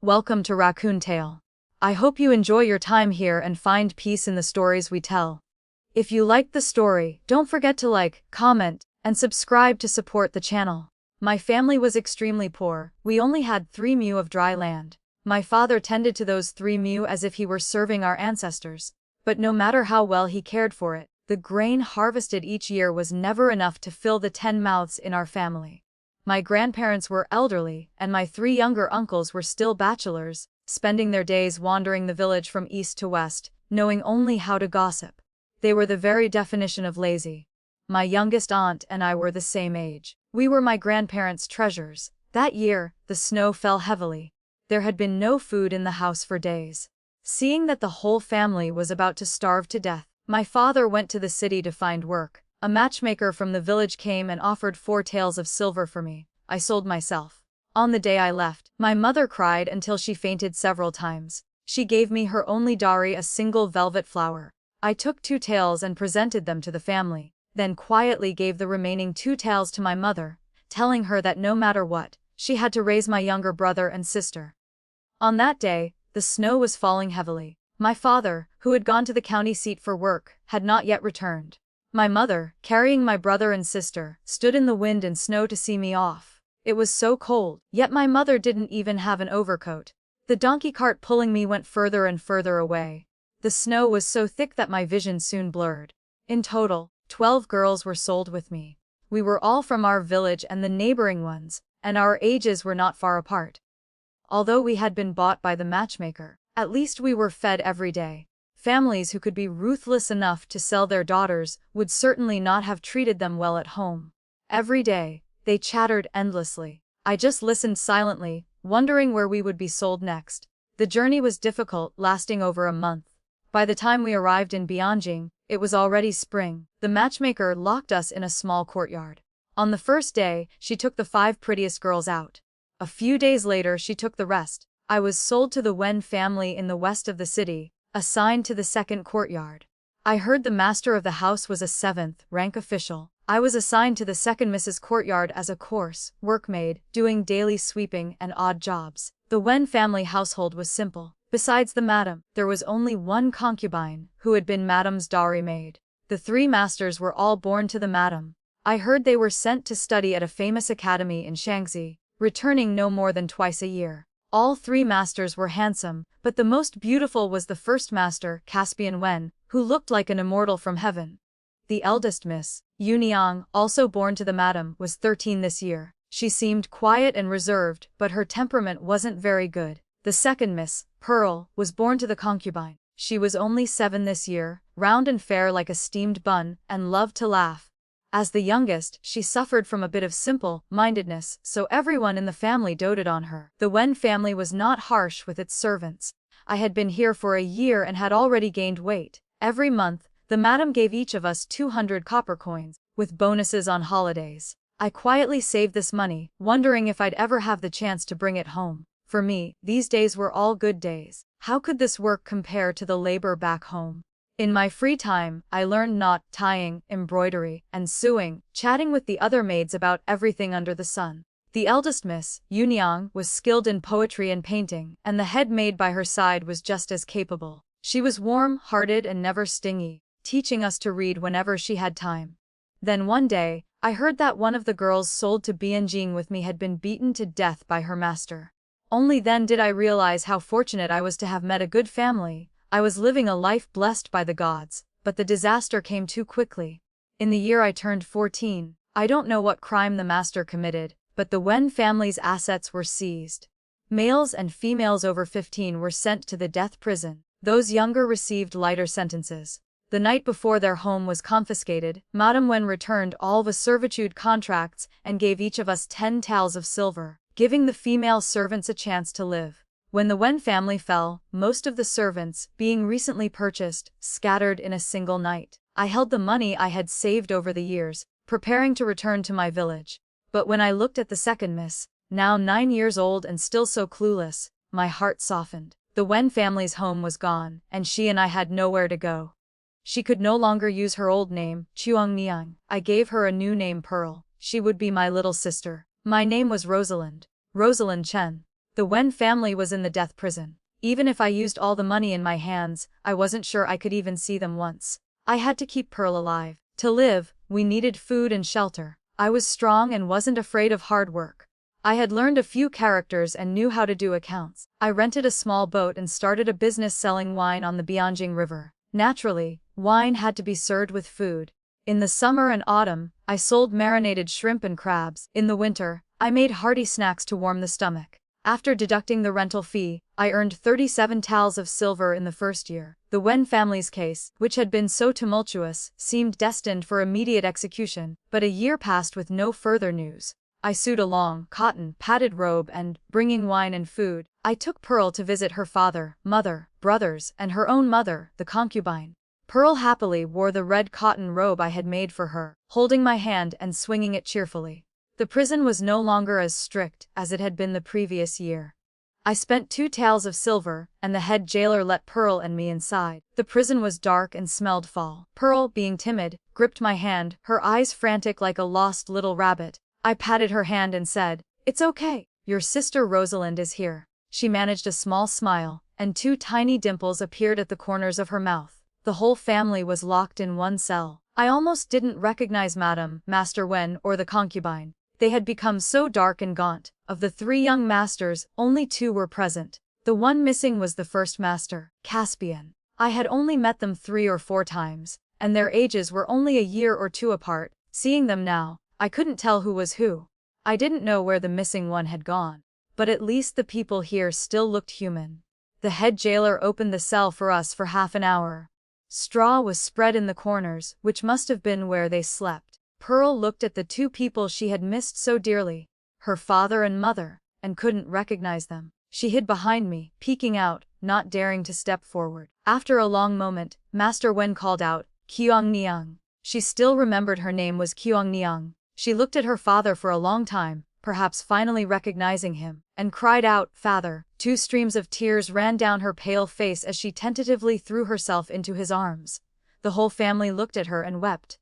Welcome to Raccoon Tale. I hope you enjoy your time here and find peace in the stories we tell. If you liked the story, don't forget to like, comment, and subscribe to support the channel. My family was extremely poor. We only had 3 mu of dry land. My father tended to those 3 mu as if he were serving our ancestors. But no matter how well he cared for it, the grain harvested each year was never enough to fill the 10 mouths in our family. My grandparents were elderly, and my 3 younger uncles were still bachelors, spending their days wandering the village from east to west, knowing only how to gossip. They were the very definition of lazy. My youngest aunt and I were the same age. We were my grandparents' treasures. That year, the snow fell heavily. There had been no food in the house for days. Seeing that the whole family was about to starve to death, my father went to the city to find work. A matchmaker from the village came and offered 4 taels of silver for me. I sold myself. On the day I left, my mother cried until she fainted several times. She gave me her only dowry, a single velvet flower. I took 2 taels and presented them to the family, then quietly gave the remaining 2 taels to my mother, telling her that no matter what, she had to raise my younger brother and sister. On that day, the snow was falling heavily. My father, who had gone to the county seat for work, had not yet returned. My mother, carrying my brother and sister, stood in the wind and snow to see me off. It was so cold, yet my mother didn't even have an overcoat. The donkey cart pulling me went further and further away. The snow was so thick that my vision soon blurred. In total, 12 girls were sold with me. We were all from our village and the neighboring ones, and our ages were not far apart. Although we had been bought by the matchmaker, at least we were fed every day. Families who could be ruthless enough to sell their daughters would certainly not have treated them well at home. Every day, they chattered endlessly. I just listened silently, wondering where we would be sold next. The journey was difficult, lasting over a month. By the time we arrived in Bianjing, it was already spring. The matchmaker locked us in a small courtyard. On the first day, she took the 5 prettiest girls out. A few days later, she took the rest. I was sold to the Wen family in the west of the city, assigned to the second courtyard. I heard the master of the house was a 7th rank official. I was assigned to the second Mrs. Courtyard as a coarse workmaid, doing daily sweeping and odd jobs. The Wen family household was simple. Besides the madam, there was only one concubine, who had been madam's dowry maid. The 3 masters were all born to the madam. I heard they were sent to study at a famous academy in Shaanxi, returning no more than twice a year. All 3 masters were handsome, but the most beautiful was the first master, Caspian Wen, who looked like an immortal from heaven. The eldest Miss, Yuniang, also born to the madam, was 13 this year. She seemed quiet and reserved, but her temperament wasn't very good. The second Miss, Pearl, was born to the concubine. She was only 7 this year, round and fair like a steamed bun, and loved to laugh. As the youngest, she suffered from a bit of simple-mindedness, so everyone in the family doted on her. The Wen family was not harsh with its servants. I had been here for a year and had already gained weight. Every month, the madam gave each of us 200 copper coins, with bonuses on holidays. I quietly saved this money, wondering if I'd ever have the chance to bring it home. For me, these days were all good days. How could this work compare to the labor back home? In my free time, I learned knot tying, embroidery, and sewing, chatting with the other maids about everything under the sun. The eldest Miss, Yuniang, was skilled in poetry and painting, and the head maid by her side was just as capable. She was warm-hearted and never stingy, teaching us to read whenever she had time. Then one day, I heard that one of the girls sold to Bianjing with me had been beaten to death by her master. Only then did I realize how fortunate I was to have met a good family. I was living a life blessed by the gods, but the disaster came too quickly. In the year I turned 14, I don't know what crime the master committed, but the Wen family's assets were seized. Males and females over 15 were sent to the death prison. Those younger received lighter sentences. The night before their home was confiscated, Madame Wen returned all the servitude contracts and gave each of us 10 taels of silver, giving the female servants a chance to live. When the Wen family fell, most of the servants, being recently purchased, scattered in a single night. I held the money I had saved over the years, preparing to return to my village. But when I looked at the second Miss, now 9 years old and still so clueless, my heart softened. The Wen family's home was gone, and she and I had nowhere to go. She could no longer use her old name, Chuangniang. I gave her a new name, Pearl. She would be my little sister. My name was Rosalind. Rosalind Chen. The Wen family was in the death prison. Even if I used all the money in my hands, I wasn't sure I could even see them once. I had to keep Pearl alive. To live, we needed food and shelter. I was strong and wasn't afraid of hard work. I had learned a few characters and knew how to do accounts. I rented a small boat and started a business selling wine on the Bianjing River. Naturally, wine had to be served with food. In the summer and autumn, I sold marinated shrimp and crabs. In the winter, I made hearty snacks to warm the stomach. After deducting the rental fee, I earned 37 taels of silver in the first year. The Wen family's case, which had been so tumultuous, seemed destined for immediate execution, but a year passed with no further news. I sewed a long, cotton, padded robe and, bringing wine and food, I took Pearl to visit her father, mother, brothers, and her own mother, the concubine. Pearl happily wore the red cotton robe I had made for her, holding my hand and swinging it cheerfully. The prison was no longer as strict as it had been the previous year. I spent 2 taels of silver, and the head jailer let Pearl and me inside. The prison was dark and smelled foul. Pearl, being timid, gripped my hand, her eyes frantic like a lost little rabbit. I patted her hand and said, "It's okay. Your sister Rosalind is here." She managed a small smile, and 2 tiny dimples appeared at the corners of her mouth. The whole family was locked in one cell. I almost didn't recognize Madame, Master Wen, or the concubine. They had become so dark and gaunt. Of the 3 young masters, only 2 were present. The one missing was the first master, Caspian. I had only met them 3 or 4 times, and their ages were only a year or 2 apart. Seeing them now, I couldn't tell who was who. I didn't know where the missing one had gone. But at least the people here still looked human. The head jailer opened the cell for us for half an hour. Straw was spread in the corners, which must have been where they slept. Pearl looked at the 2 people she had missed so dearly, her father and mother, and couldn't recognize them. She hid behind me, peeking out, not daring to step forward. After a long moment, Master Wen called out, "Qiong Niang." She still remembered her name was Qiong Niang. She looked at her father for a long time, perhaps finally recognizing him, and cried out, "Father." 2 streams of tears ran down her pale face as she tentatively threw herself into his arms. The whole family looked at her and wept.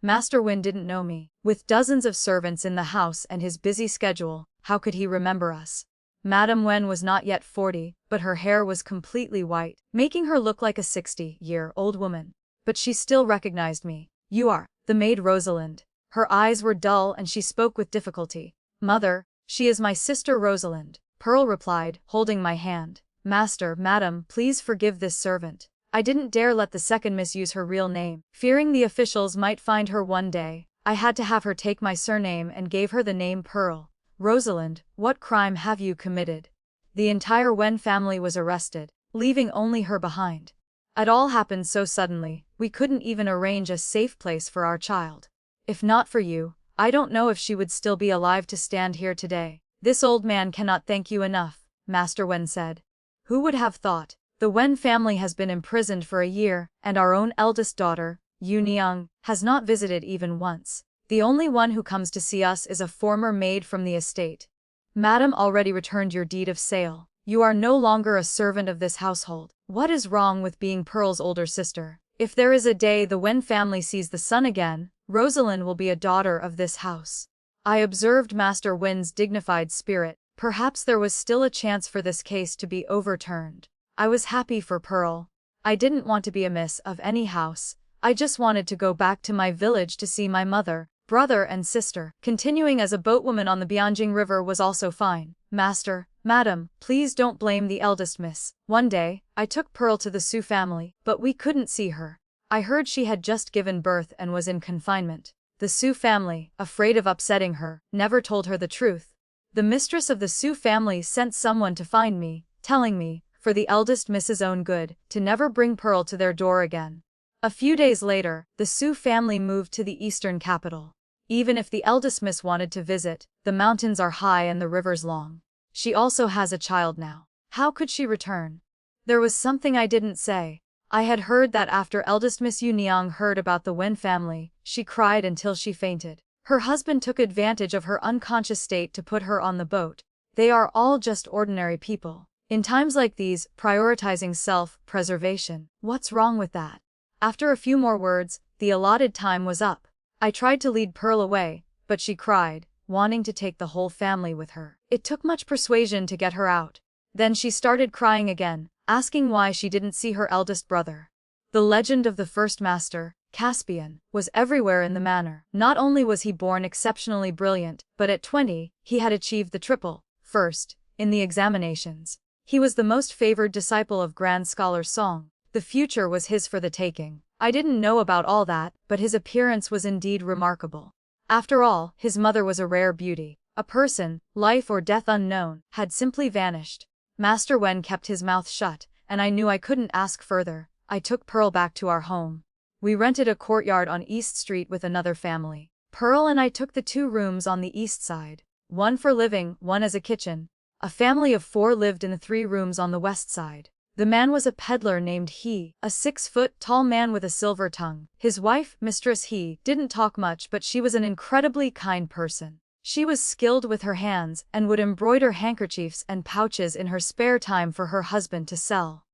Master Wen didn't know me. With dozens of servants in the house and his busy schedule, how could he remember us? Madame Wen was not yet 40, but her hair was completely white, making her look like a 60-year-old woman. But she still recognized me. "You are the maid Rosalind." Her eyes were dull and she spoke with difficulty. "Mother, she is my sister Rosalind," Pearl replied, holding my hand. "Master, madam, please forgive this servant. I didn't dare let the second miss use her real name. Fearing the officials might find her one day, I had to have her take my surname and gave her the name Pearl." "Rosalind, what crime have you committed?" The entire Wen family was arrested, leaving only her behind. It all happened so suddenly, we couldn't even arrange a safe place for our child. If not for you, I don't know if she would still be alive to stand here today. "This old man cannot thank you enough," Master Wen said. "Who would have thought? The Wen family has been imprisoned for a year, and our own eldest daughter, Yu Niang, has not visited even once. The only one who comes to see us is a former maid from the estate. Madam already returned your deed of sale. You are no longer a servant of this household. What is wrong with being Pearl's older sister? If there is a day the Wen family sees the sun again, Rosalind will be a daughter of this house." I observed Master Wen's dignified spirit. Perhaps there was still a chance for this case to be overturned. I was happy for Pearl. I didn't want to be a miss of any house. I just wanted to go back to my village to see my mother, brother and sister. Continuing as a boatwoman on the Bianjing River was also fine. "Master, madam, please don't blame the eldest miss. One day, I took Pearl to the Su family, but we couldn't see her. I heard she had just given birth and was in confinement. The Su family, afraid of upsetting her, never told her the truth. The mistress of the Su family sent someone to find me, telling me, for the eldest miss's own good, to never bring Pearl to their door again." A few days later, the Su family moved to the eastern capital. Even if the eldest miss wanted to visit, the mountains are high and the rivers long. She also has a child now. How could she return? There was something I didn't say. I had heard that after eldest Miss Yu Niang heard about the Wen family, she cried until she fainted. Her husband took advantage of her unconscious state to put her on the boat. They are all just ordinary people. In times like these, prioritizing self-preservation. What's wrong with that? After a few more words, the allotted time was up. I tried to lead Pearl away, but she cried, wanting to take the whole family with her. It took much persuasion to get her out. Then she started crying again, asking why she didn't see her eldest brother. The legend of the first master, Caspian, was everywhere in the manor. Not only was he born exceptionally brilliant, but at 20, he had achieved the triple first in the examinations. He was the most favored disciple of Grand Scholar Song. The future was his for the taking. I didn't know about all that, but his appearance was indeed remarkable. After all, his mother was a rare beauty. A person, life or death unknown, had simply vanished. Master Wen kept his mouth shut, and I knew I couldn't ask further. I took Pearl back to our home. We rented a courtyard on East Street with another family. Pearl and I took the 2 rooms on the east side, one for living, one as a kitchen. A family of 4 lived in the 3 rooms on the west side. The man was a peddler named He, a 6-foot-tall man with a silver tongue. His wife, Mistress He, didn't talk much, but she was an incredibly kind person. She was skilled with her hands and would embroider handkerchiefs and pouches in her spare time for her husband to sell.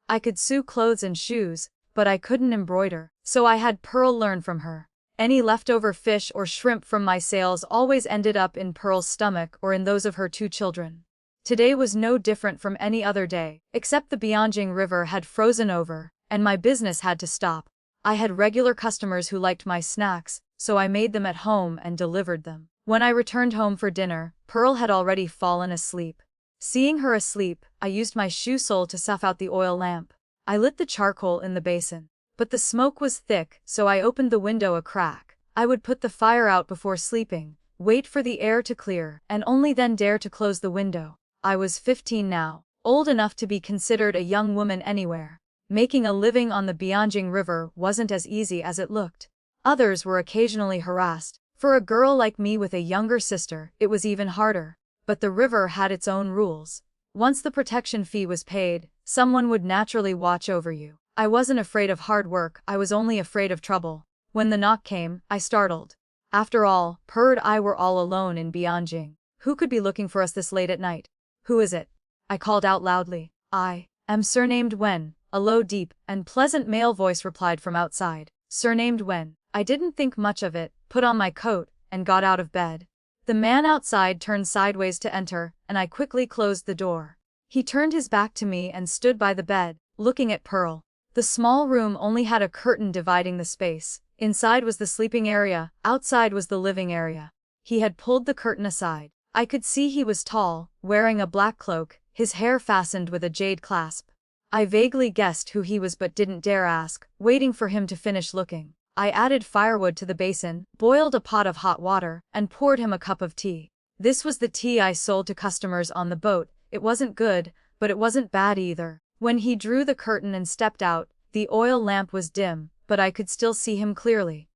I could sew clothes and shoes, but I couldn't embroider, so I had Pearl learn from her. Any leftover fish or shrimp from my sales always ended up in Pearl's stomach or in those of her 2 children. Today was no different from any other day, except the Bianjing River had frozen over, and my business had to stop. I had regular customers who liked my snacks, so I made them at home and delivered them. When I returned home for dinner, Pearl had already fallen asleep. Seeing her asleep, I used my shoe sole to snuff out the oil lamp. I lit the charcoal in the basin, but the smoke was thick, so I opened the window a crack. I would put the fire out before sleeping, wait for the air to clear, and only then dare to close the window. I was 15 now, old enough to be considered a young woman anywhere. Making a living on the Bianjing River wasn't as easy as it looked. Others were occasionally harassed. For a girl like me with a younger sister, it was even harder. But the river had its own rules. Once the protection fee was paid, someone would naturally watch over you. I wasn't afraid of hard work, I was only afraid of trouble. When the knock came, I startled. After all, Per and I were all alone in Bianjing. Who could be looking for us this late at night? Who is it? I called out loudly. I am surnamed Wen, a low, deep, and pleasant male voice replied from outside. Surnamed Wen. I didn't think much of it, put on my coat, and got out of bed. The man outside turned sideways to enter, and I quickly closed the door. He turned his back to me and stood by the bed, looking at Pearl. The small room only had a curtain dividing the space. Inside was the sleeping area, outside was the living area. He had pulled the curtain aside. I could see he was tall, wearing a black cloak, his hair fastened with a jade clasp. I vaguely guessed who he was but didn't dare ask, waiting for him to finish looking. I added firewood to the basin, boiled a pot of hot water, and poured him a cup of tea. This was the tea I sold to customers on the boat. It wasn't good, but it wasn't bad either. When he drew the curtain and stepped out, the oil lamp was dim, but I could still see him clearly.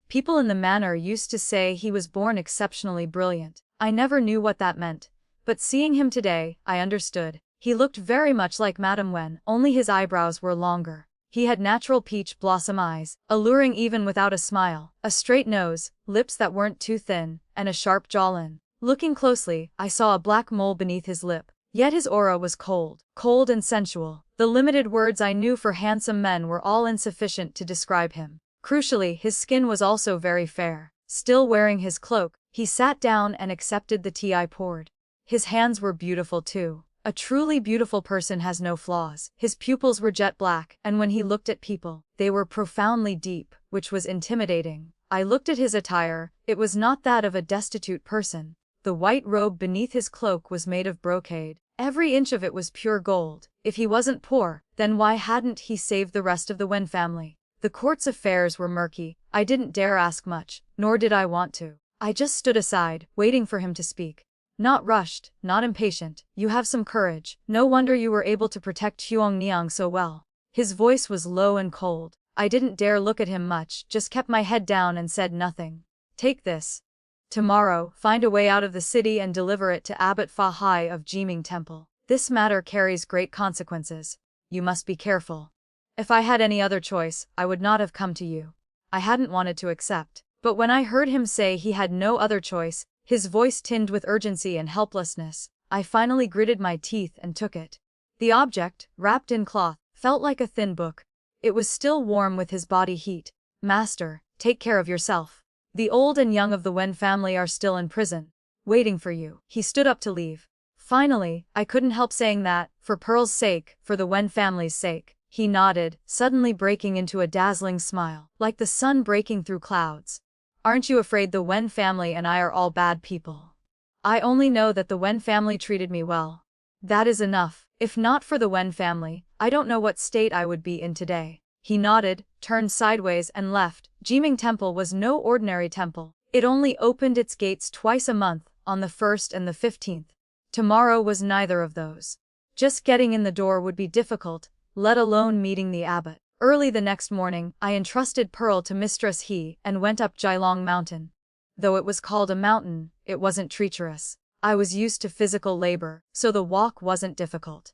People in the manor used to say he was born exceptionally brilliant. I never knew what that meant, but seeing him today, I understood. He looked very much like Madame Wen, only his eyebrows were longer. He had natural peach blossom eyes, alluring even without a smile, a straight nose, lips that weren't too thin, and a sharp jawline. Looking closely, I saw a black mole beneath his lip. Yet his aura was cold and sensual. The limited words I knew for handsome men were all insufficient to describe him. Crucially, his skin was also very fair. Still wearing his cloak, he sat down and accepted the tea I poured. His hands were beautiful too. A truly beautiful person has no flaws. His pupils were jet black, and when he looked at people, they were profoundly deep, which was intimidating. I looked at his attire. It was not that of a destitute person. The white robe beneath his cloak was made of brocade. Every inch of it was pure gold. If he wasn't poor, then why hadn't he saved the rest of the Wen family? The court's affairs were murky. I didn't dare ask much, nor did I want to. I just stood aside, waiting for him to speak. Not rushed, not impatient. You have some courage. No wonder you were able to protect Huangniang so well. His voice was low and cold. I didn't dare look at him much, just kept my head down and said nothing. Take this. Tomorrow, find a way out of the city and deliver it to Abbot Fa Hai of Jiming Temple. This matter carries great consequences. You must be careful. If I had any other choice, I would not have come to you. I hadn't wanted to accept. But when I heard him say he had no other choice, his voice tinged with urgency and helplessness, I finally gritted my teeth and took it. The object, wrapped in cloth, felt like a thin book. It was still warm with his body heat. Master, take care of yourself. The old and young of the Wen family are still in prison, waiting for you. He stood up to leave. Finally, I couldn't help saying that, for Pearl's sake, for the Wen family's sake. He nodded, suddenly breaking into a dazzling smile, like the sun breaking through clouds. Aren't you afraid the Wen family and I are all bad people? I only know that the Wen family treated me well. That is enough. If not for the Wen family, I don't know what state I would be in today. He nodded, turned sideways and left. Jiming Temple was no ordinary temple. It only opened its gates twice a month, on the 1st and the 15th. Tomorrow was neither of those. Just getting in the door would be difficult, let alone meeting the abbot. Early the next morning, I entrusted Pearl to Mistress He and went up Jilong Mountain. Though it was called a mountain, it wasn't treacherous. I was used to physical labor, so the walk wasn't difficult.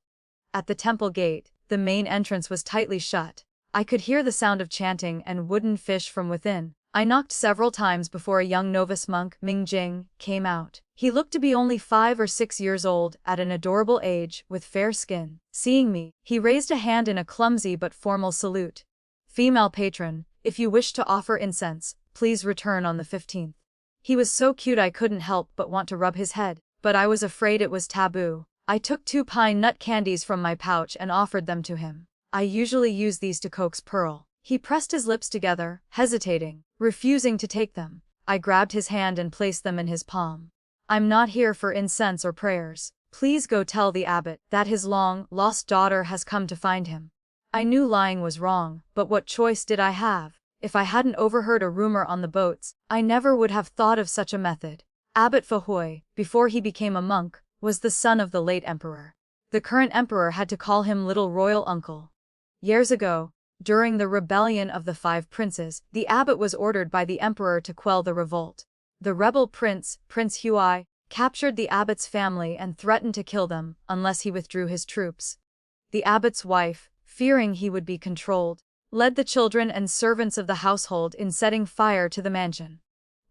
At the temple gate, the main entrance was tightly shut. I could hear the sound of chanting and wooden fish from within. I knocked several times before a young novice monk, Ming Jing, came out. He looked to be only 5 or 6 years old, at an adorable age, with fair skin. Seeing me, he raised a hand in a clumsy but formal salute. Female patron, if you wish to offer incense, please return on the 15th. He was so cute I couldn't help but want to rub his head, but I was afraid it was taboo. I took 2 pine nut candies from my pouch and offered them to him. I usually use these to coax Pearl. He pressed his lips together, hesitating, refusing to take them. I grabbed his hand and placed them in his palm. I'm not here for incense or prayers. Please go tell the abbot that his long-lost daughter has come to find him. I knew lying was wrong, but what choice did I have? If I hadn't overheard a rumor on the boats, I never would have thought of such a method. Abbot Fahui, before he became a monk, was the son of the late emperor. The current emperor had to call him little royal uncle. Years ago, during the rebellion of the 5 princes, the abbot was ordered by the emperor to quell the revolt. The rebel prince, Prince Huai, captured the abbot's family and threatened to kill them unless he withdrew his troops. The abbot's wife, fearing he would be controlled, led the children and servants of the household in setting fire to the mansion.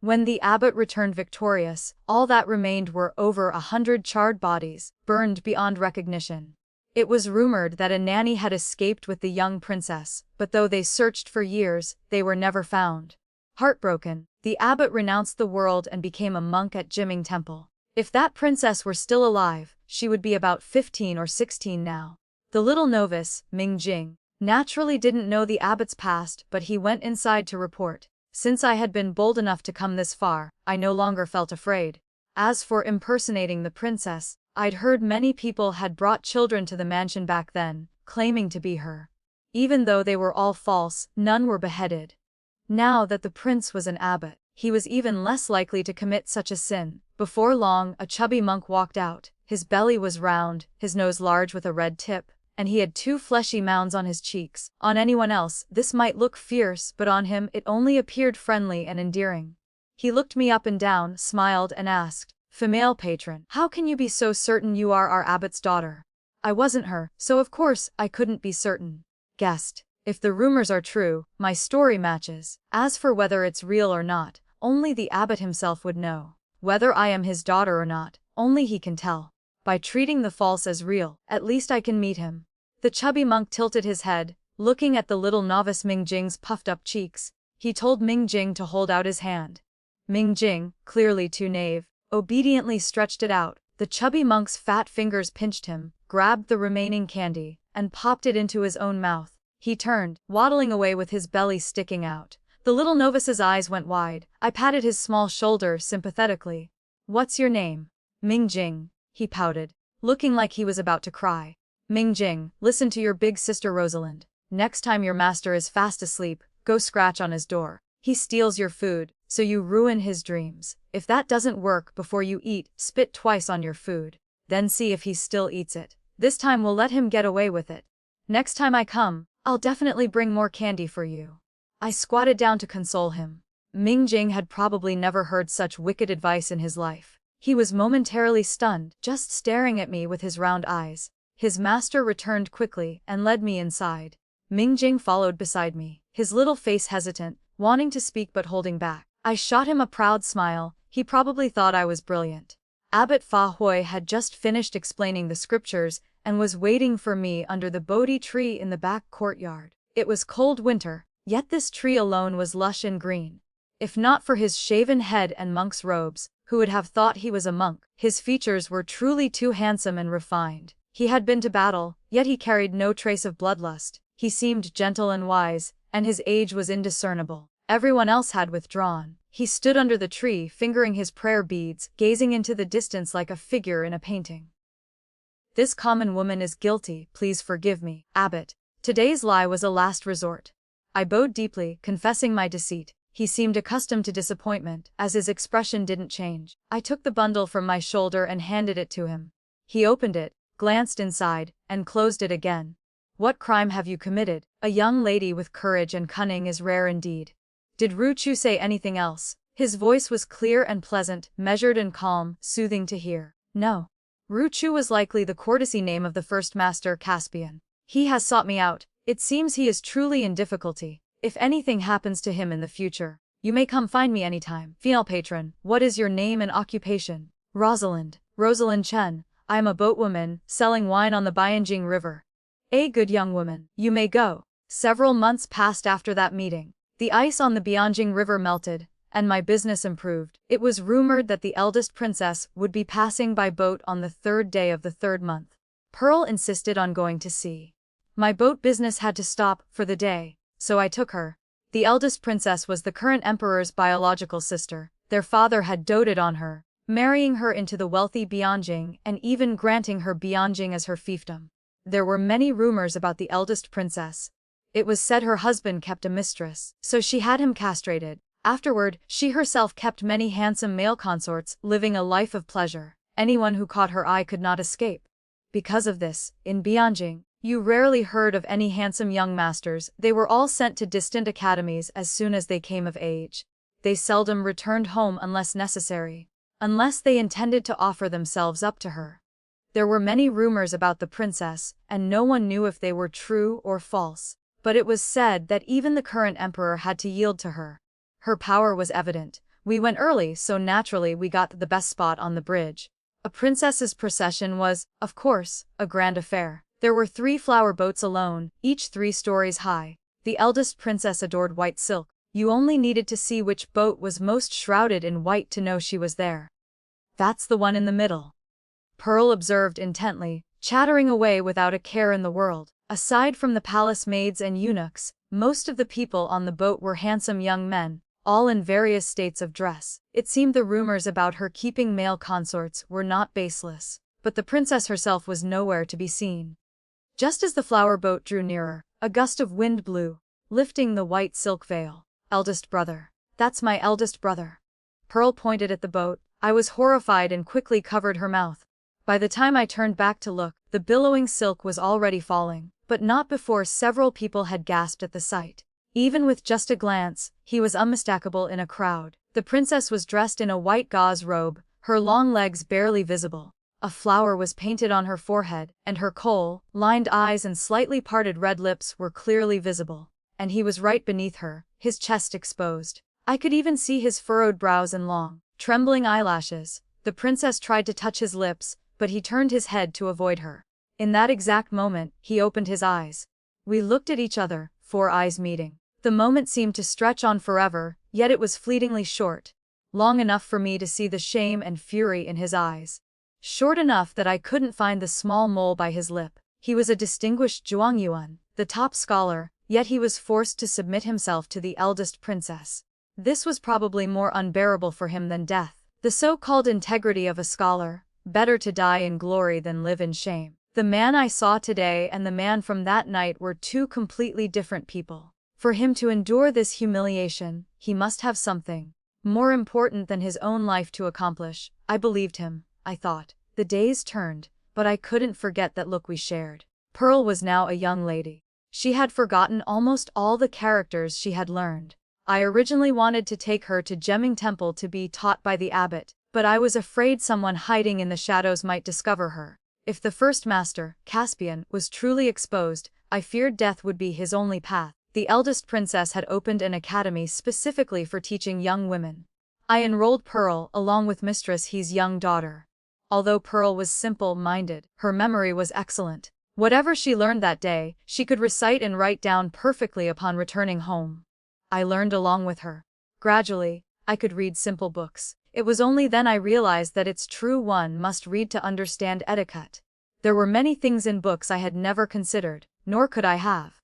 When the abbot returned victorious, all that remained were over 100 charred bodies, burned beyond recognition. It was rumored that a nanny had escaped with the young princess, but though they searched for years, they were never found. Heartbroken, the abbot renounced the world and became a monk at Jiming Temple. If that princess were still alive, she would be about 15 or 16 now. The little novice, Ming Jing, naturally didn't know the abbot's past, but he went inside to report. Since I had been bold enough to come this far, I no longer felt afraid. As for impersonating the princess, I'd heard many people had brought children to the mansion back then, claiming to be her. Even though they were all false, none were beheaded. Now that the prince was an abbot, he was even less likely to commit such a sin. Before long, a chubby monk walked out. His belly was round, his nose large with a red tip, and he had 2 fleshy mounds on his cheeks. On anyone else, this might look fierce, but on him it only appeared friendly and endearing. He looked me up and down, smiled and asked, "Female patron, how can you be so certain you are our abbot's daughter?" I wasn't her, so of course I couldn't be certain. Guessed. If the rumors are true, my story matches. As for whether it's real or not, only the abbot himself would know. Whether I am his daughter or not, only he can tell. By treating the false as real, at least I can meet him. The chubby monk tilted his head, looking at the little novice Ming Jing's puffed-up cheeks. He told Ming Jing to hold out his hand. Ming Jing, clearly too naive, obediently stretched it out. The chubby monk's fat fingers pinched him, grabbed the remaining candy, and popped it into his own mouth. He turned, waddling away with his belly sticking out. The little novice's eyes went wide. I patted his small shoulder sympathetically. "What's your name?" "Ming Jing," he pouted, looking like he was about to cry. "Ming Jing, listen to your big sister Rosalind. Next time your master is fast asleep, go scratch on his door. He steals your food, so you ruin his dreams. If that doesn't work before you eat, spit twice on your food. Then see if he still eats it. This time we'll let him get away with it. Next time I come, I'll definitely bring more candy for you." I squatted down to console him. Ming Jing had probably never heard such wicked advice in his life. He was momentarily stunned, just staring at me with his round eyes. His master returned quickly and led me inside. Ming Jing followed beside me, his little face hesitant, wanting to speak but holding back. I shot him a proud smile. He probably thought I was brilliant. Abbot Fa Hui had just finished explaining the scriptures and was waiting for me under the Bodhi tree in the back courtyard. It was cold winter, yet this tree alone was lush and green. If not for his shaven head and monk's robes, who would have thought he was a monk? His features were truly too handsome and refined. He had been to battle, yet he carried no trace of bloodlust. He seemed gentle and wise, and his age was indiscernible. Everyone else had withdrawn. He stood under the tree, fingering his prayer beads, gazing into the distance like a figure in a painting. This common woman is guilty, please forgive me, Abbot. Today's lie was a last resort. I bowed deeply, confessing my deceit. He seemed accustomed to disappointment, as his expression didn't change. I took the bundle from my shoulder and handed it to him. He opened it, glanced inside, and closed it again. What crime have you committed? A young lady with courage and cunning is rare indeed. Did Ruchu say anything else? His voice was clear and pleasant, measured and calm, soothing to hear. No. Ruchu was likely the courtesy name of the first master, Caspian. He has sought me out. It seems he is truly in difficulty. If anything happens to him in the future, you may come find me anytime. Female patron, what is your name and occupation? Rosalind Chen. I am a boatwoman, selling wine on the Bianjing River. A good young woman. You may go. Several months passed after that meeting. The ice on the Bianjing River melted, and my business improved. It was rumored that the eldest princess would be passing by boat on the 3rd day of the 3rd month. Pearl insisted on going to sea. My boat business had to stop for the day, so I took her. The eldest princess was the current emperor's biological sister. Their father had doted on her, marrying her into the wealthy Bianjing and even granting her Bianjing as her fiefdom. There were many rumors about the eldest princess. It was said her husband kept a mistress, so she had him castrated. Afterward, she herself kept many handsome male consorts, living a life of pleasure. Anyone who caught her eye could not escape. Because of this, in Bianjing, you rarely heard of any handsome young masters. They were all sent to distant academies as soon as they came of age. They seldom returned home unless necessary, unless they intended to offer themselves up to her. There were many rumors about the princess, and no one knew if they were true or false. But it was said that even the current emperor had to yield to her. Her power was evident. We went early, so naturally we got the best spot on the bridge. A princess's procession was, of course, a grand affair. There were 3 flower boats alone, each 3 stories high. The eldest princess adored white silk. You only needed to see which boat was most shrouded in white to know she was there. That's the one in the middle. Pearl observed intently, chattering away without a care in the world. Aside from the palace maids and eunuchs, most of the people on the boat were handsome young men, all in various states of dress. It seemed the rumors about her keeping male consorts were not baseless, but the princess herself was nowhere to be seen. Just as the flower boat drew nearer, a gust of wind blew, lifting the white silk veil. Eldest brother. That's my eldest brother. Pearl pointed at the boat. I was horrified and quickly covered her mouth. By the time I turned back to look, the billowing silk was already falling, but not before several people had gasped at the sight. Even with just a glance, he was unmistakable in a crowd. The princess was dressed in a white gauze robe, her long legs barely visible. A flower was painted on her forehead, and her kohl-lined eyes and slightly parted red lips were clearly visible. And he was right beneath her, his chest exposed. I could even see his furrowed brows and long, trembling eyelashes. The princess tried to touch his lips, but he turned his head to avoid her. In that exact moment, he opened his eyes. We looked at each other, 4 eyes meeting. The moment seemed to stretch on forever, yet it was fleetingly short. Long enough for me to see the shame and fury in his eyes. Short enough that I couldn't find the small mole by his lip. He was a distinguished Zhuangyuan, the top scholar, yet he was forced to submit himself to the eldest princess. This was probably more unbearable for him than death. The so-called integrity of a scholar, better to die in glory than live in shame. The man I saw today and the man from that night were 2 completely different people. For him to endure this humiliation, he must have something more important than his own life to accomplish. I believed him, I thought. The days turned, but I couldn't forget that look we shared. Pearl was now a young lady. She had forgotten almost all the characters she had learned. I originally wanted to take her to Gemming Temple to be taught by the abbot, but I was afraid someone hiding in the shadows might discover her. If the first master, Caspian, was truly exposed, I feared death would be his only path. The eldest princess had opened an academy specifically for teaching young women. I enrolled Pearl along with Mistress He's young daughter. Although Pearl was simple-minded, her memory was excellent. Whatever she learned that day, she could recite and write down perfectly upon returning home. I learned along with her. Gradually, I could read simple books. It was only then I realized that it's true one must read to understand etiquette. There were many things in books I had never considered, nor could I have.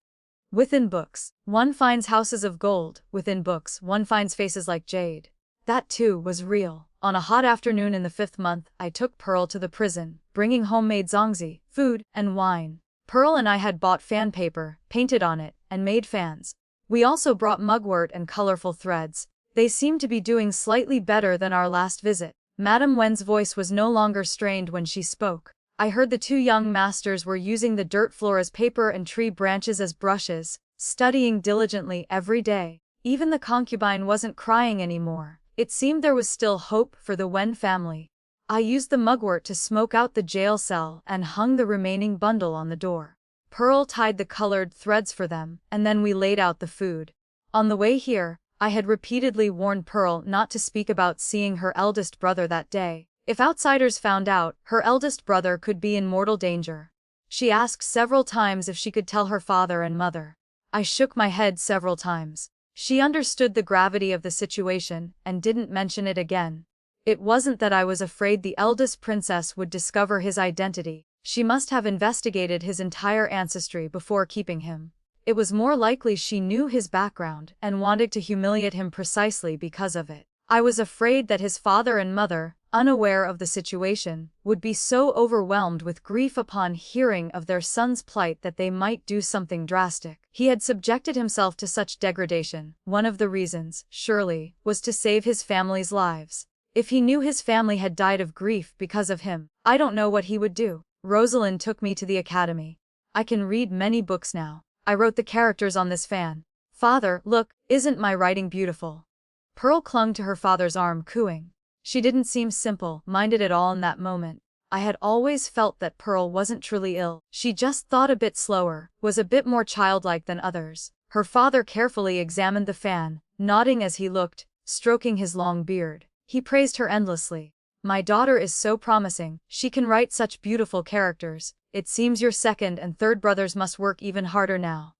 Within books, one finds houses of gold, within books, one finds faces like Jade. That too was real. On a hot afternoon in the 5th month, I took Pearl to the prison, bringing homemade zongzi, food, and wine. Pearl and I had bought fan paper, painted on it, and made fans. We also brought mugwort and colorful threads. They seemed to be doing slightly better than our last visit. Madame Wen's voice was no longer strained when she spoke. I heard the two young masters were using the dirt floor as paper and tree branches as brushes, studying diligently every day. Even the concubine wasn't crying anymore. It seemed there was still hope for the Wen family. I used the mugwort to smoke out the jail cell and hung the remaining bundle on the door. Pearl tied the colored threads for them, and then we laid out the food. On the way here, I had repeatedly warned Pearl not to speak about seeing her eldest brother that day. If outsiders found out, her eldest brother could be in mortal danger. She asked several times if she could tell her father and mother. I shook my head several times. She understood the gravity of the situation and didn't mention it again. It wasn't that I was afraid the eldest princess would discover his identity. She must have investigated his entire ancestry before keeping him. It was more likely she knew his background and wanted to humiliate him precisely because of it. I was afraid that his father and mother, unaware of the situation, would be so overwhelmed with grief upon hearing of their son's plight that they might do something drastic. He had subjected himself to such degradation. One of the reasons, surely, was to save his family's lives. If he knew his family had died of grief because of him, I don't know what he would do. Rosalind took me to the academy. I can read many books now. I wrote the characters on this fan. Father, look, isn't my writing beautiful? Pearl clung to her father's arm, cooing. She didn't seem simple-minded at all in that moment. I had always felt that Pearl wasn't truly ill. She just thought a bit slower, was a bit more childlike than others. Her father carefully examined the fan, nodding as he looked, stroking his long beard. He praised her endlessly. My daughter is so promising, she can write such beautiful characters. It seems your second and third brothers must work even harder now.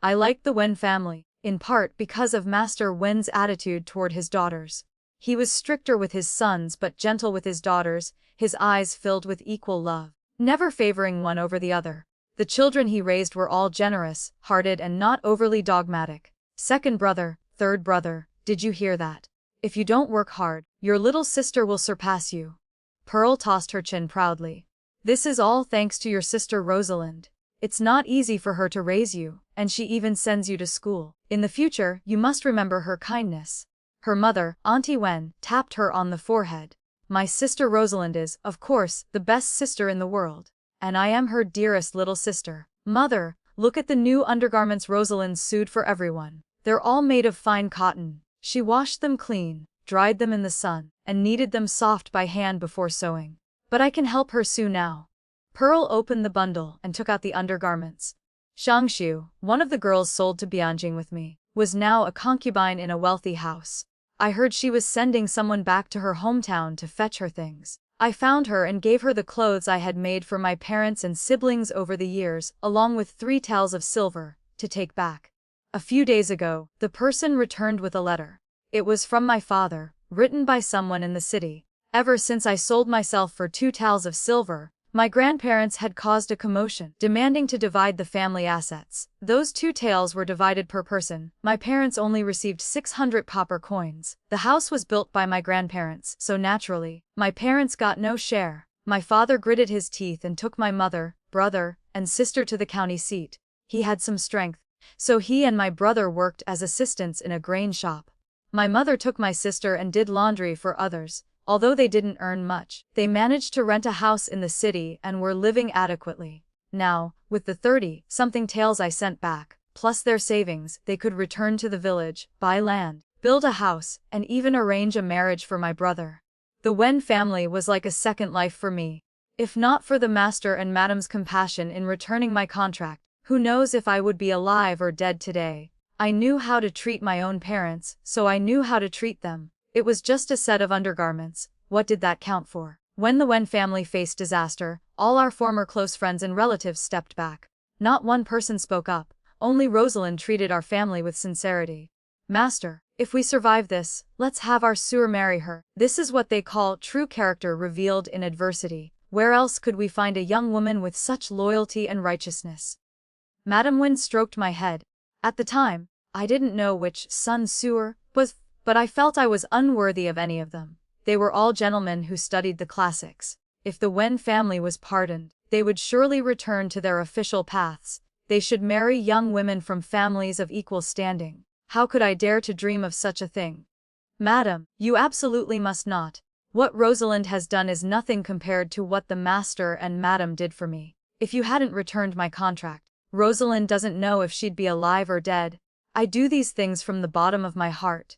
I liked the Wen family, in part because of Master Wen's attitude toward his daughters. He was stricter with his sons but gentle with his daughters, his eyes filled with equal love, never favoring one over the other. The children he raised were all generous, hearted and not overly dogmatic. Second brother, third brother, did you hear that? If you don't work hard, your little sister will surpass you. Pearl tossed her chin proudly. This is all thanks to your sister Rosalind. It's not easy for her to raise you, and she even sends you to school. In the future, you must remember her kindness. Her mother, Auntie Wen, tapped her on the forehead. My sister Rosalind is, of course, the best sister in the world. And I am her dearest little sister. Mother, look at the new undergarments Rosalind sewed for everyone. They're all made of fine cotton. She washed them clean, dried them in the sun, and kneaded them soft by hand before sewing. But I can help her sew now. Pearl opened the bundle and took out the undergarments. Shangshu, one of the girls sold to Bianjing with me, was now a concubine in a wealthy house. I heard she was sending someone back to her hometown to fetch her things. I found her and gave her the clothes I had made for my parents and siblings over the years, along with 3 taels of silver, to take back. A few days ago, the person returned with a letter. It was from my father, written by someone in the city. Ever since I sold myself for 2 taels of silver, my grandparents had caused a commotion, demanding to divide the family assets. Those 2 taels were divided per person. My parents only received 600 copper coins. The house was built by my grandparents, so naturally, my parents got no share. My father gritted his teeth and took my mother, brother, and sister to the county seat. He had some strength, so he and my brother worked as assistants in a grain shop. My mother took my sister and did laundry for others. Although they didn't earn much, they managed to rent a house in the city and were living adequately. Now, with the 30-something taels I sent back, plus their savings, they could return to the village, buy land, build a house, and even arrange a marriage for my brother. The Wen family was like a second life for me. If not for the master and madam's compassion in returning my contract, who knows if I would be alive or dead today. I knew how to treat my own parents, so I knew how to treat them. It was just a set of undergarments. What did that count for? When the Wen family faced disaster, all our former close friends and relatives stepped back. Not one person spoke up. Only Rosalind treated our family with sincerity. Master, If we survive this, let's have our sewer marry her. This is what they call true character revealed in adversity. Where else could we find a young woman with such loyalty and righteousness? Madam Wynne stroked my head. At the time, I didn't know which Sun Sewer was, but I felt I was unworthy of any of them. They were all gentlemen who studied the classics. If the Wen family was pardoned, they would surely return to their official paths. They should marry young women from families of equal standing. How could I dare to dream of such a thing? Madam, you absolutely must not. What Rosalind has done is nothing compared to what the master and madam did for me. If you hadn't returned my contract, Rosalind doesn't know if she'd be alive or dead. I do these things from the bottom of my heart.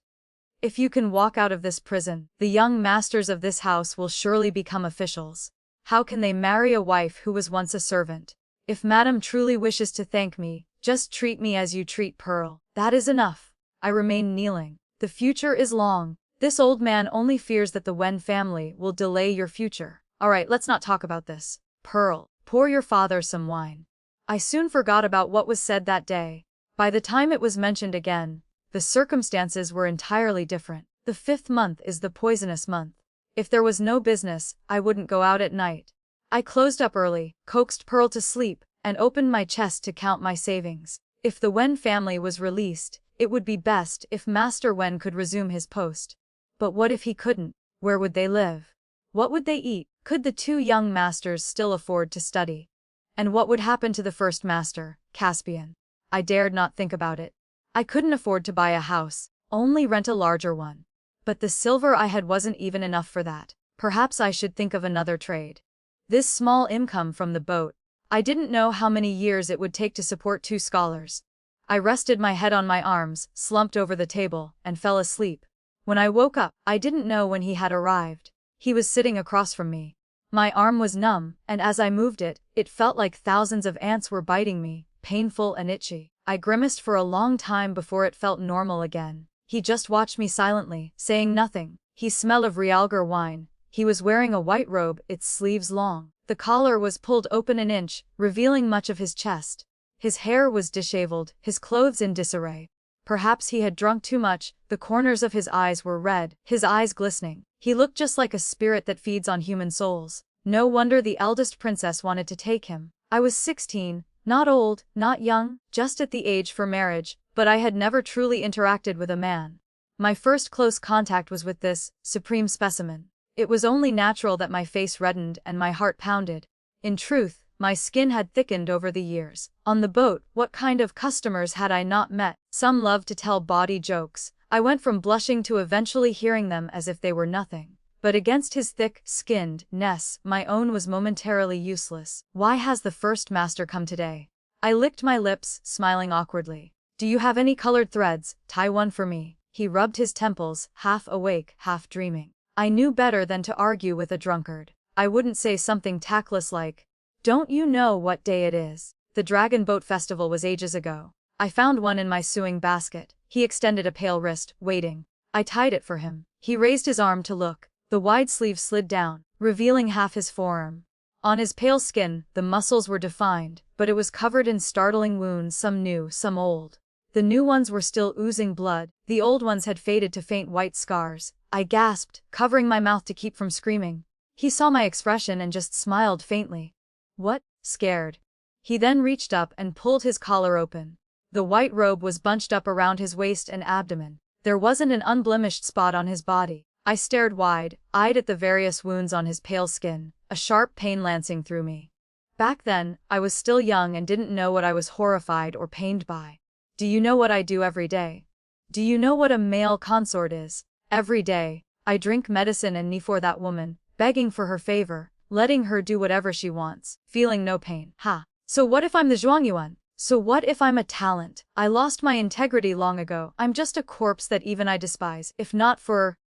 If you can walk out of this prison, the young masters of this house will surely become officials. How can they marry a wife who was once a servant? If Madam truly wishes to thank me, just treat me as you treat Pearl. That is enough. I remain kneeling. The future is long. This old man only fears that the Wen family will delay your future. Alright, let's not talk about this. Pearl, pour your father some wine. I soon forgot about what was said that day. By the time it was mentioned again, the circumstances were entirely different. The 5th month is the poisonous month. If there was no business, I wouldn't go out at night. I closed up early, coaxed Pearl to sleep, and opened my chest to count my savings. If the Wen family was released, it would be best if Master Wen could resume his post. But what if he couldn't? Where would they live? What would they eat? Could the 2 young masters still afford to study? And what would happen to the first master, Caspian? I dared not think about it. I couldn't afford to buy a house, only rent a larger one. But the silver I had wasn't even enough for that. Perhaps I should think of another trade. This small income from the boat, I didn't know how many years it would take to support 2 scholars. I rested my head on my arms, slumped over the table, and fell asleep. When I woke up, I didn't know when he had arrived. He was sitting across from me. My arm was numb, and as I moved it, it felt like thousands of ants were biting me, painful and itchy. I grimaced for a long time before it felt normal again. He just watched me silently, saying nothing. He smelled of realgar wine. He was wearing a white robe, its sleeves long. The collar was pulled open an inch, revealing much of his chest. His hair was disheveled, his clothes in disarray. Perhaps he had drunk too much. The corners of his eyes were red, his eyes glistening. He looked just like a spirit that feeds on human souls. No wonder the eldest princess wanted to take him. I was 16, not old, not young, just at the age for marriage, but I had never truly interacted with a man. My first close contact was with this supreme specimen. It was only natural that my face reddened and my heart pounded. In truth, my skin had thickened over the years. On the boat, what kind of customers had I not met? Some loved to tell bawdy jokes. I went from blushing to eventually hearing them as if they were nothing. But against his thick-skinned ness, my own was momentarily useless. Why has the first master come today? I licked my lips, smiling awkwardly. Do you have any colored threads? Tie one for me. He rubbed his temples, half awake, half dreaming. I knew better than to argue with a drunkard. I wouldn't say something tactless like, "Don't you know what day it is? The Dragon Boat Festival was ages ago." I found one in my sewing basket. He extended a pale wrist, waiting. I tied it for him. He raised his arm to look. The wide sleeve slid down, revealing half his forearm. On his pale skin, the muscles were defined, but it was covered in startling wounds, some new, some old. The new ones were still oozing blood, the old ones had faded to faint white scars. I gasped, covering my mouth to keep from screaming. He saw my expression and just smiled faintly. What? Scared. He then reached up and pulled his collar open. The white robe was bunched up around his waist and abdomen. There wasn't an unblemished spot on his body. I stared wide-eyed at the various wounds on his pale skin, a sharp pain lancing through me. Back then, I was still young and didn't know what I was horrified or pained by. Do you know what I do every day? Do you know what a male consort is? Every day, I drink medicine and knee for that woman, begging for her favor, letting her do whatever she wants, feeling no pain. Ha! So what if I'm the Zhuangyuan? So what if I'm a talent? I lost my integrity long ago. I'm just a corpse that even I despise. If not for...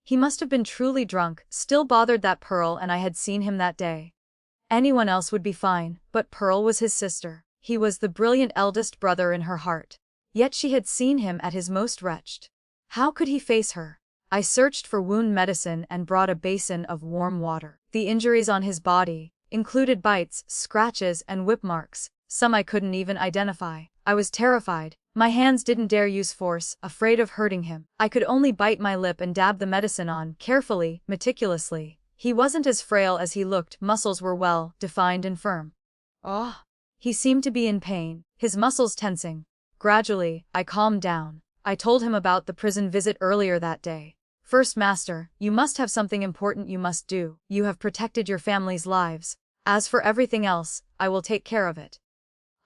He must have been truly drunk, still bothered that Pearl and I had seen him that day. Anyone else would be fine, but Pearl was his sister. He was the brilliant eldest brother in her heart. Yet she had seen him at his most wretched. How could he face her? I searched for wound medicine and brought a basin of warm water. The injuries on his body included bites, scratches, and whip marks. Some I couldn't even identify. I was terrified. My hands didn't dare use force, afraid of hurting him. I could only bite my lip and dab the medicine on, carefully, meticulously. He wasn't as frail as he looked, muscles were well defined and firm. Oh! He seemed to be in pain, his muscles tensing. Gradually, I calmed down. I told him about the prison visit earlier that day. First, Master, you must have something important you must do. You have protected your family's lives. As for everything else, I will take care of it.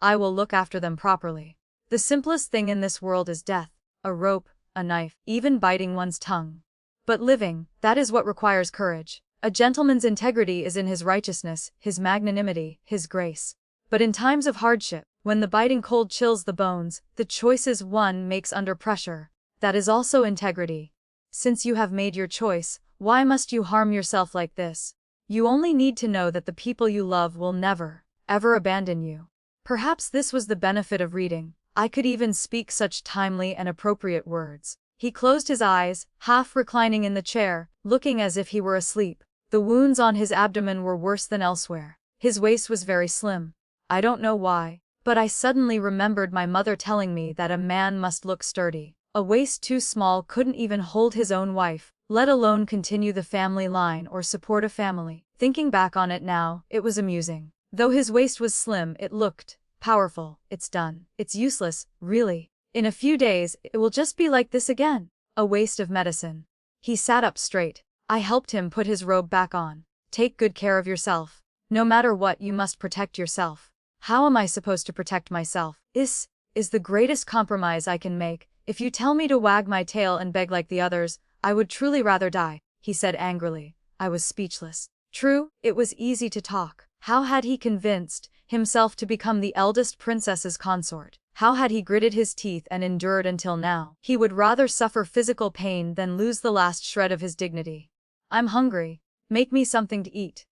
I will look after them properly. The simplest thing in this world is death. A rope, a knife, even biting one's tongue. But living, that is what requires courage. A gentleman's integrity is in his righteousness, his magnanimity, his grace. But in times of hardship, when the biting cold chills the bones, the choices one makes under pressure, that is also integrity. Since you have made your choice, why must you harm yourself like this? You only need to know that the people you love will never, ever abandon you. Perhaps this was the benefit of reading. I could even speak such timely and appropriate words. He closed his eyes, half reclining in the chair, looking as if he were asleep. The wounds on his abdomen were worse than elsewhere. His waist was very slim. I don't know why, but I suddenly remembered my mother telling me that a man must look sturdy. A waist too small couldn't even hold his own wife, let alone continue the family line or support a family. Thinking back on it now, it was amusing. Though his waist was slim, it looked powerful. It's done. It's useless, really. In a few days, it will just be like this again. A waste of medicine. He sat up straight. I helped him put his robe back on. Take good care of yourself. No matter what, you must protect yourself. How am I supposed to protect myself? This is the greatest compromise I can make. If you tell me to wag my tail and beg like the others, I would truly rather die, he said angrily. I was speechless. True, it was easy to talk. How had he convinced himself to become the eldest princess's consort? How had he gritted his teeth and endured until now? He would rather suffer physical pain than lose the last shred of his dignity. I'm hungry. Make me something to eat.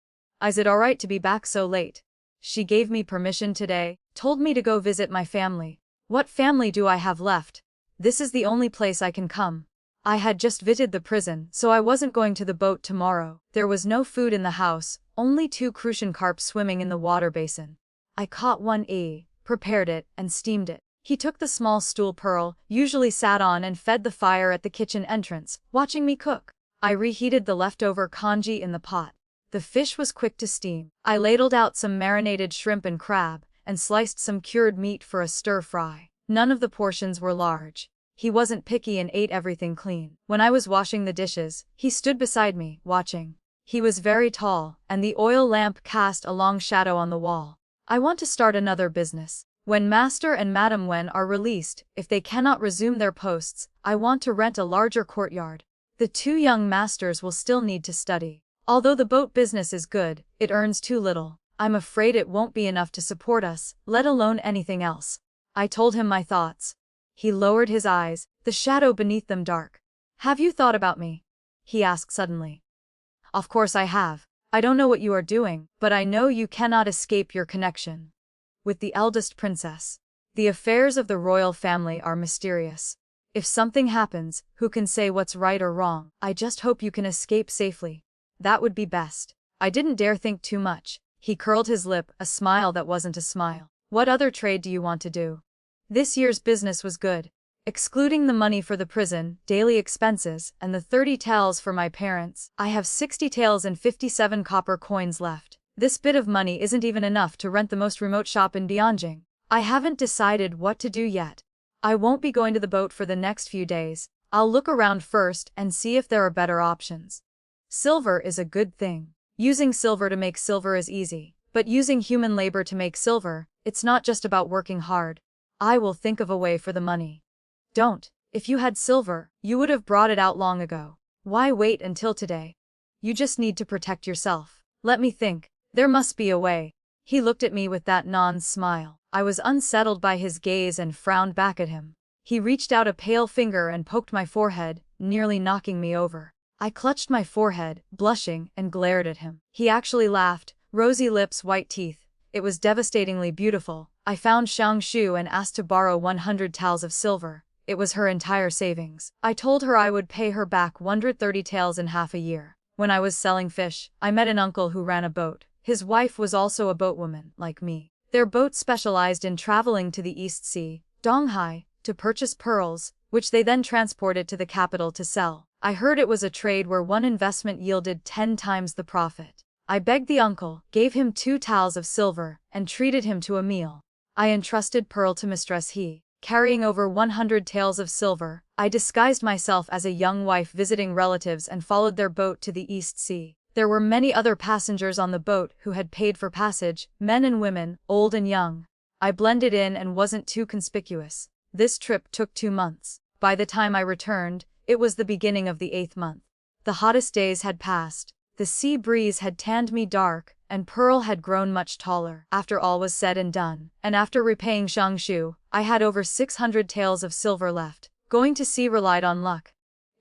Is it alright to be back so late? She gave me permission today, told me to go visit my family. What family do I have left? This is the only place I can come. I had just visited the prison, so I wasn't going to the boat tomorrow. There was no food in the house, only 2 crucian carp swimming in the water basin. I caught one, prepared it, and steamed it. He took the small stool Pearl usually sat on and fed the fire at the kitchen entrance, watching me cook. I reheated the leftover congee in the pot. The fish was quick to steam. I ladled out some marinated shrimp and crab, and sliced some cured meat for a stir-fry. None of the portions were large. He wasn't picky and ate everything clean. When I was washing the dishes, he stood beside me, watching. He was very tall, and the oil lamp cast a long shadow on the wall. I want to start another business. When Master and Madam Wen are released, if they cannot resume their posts, I want to rent a larger courtyard. The 2 young masters will still need to study. Although the boat business is good, it earns too little. I'm afraid it won't be enough to support us, let alone anything else. I told him my thoughts. He lowered his eyes, the shadow beneath them dark. Have you thought about me? He asked suddenly. Of course I have. I don't know what you are doing, but I know you cannot escape your connection with the eldest princess. The affairs of the royal family are mysterious. If something happens, who can say what's right or wrong? I just hope you can escape safely. That would be best. I didn't dare think too much. He curled his lip, a smile that wasn't a smile. What other trade do you want to do? This year's business was good. Excluding the money for the prison, daily expenses, and the 30 taels for my parents, I have 60 taels and 57 copper coins left. This bit of money isn't even enough to rent the most remote shop in Bianjing. I haven't decided what to do yet. I won't be going to the boat for the next few days. I'll look around first and see if there are better options. Silver is a good thing. Using silver to make silver is easy, but using human labor to make silver, it's not just about working hard. I will think of a way for the money. Don't. If you had silver, you would have brought it out long ago. Why wait until today? You just need to protect yourself. Let me think. There must be a way. He looked at me with that non-smile. I was unsettled by his gaze and frowned back at him. He reached out a pale finger and poked my forehead, nearly knocking me over. I clutched my forehead, blushing, and glared at him. He actually laughed, rosy lips, white teeth. It was devastatingly beautiful. I found Xiang Shu and asked to borrow 100 taels of silver. It was her entire savings. I told her I would pay her back 130 taels in half a year. When I was selling fish, I met an uncle who ran a boat. His wife was also a boatwoman, like me. Their boat specialized in traveling to the East Sea, Donghai, to purchase pearls, which they then transported to the capital to sell. I heard it was a trade where one investment yielded 10 times the profit. I begged the uncle, gave him 2 taels of silver, and treated him to a meal. I entrusted Pearl to Mistress He. Carrying over 100 taels of silver, I disguised myself as a young wife visiting relatives and followed their boat to the East Sea. There were many other passengers on the boat who had paid for passage, men and women, old and young. I blended in and wasn't too conspicuous. This trip took 2 months. By the time I returned, it was the beginning of the 8th month. The hottest days had passed. The sea breeze had tanned me dark, and Pearl had grown much taller. After all was said and done, and after repaying Shangshu, I had over 600 taels of silver left. Going to sea relied on luck.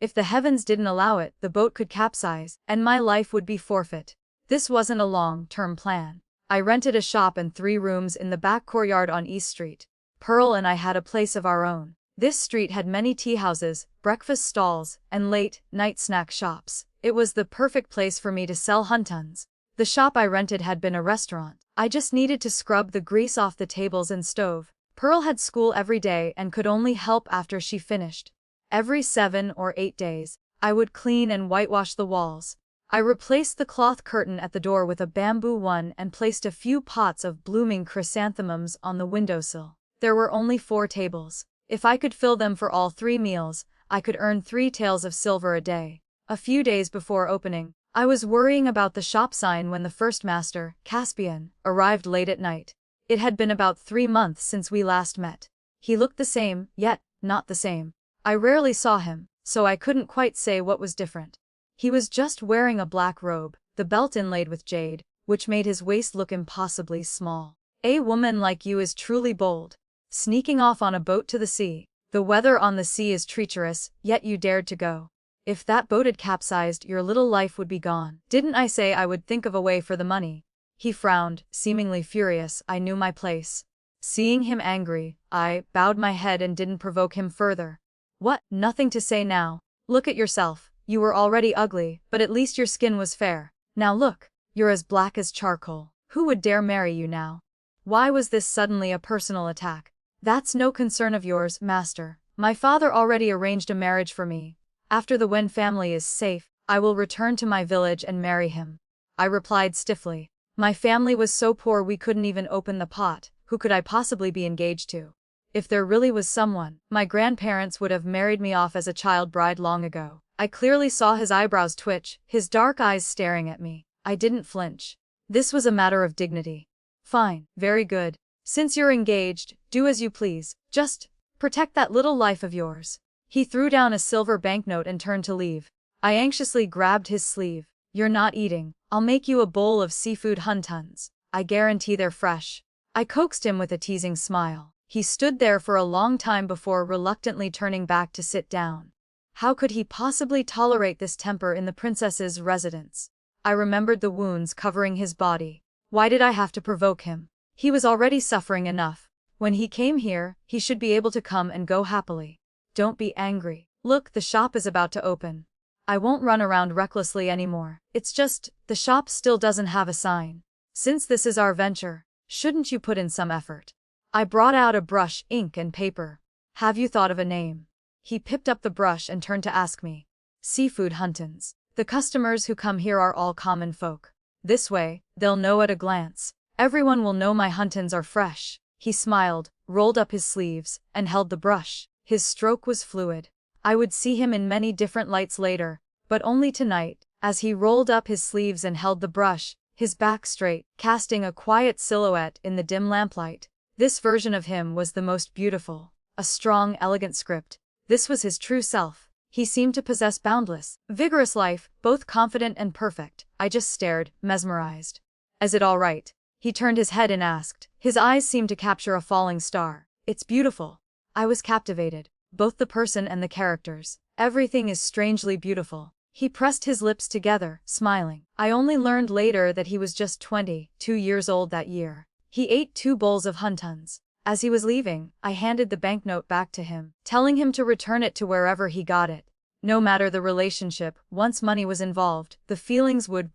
If the heavens didn't allow it, the boat could capsize, and my life would be forfeit. This wasn't a long-term plan. I rented a shop and 3 rooms in the back courtyard on East Street. Pearl and I had a place of our own. This street had many tea houses, breakfast stalls, and late-night snack shops. It was the perfect place for me to sell huntons. The shop I rented had been a restaurant. I just needed to scrub the grease off the tables and stove. Pearl had school every day and could only help after she finished. Every 7 or 8 days, I would clean and whitewash the walls. I replaced the cloth curtain at the door with a bamboo one and placed a few pots of blooming chrysanthemums on the windowsill. There were only 4 tables. If I could fill them for all 3 meals, I could earn 3 taels of silver a day. A few days before opening, I was worrying about the shop sign when the first master, Caspian, arrived late at night. It had been about 3 months since we last met. He looked the same, yet not the same. I rarely saw him, so I couldn't quite say what was different. He was just wearing a black robe, the belt inlaid with jade, which made his waist look impossibly small. A woman like you is truly bold. Sneaking off on a boat to the sea. The weather on the sea is treacherous, yet you dared to go. If that boat had capsized, your little life would be gone. Didn't I say I would think of a way for the money? He frowned, seemingly furious. I knew my place. Seeing him angry, I bowed my head and didn't provoke him further. What? Nothing to say now. Look at yourself. You were already ugly, but at least your skin was fair. Now look, you're as black as charcoal. Who would dare marry you now? Why was this suddenly a personal attack? That's no concern of yours, master. My father already arranged a marriage for me. After the Wen family is safe, I will return to my village and marry him. I replied stiffly. My family was so poor we couldn't even open the pot. Who could I possibly be engaged to? If there really was someone, my grandparents would have married me off as a child bride long ago. I clearly saw his eyebrows twitch, his dark eyes staring at me. I didn't flinch. This was a matter of dignity. Fine, very good. Since you're engaged, do as you please. Just protect that little life of yours. He threw down a silver banknote and turned to leave. I anxiously grabbed his sleeve. You're not eating. I'll make you a bowl of seafood huntons. I guarantee they're fresh. I coaxed him with a teasing smile. He stood there for a long time before reluctantly turning back to sit down. How could he possibly tolerate this temper in the princess's residence? I remembered the wounds covering his body. Why did I have to provoke him? He was already suffering enough. When he came here, he should be able to come and go happily. Don't be angry. Look, the shop is about to open. I won't run around recklessly anymore. It's just, the shop still doesn't have a sign. Since this is our venture, shouldn't you put in some effort? I brought out a brush, ink and paper. Have you thought of a name? He picked up the brush and turned to ask me. Seafood huntons. The customers who come here are all common folk. This way, they'll know at a glance. Everyone will know my huntons are fresh. He smiled, rolled up his sleeves, and held the brush. His stroke was fluid. I would see him in many different lights later, but only tonight. As he rolled up his sleeves and held the brush, his back straight, casting a quiet silhouette in the dim lamplight. This version of him was the most beautiful. A strong, elegant script. This was his true self. He seemed to possess boundless, vigorous life, both confident and perfect. I just stared, mesmerized. Is it all right? He turned his head and asked. His eyes seemed to capture a falling star. It's beautiful. I was captivated. Both the person and the characters. Everything is strangely beautiful. He pressed his lips together, smiling. I only learned later that he was just 22 years old that year. He ate 2 bowls of huntons. As he was leaving, I handed the banknote back to him, telling him to return it to wherever he got it. No matter the relationship, once money was involved, the feelings would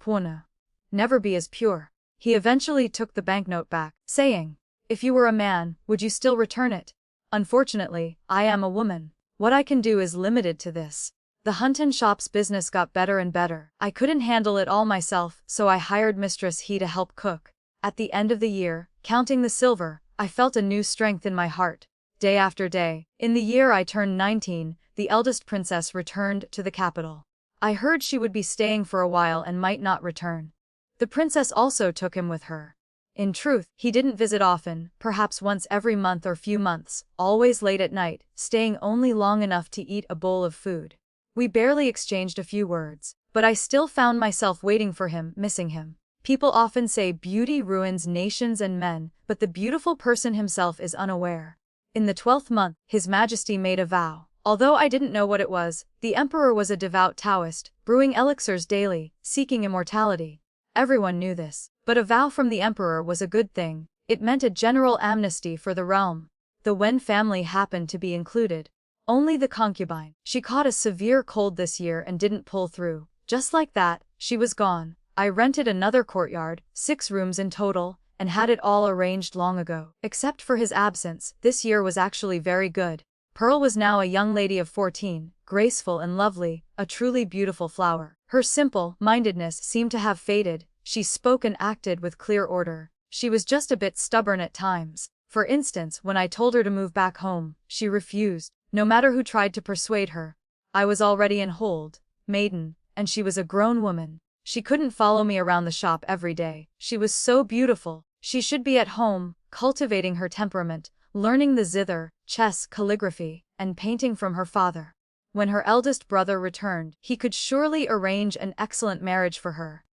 never be as pure. He eventually took the banknote back, saying, "If you were a man, would you still return it?" Unfortunately, I am a woman. What I can do is limited to this. The Hunton shop's business got better and better. I couldn't handle it all myself, so I hired Mistress He to help cook. At the end of the year, counting the silver, I felt a new strength in my heart. Day after day, in the year I turned 19, the eldest princess returned to the capital. I heard she would be staying for a while and might not return. The princess also took him with her. In truth, he didn't visit often, perhaps once every month or few months, always late at night, staying only long enough to eat a bowl of food. We barely exchanged a few words, but I still found myself waiting for him, missing him. People often say beauty ruins nations and men, but the beautiful person himself is unaware. In the 12th month, His Majesty made a vow. Although I didn't know what it was, the emperor was a devout Taoist, brewing elixirs daily, seeking immortality. Everyone knew this, but a vow from the emperor was a good thing. It meant a general amnesty for the realm. The Wen family happened to be included. Only the concubine. She caught a severe cold this year and didn't pull through. Just like that, she was gone. I rented another courtyard, 6 rooms in total, and had it all arranged long ago. Except for his absence, this year was actually very good. Pearl was now a young lady of 14, graceful and lovely, a truly beautiful flower. Her simple-mindedness seemed to have faded. She spoke and acted with clear order. She was just a bit stubborn at times. For instance, when I told her to move back home, she refused, no matter who tried to persuade her. I was already an old maiden, and she was a grown woman. She couldn't follow me around the shop every day. She was so beautiful. She should be at home, cultivating her temperament, learning the zither, chess, calligraphy, and painting from her father. When her eldest brother returned, he could surely arrange an excellent marriage for her.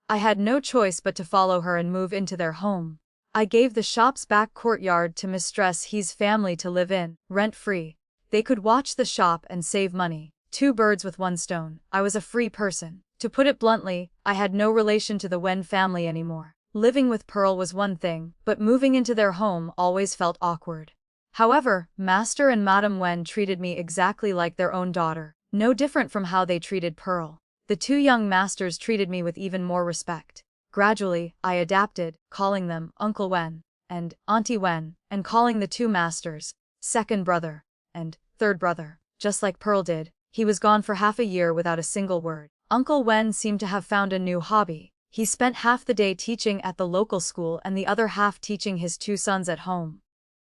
I had no choice but to follow her and move into their home. I gave the shop's back courtyard to Mistress He's family to live in, rent-free. They could watch the shop and save money. 2 birds with 1 stone. I was a free person. To put it bluntly, I had no relation to the Wen family anymore. Living with Pearl was one thing, but moving into their home always felt awkward. However, Master and Madame Wen treated me exactly like their own daughter, no different from how they treated Pearl. The 2 young masters treated me with even more respect. Gradually, I adapted, calling them Uncle Wen and Auntie Wen, and calling the 2 masters second brother and third brother, just like Pearl did. He was gone for half a year without a single word. Uncle Wen seemed to have found a new hobby. He spent half the day teaching at the local school and the other half teaching his 2 sons at home.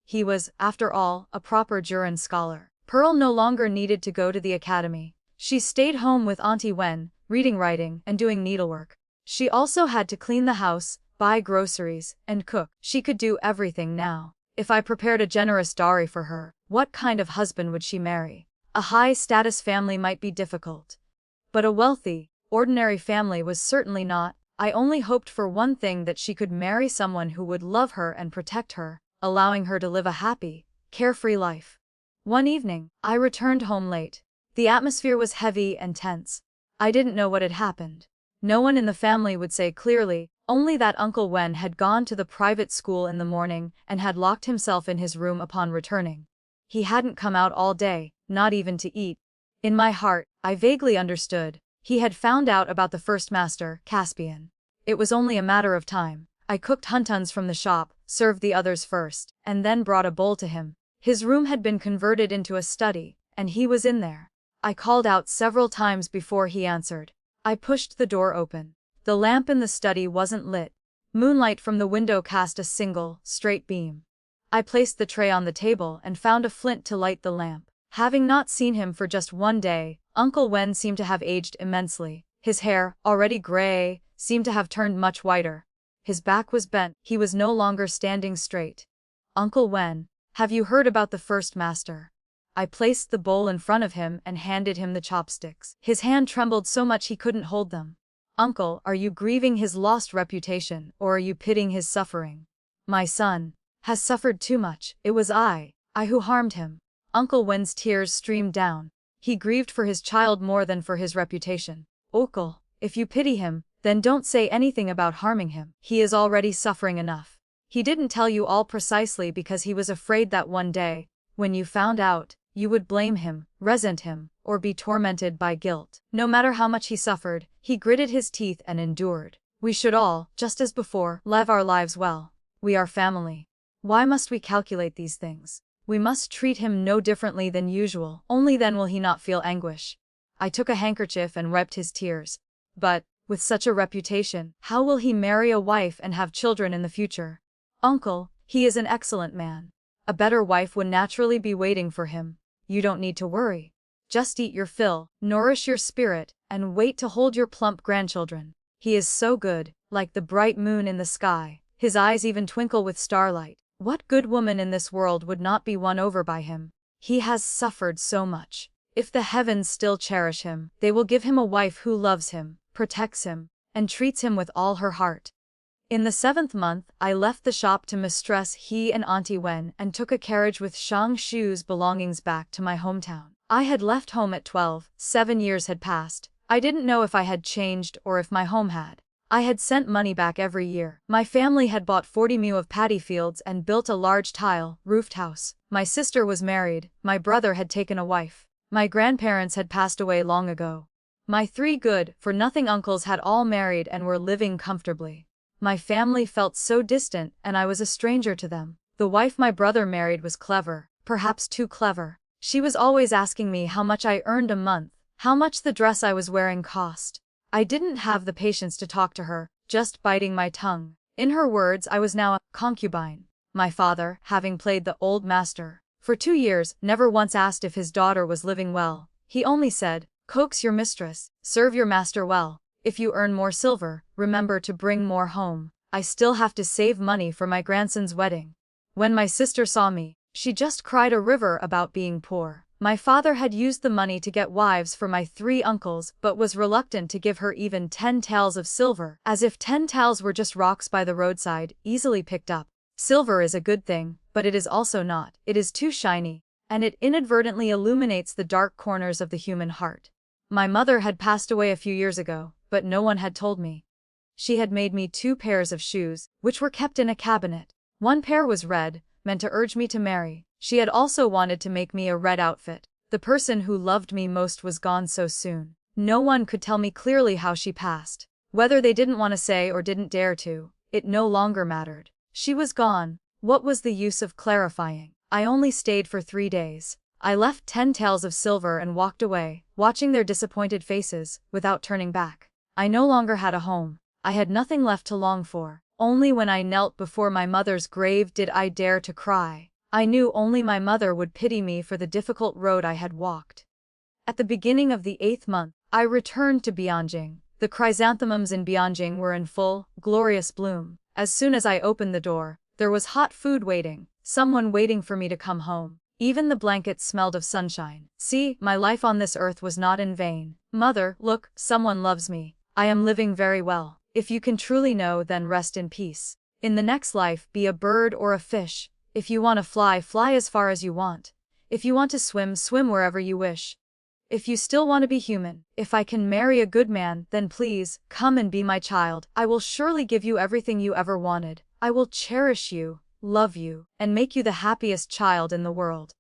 He was, after all, a proper Juran scholar. Pearl no longer needed to go to the academy. She stayed home with Auntie Wen, reading, writing, and doing needlework. She also had to clean the house, buy groceries, and cook. She could do everything now. If I prepared a generous dowry for her, what kind of husband would she marry? A high-status family might be difficult. But a wealthy, ordinary family was certainly not. I only hoped for one thing, that she could marry someone who would love her and protect her, allowing her to live a happy, carefree life. One evening, I returned home late. The atmosphere was heavy and tense. I didn't know what had happened. No one in the family would say clearly, only that Uncle Wen had gone to the private school in the morning and had locked himself in his room upon returning. He hadn't come out all day, not even to eat. In my heart, I vaguely understood. He had found out about the first master, Caspian. It was only a matter of time. I cooked huntons from the shop, served the others first, and then brought a bowl to him. His room had been converted into a study, and he was in there. I called out several times before he answered. I pushed the door open. The lamp in the study wasn't lit. Moonlight from the window cast a single, straight beam. I placed the tray on the table and found a flint to light the lamp. Having not seen him for just one day, Uncle Wen seemed to have aged immensely. His hair, already gray, seemed to have turned much whiter. His back was bent. He was no longer standing straight. Uncle Wen, have you heard about the first master? I placed the bowl in front of him and handed him the chopsticks. His hand trembled so much he couldn't hold them. Uncle, are you grieving his lost reputation, or are you pitying his suffering? My son has suffered too much. It was I who harmed him. Uncle Wen's tears streamed down. He grieved for his child more than for his reputation. Uncle, if you pity him, then don't say anything about harming him. He is already suffering enough. He didn't tell you all precisely because he was afraid that one day, when you found out, you would blame him, resent him, or be tormented by guilt. No matter how much he suffered, he gritted his teeth and endured. We should all, just as before, live our lives well. We are family. Why must we calculate these things? We must treat him no differently than usual, only then will he not feel anguish. I took a handkerchief and wiped his tears. But, with such a reputation, how will he marry a wife and have children in the future? Uncle, he is an excellent man. A better wife would naturally be waiting for him. You don't need to worry. Just eat your fill, nourish your spirit, and wait to hold your plump grandchildren. He is so good, like the bright moon in the sky. His eyes even twinkle with starlight. What good woman in this world would not be won over by him? He has suffered so much. If the heavens still cherish him, they will give him a wife who loves him, protects him, and treats him with all her heart. In the 7th month, I left the shop to Mistress He and Auntie Wen and took a carriage with Shang Shu's belongings back to my hometown. I had left home at 12, 7 years had passed. I didn't know if I had changed or if my home had. I had sent money back every year. My family had bought 40 mu of paddy fields and built a large tile-roofed house. My sister was married, my brother had taken a wife. My grandparents had passed away long ago. My 3 good-for-nothing uncles had all married and were living comfortably. My family felt so distant and I was a stranger to them. The wife my brother married was clever, perhaps too clever. She was always asking me how much I earned a month, how much the dress I was wearing cost. I didn't have the patience to talk to her, just biting my tongue. In her words, I was now a concubine. My father, having played the old master for 2 years, never once asked if his daughter was living well. He only said, "Coax your mistress, serve your master well. If you earn more silver, remember to bring more home. I still have to save money for my grandson's wedding." When my sister saw me, she just cried a river about being poor. My father had used the money to get wives for my 3 uncles but was reluctant to give her even 10 taels of silver, as if 10 taels were just rocks by the roadside, easily picked up. Silver is a good thing, but it is also not. It is too shiny, and it inadvertently illuminates the dark corners of the human heart. My mother had passed away a few years ago, but no one had told me. She had made me 2 pairs of shoes, which were kept in a cabinet. One pair was red, meant to urge me to marry. She had also wanted to make me a red outfit. The person who loved me most was gone so soon. No one could tell me clearly how she passed. Whether they didn't want to say or didn't dare to, it no longer mattered. She was gone. What was the use of clarifying? I only stayed for 3 days. I left 10 taels of silver and walked away, watching their disappointed faces, without turning back. I no longer had a home. I had nothing left to long for. Only when I knelt before my mother's grave did I dare to cry. I knew only my mother would pity me for the difficult road I had walked. At the beginning of the 8th month, I returned to Bianjing. The chrysanthemums in Bianjing were in full, glorious bloom. As soon as I opened the door, there was hot food waiting, someone waiting for me to come home. Even the blankets smelled of sunshine. See, my life on this earth was not in vain. Mother, look, someone loves me. I am living very well. If you can truly know, then rest in peace. In the next life, be a bird or a fish. If you want to fly, fly as far as you want. If you want to swim, swim wherever you wish. If you still want to be human, if I can marry a good man, then please, come and be my child. I will surely give you everything you ever wanted. I will cherish you, love you, and make you the happiest child in the world.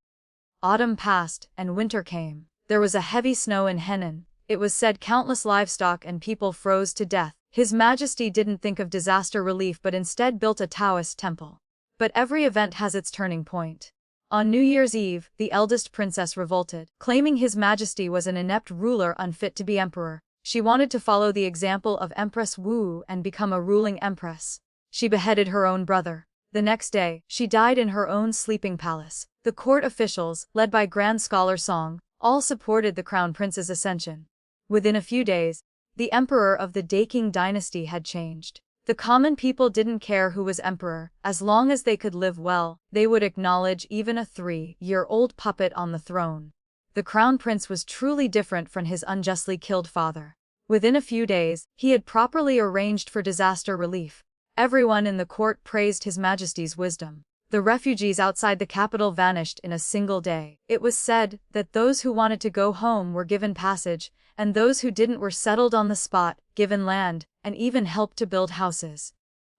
Autumn passed, and winter came. There was a heavy snow in Henan. It was said countless livestock and people froze to death. His Majesty didn't think of disaster relief but instead built a Taoist temple. But every event has its turning point. On New Year's Eve, the eldest princess revolted, claiming His Majesty was an inept ruler unfit to be emperor. She wanted to follow the example of Empress Wu and become a ruling empress. She beheaded her own brother. The next day, she died in her own sleeping palace. The court officials, led by Grand Scholar Song, all supported the crown prince's ascension. Within a few days, the emperor of the Daking dynasty had changed. The common people didn't care who was emperor, as long as they could live well, they would acknowledge even a 3-year-old puppet on the throne. The crown prince was truly different from his unjustly killed father. Within a few days, he had properly arranged for disaster relief. Everyone in the court praised His Majesty's wisdom. The refugees outside the capital vanished in a single day. It was said that those who wanted to go home were given passage, and those who didn't were settled on the spot, given land, and even helped to build houses.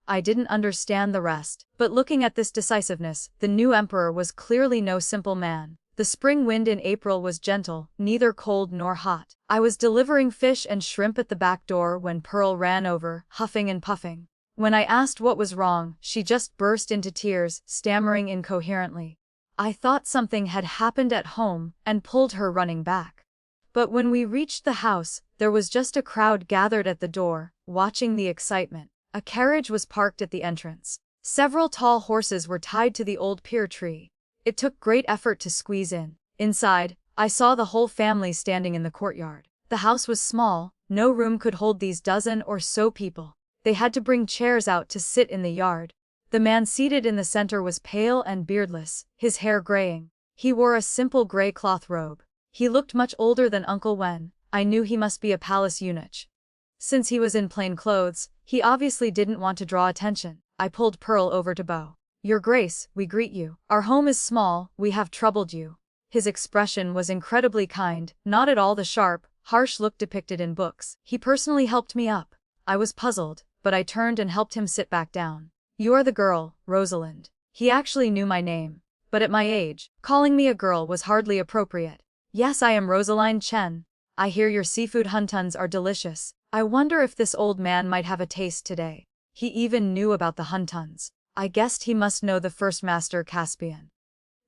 I didn't understand the rest, but looking at this decisiveness, the new emperor was clearly no simple man. The spring wind in April was gentle, neither cold nor hot. I was delivering fish and shrimp at the back door when Pearl ran over, huffing and puffing. When I asked what was wrong, she just burst into tears, stammering incoherently. I thought something had happened at home and pulled her running back. But when we reached the house, there was just a crowd gathered at the door, watching the excitement. A carriage was parked at the entrance. Several tall horses were tied to the old pear tree. It took great effort to squeeze in. Inside, I saw the whole family standing in the courtyard. The house was small, no room could hold these dozen or so people. They had to bring chairs out to sit in the yard. The man seated in the center was pale and beardless, his hair graying. He wore a simple gray cloth robe. He looked much older than Uncle Wen. I knew he must be a palace eunuch. Since he was in plain clothes, he obviously didn't want to draw attention. I pulled Pearl over to Bo. "Your Grace, we greet you. Our home is small, we have troubled you." His expression was incredibly kind, not at all the sharp, harsh look depicted in books. He personally helped me up. I was puzzled, but I turned and helped him sit back down. "You are the girl, Rosalind." He actually knew my name. But at my age, calling me a girl was hardly appropriate. "Yes, I am Rosalind Chen. I hear your seafood huntons are delicious. I wonder if this old man might have a taste today." He even knew about the huntons. I guessed he must know the first master Caspian.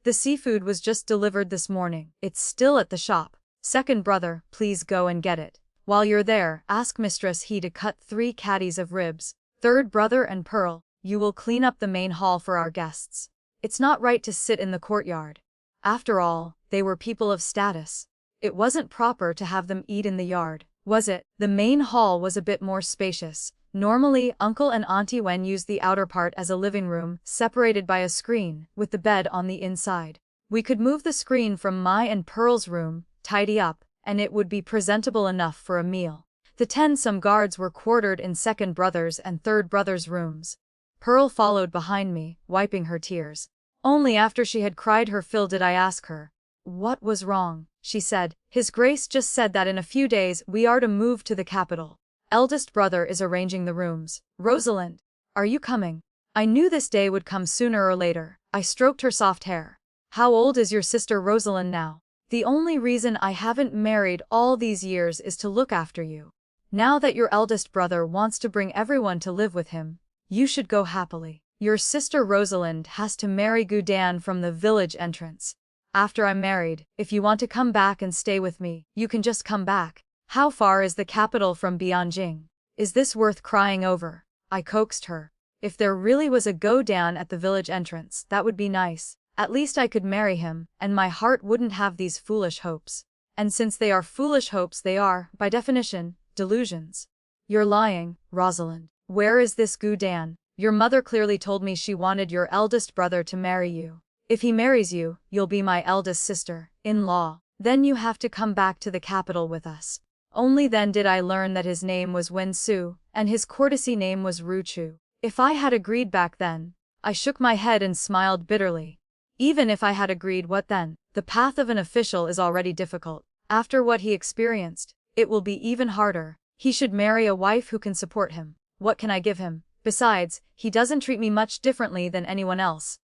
"The seafood was just delivered this morning. It's still at the shop. Second brother, please go and get it. While you're there, ask Mistress He to cut 3 caddies of ribs. Third brother and Pearl, you will clean up the main hall for our guests. It's not right to sit in the courtyard." After all, they were people of status. It wasn't proper to have them eat in the yard, was it? The main hall was a bit more spacious. Normally, Uncle and Auntie Wen used the outer part as a living room, separated by a screen, with the bed on the inside. We could move the screen from my and Pearl's room, tidy up, and it would be presentable enough for a meal. The 10-some guards were quartered in second brother's and third brother's rooms. Pearl followed behind me, wiping her tears. Only after she had cried her fill did I ask her. "What was wrong?" She said, "His Grace just said that in a few days we are to move to the capital. Eldest brother is arranging the rooms. Rosalind, are you coming?" I knew this day would come sooner or later. I stroked her soft hair. "How old is your sister Rosalind now?" "The only reason I haven't married all these years is to look after you. Now that your eldest brother wants to bring everyone to live with him, you should go happily. Your sister Rosalind has to marry Gudan from the village entrance. After I'm married, if you want to come back and stay with me, you can just come back. How far is the capital from Bianjing? Is this worth crying over?" I coaxed her. If there really was a Gudan at the village entrance, that would be nice. At least I could marry him, and my heart wouldn't have these foolish hopes. And since they are foolish hopes, they are, by definition, delusions. "You're lying, Rosalind. Where is this Gudan? Your mother clearly told me she wanted your eldest brother to marry you. If he marries you, you'll be my eldest sister-in-law. Then you have to come back to the capital with us." Only then did I learn that his name was Wen Su, and his courtesy name was Ru Chu. If I had agreed back then, I shook my head and smiled bitterly. Even if I had agreed, what then? The path of an official is already difficult. After what he experienced, it will be even harder. He should marry a wife who can support him. What can I give him? Besides, he doesn't treat me much differently than anyone else.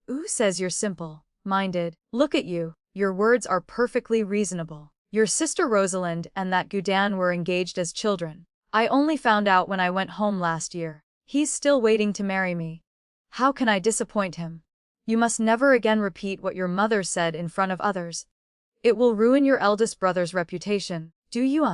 "Who says you're simple-minded? Look at you. Your words are perfectly reasonable. Your sister Rosalind and that Gudan were engaged as children. I only found out when I went home last year. He's still waiting to marry me. How can I disappoint him? You must never again repeat what your mother said in front of others. It will ruin your eldest brother's reputation. Do you,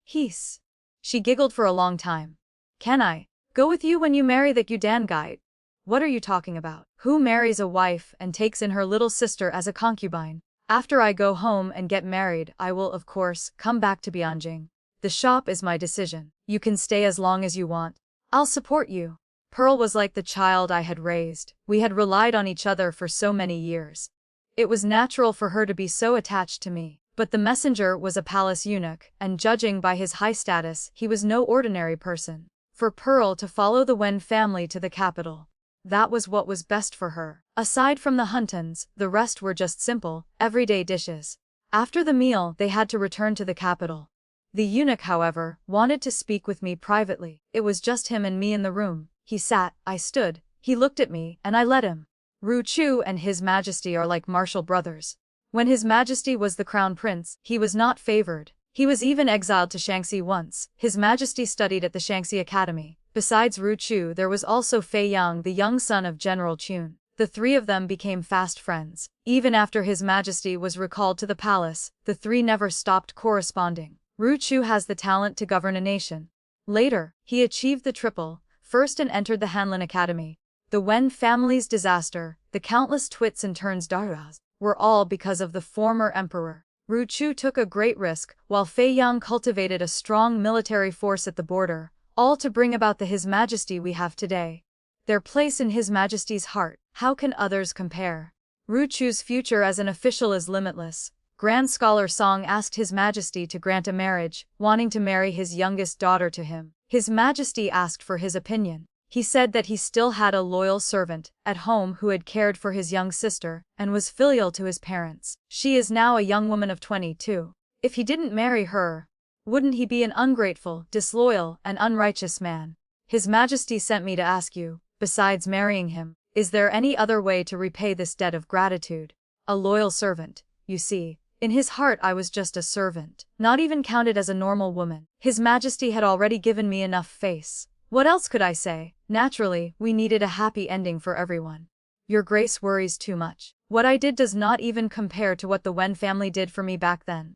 He's." She giggled for a long time. "Can I go with you when you marry the Gudan guy?" "What are you talking about? Who marries a wife and takes in her little sister as a concubine? After I go home and get married, I will, of course, come back to Bianjing. The shop is my decision. You can stay as long as you want. I'll support you." Pearl was like the child I had raised. We had relied on each other for so many years. It was natural for her to be so attached to me. But the messenger was a palace eunuch, and judging by his high status, he was no ordinary person. For Pearl to follow the Wen family to the capital, that was what was best for her. Aside from the huntons, the rest were just simple, everyday dishes. After the meal, they had to return to the capital. The eunuch, however, wanted to speak with me privately. It was just him and me in the room. He sat, I stood, he looked at me, and I let him. Ru Chu and His Majesty are like martial brothers. When His Majesty was the crown prince, he was not favored. He was even exiled to Shaanxi once. His Majesty studied at the Shaanxi Academy. Besides Ru Chu, there was also Fei Yang, the young son of General Chun. The three of them became fast friends. Even after His Majesty was recalled to the palace, the three never stopped corresponding. Ruchu has the talent to govern a nation. Later, he achieved the triple first and entered the Hanlin Academy. The Wen family's disaster, the countless twists and turns Daras, were all because of the former emperor. Ruchu took a great risk, while Fei Yang cultivated a strong military force at the border, all to bring about the His Majesty we have today. Their place in His Majesty's heart, how can others compare? Ruchu's future as an official is limitless. Grand Scholar Song asked His Majesty to grant a marriage, wanting to marry his youngest daughter to him. His Majesty asked for his opinion. He said that he still had a loyal servant at home who had cared for his young sister and was filial to his parents. She is now a young woman of 22. If he didn't marry her, wouldn't he be an ungrateful, disloyal, and unrighteous man? His Majesty sent me to ask you, besides marrying him, is there any other way to repay this debt of gratitude? A loyal servant, you see. In his heart I was just a servant, not even counted as a normal woman. His Majesty had already given me enough face. What else could I say? Naturally, we needed a happy ending for everyone. Your Grace worries too much. What I did does not even compare to what the Wen family did for me back then.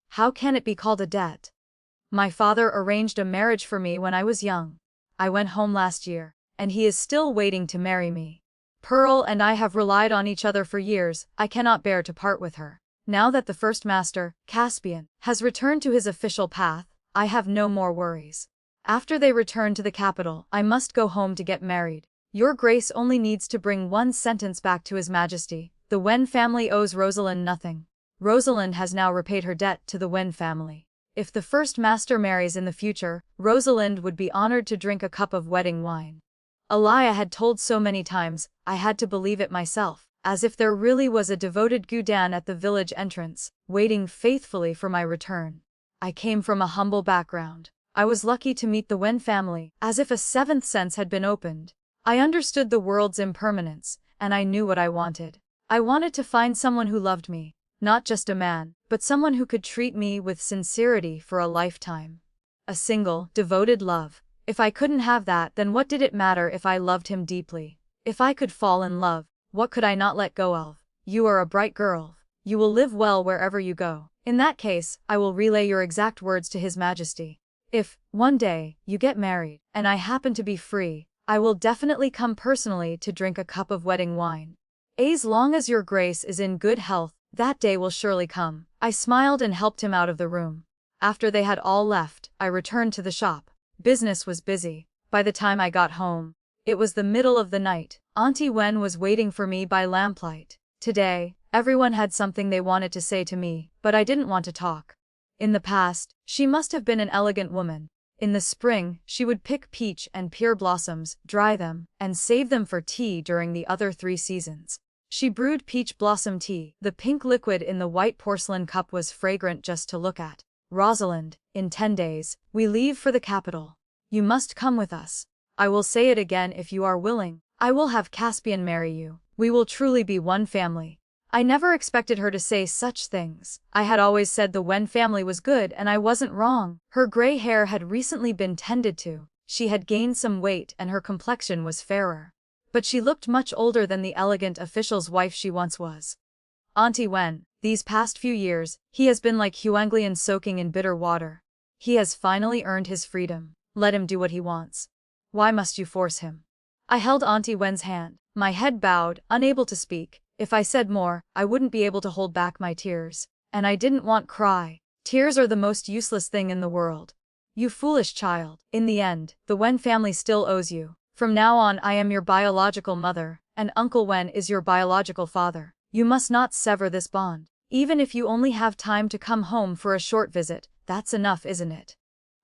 How can it be called a debt? My father arranged a marriage for me when I was young. I went home last year, and he is still waiting to marry me. Pearl and I have relied on each other for years. I cannot bear to part with her. Now that the first master, Caspian, has returned to his official path, I have no more worries. After they return to the capital, I must go home to get married. Your Grace only needs to bring one sentence back to His Majesty. The Wen family owes Rosalind nothing. Rosalind has now repaid her debt to the Wen family. If the first master marries in the future, Rosalind would be honored to drink a cup of wedding wine. Elia had told so many times, I had to believe it myself, as if there really was a devoted Gudan at the village entrance, waiting faithfully for my return. I came from a humble background. I was lucky to meet the Wen family, as if a seventh sense had been opened. I understood the world's impermanence, and I knew what I wanted. I wanted to find someone who loved me, not just a man, but someone who could treat me with sincerity for a lifetime. A single, devoted love. If I couldn't have that, then what did it matter if I loved him deeply? If I could fall in love, what could I not let go of? You are a bright girl. You will live well wherever you go. In that case, I will relay your exact words to His Majesty. If, one day, you get married, and I happen to be free, I will definitely come personally to drink a cup of wedding wine. As long as your Grace is in good health, that day will surely come. I smiled and helped him out of the room. After they had all left, I returned to the shop. Business was busy. By the time I got home, it was the middle of the night. Auntie Wen was waiting for me by lamplight. Today, everyone had something they wanted to say to me, but I didn't want to talk. In the past, she must have been an elegant woman. In the spring, she would pick peach and pear blossoms, dry them, and save them for tea during the other 3 seasons. She brewed peach blossom tea. The pink liquid in the white porcelain cup was fragrant just to look at. Rosalind, in 10 days, we leave for the capital. You must come with us. I will say it again if you are willing. I will have Caspian marry you. We will truly be one family. I never expected her to say such things. I had always said the Wen family was good and I wasn't wrong. Her gray hair had recently been tended to. She had gained some weight and her complexion was fairer. But she looked much older than the elegant official's wife she once was. Auntie Wen, these past few years, he has been like Huanglian soaking in bitter water. He has finally earned his freedom. Let him do what he wants. Why must you force him? I held Auntie Wen's hand. My head bowed, unable to speak. If I said more, I wouldn't be able to hold back my tears. And I didn't want cry. Tears are the most useless thing in the world. You foolish child. In the end, the Wen family still owes you. From now on I am your biological mother, and Uncle Wen is your biological father. You must not sever this bond. Even if you only have time to come home for a short visit, that's enough, isn't it?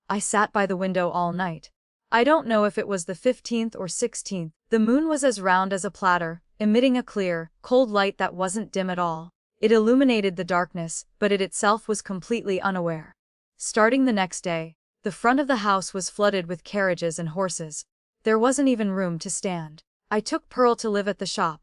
I sat by the window all night. I don't know if it was the 15th or 16th. The moon was as round as a platter, emitting a clear, cold light that wasn't dim at all. It illuminated the darkness, but it itself was completely unaware. Starting the next day, the front of the house was flooded with carriages and horses. There wasn't even room to stand. I took Pearl to live at the shop.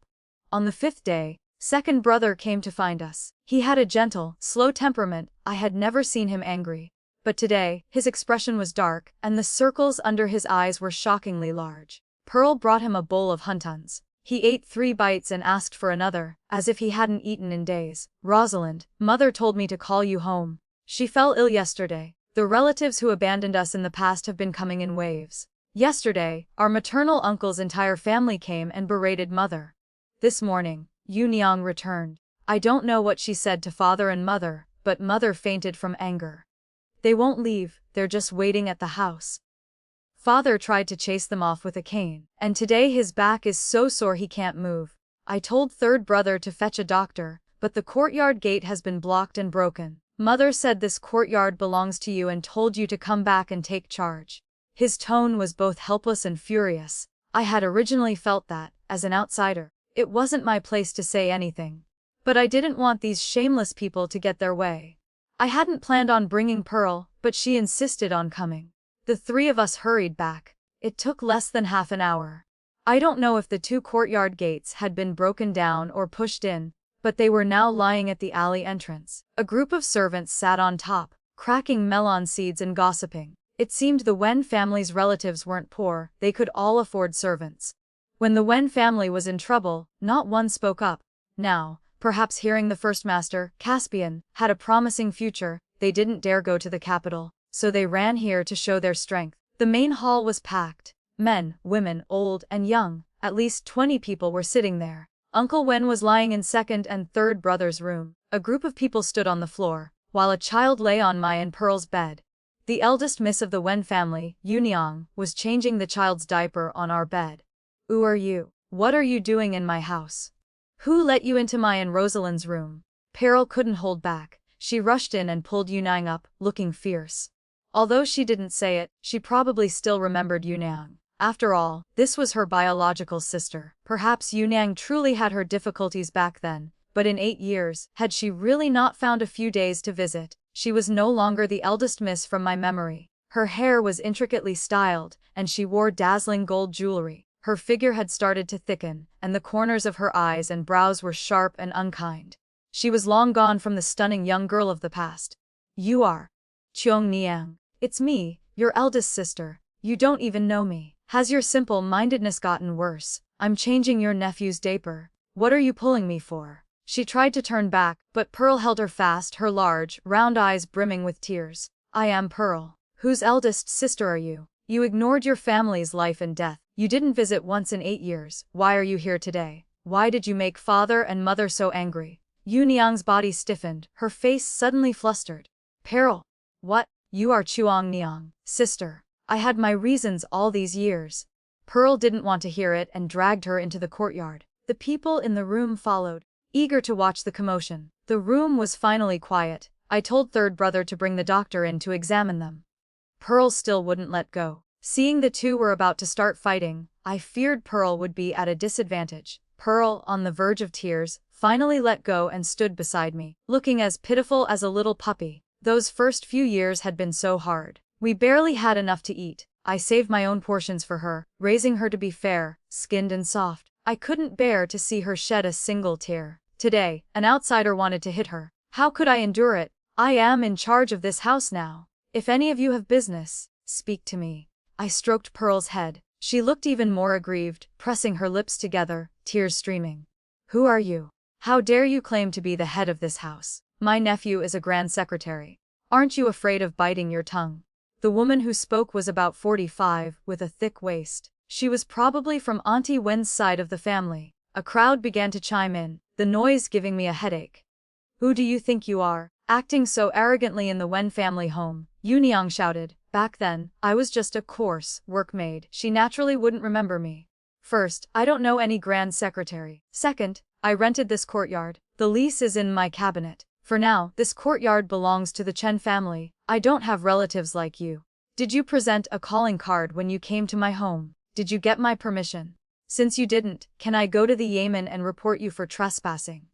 On the 5th day, second brother came to find us. He had a gentle, slow temperament. I had never seen him angry. But today, his expression was dark, and the circles under his eyes were shockingly large. Pearl brought him a bowl of huntons. He ate 3 bites and asked for another, as if he hadn't eaten in days. Rosalind, mother told me to call you home. She fell ill yesterday. The relatives who abandoned us in the past have been coming in waves. Yesterday, our maternal uncle's entire family came and berated mother. This morning, Yunyang returned. I don't know what she said to father and mother, but mother fainted from anger. They won't leave, they're just waiting at the house. Father tried to chase them off with a cane, and today his back is so sore he can't move. I told third brother to fetch a doctor, but the courtyard gate has been blocked and broken. Mother said this courtyard belongs to you and told you to come back and take charge. His tone was both helpless and furious. I had originally felt that, as an outsider, it wasn't my place to say anything. But I didn't want these shameless people to get their way. I hadn't planned on bringing Pearl, but she insisted on coming. The 3 of us hurried back. It took less than half an hour. I don't know if the 2 courtyard gates had been broken down or pushed in, but they were now lying at the alley entrance. A group of servants sat on top, cracking melon seeds and gossiping. It seemed the Wen family's relatives weren't poor, they could all afford servants. When the Wen family was in trouble, not one spoke up. Now, perhaps hearing the first master, Caspian, had a promising future, they didn't dare go to the capital. So they ran here to show their strength. The main hall was packed. Men, women, old and young, at least 20 people were sitting there. Uncle Wen was lying in second and third brother's room. A group of people stood on the floor, while a child lay on my and Pearl's bed. The eldest miss of the Wen family, Yunyang, was changing the child's diaper on our bed. Who are you? What are you doing in my house? Who let you into my and Rosalind's room? Pearl couldn't hold back. She rushed in and pulled Yunyang up, looking fierce. Although she didn't say it, she probably still remembered Yunyang. After all, this was her biological sister. Perhaps Yunyang truly had her difficulties back then, but in 8 years, had she really not found a few days to visit? She was no longer the eldest miss from my memory. Her hair was intricately styled, and she wore dazzling gold jewelry. Her figure had started to thicken, and the corners of her eyes and brows were sharp and unkind. She was long gone from the stunning young girl of the past. You are Cheong Niang. It's me, your eldest sister. You don't even know me. Has your simple-mindedness gotten worse? I'm changing your nephew's diaper. What are you pulling me for? She tried to turn back, but Pearl held her fast, her large, round eyes brimming with tears. I am Pearl. Whose eldest sister are you? You ignored your family's life and death. You didn't visit once in 8 years. Why are you here today? Why did you make father and mother so angry? Yunyang's body stiffened, her face suddenly flustered. Pearl. What? You are Chuang Niang, sister. I had my reasons all these years. Pearl didn't want to hear it and dragged her into the courtyard. The people in the room followed, eager to watch the commotion. The room was finally quiet. I told third brother to bring the doctor in to examine them. Pearl still wouldn't let go. Seeing the 2 were about to start fighting, I feared Pearl would be at a disadvantage. Pearl, on the verge of tears, finally let go and stood beside me, looking as pitiful as a little puppy. Those first few years had been so hard. We barely had enough to eat. I saved my own portions for her, raising her to be fair, skinned and soft. I couldn't bear to see her shed a single tear. Today, an outsider wanted to hit her. How could I endure it? I am in charge of this house now. If any of you have business, speak to me. I stroked Pearl's head. She looked even more aggrieved, pressing her lips together, tears streaming. Who are you? How dare you claim to be the head of this house? My nephew is a grand secretary. Aren't you afraid of biting your tongue? The woman who spoke was about 45, with a thick waist. She was probably from Auntie Wen's side of the family. A crowd began to chime in, the noise giving me a headache. Who do you think you are, acting so arrogantly in the Wen family home? Yunyang shouted. Back then, I was just a coarse workmaid. She naturally wouldn't remember me. First, I don't know any grand secretary. Second, I rented this courtyard. The lease is in my cabinet. For now, this courtyard belongs to the Chen family. I don't have relatives like you. Did you present a calling card when you came to my home? Did you get my permission? Since you didn't, can I go to the Yamen and report you for trespassing?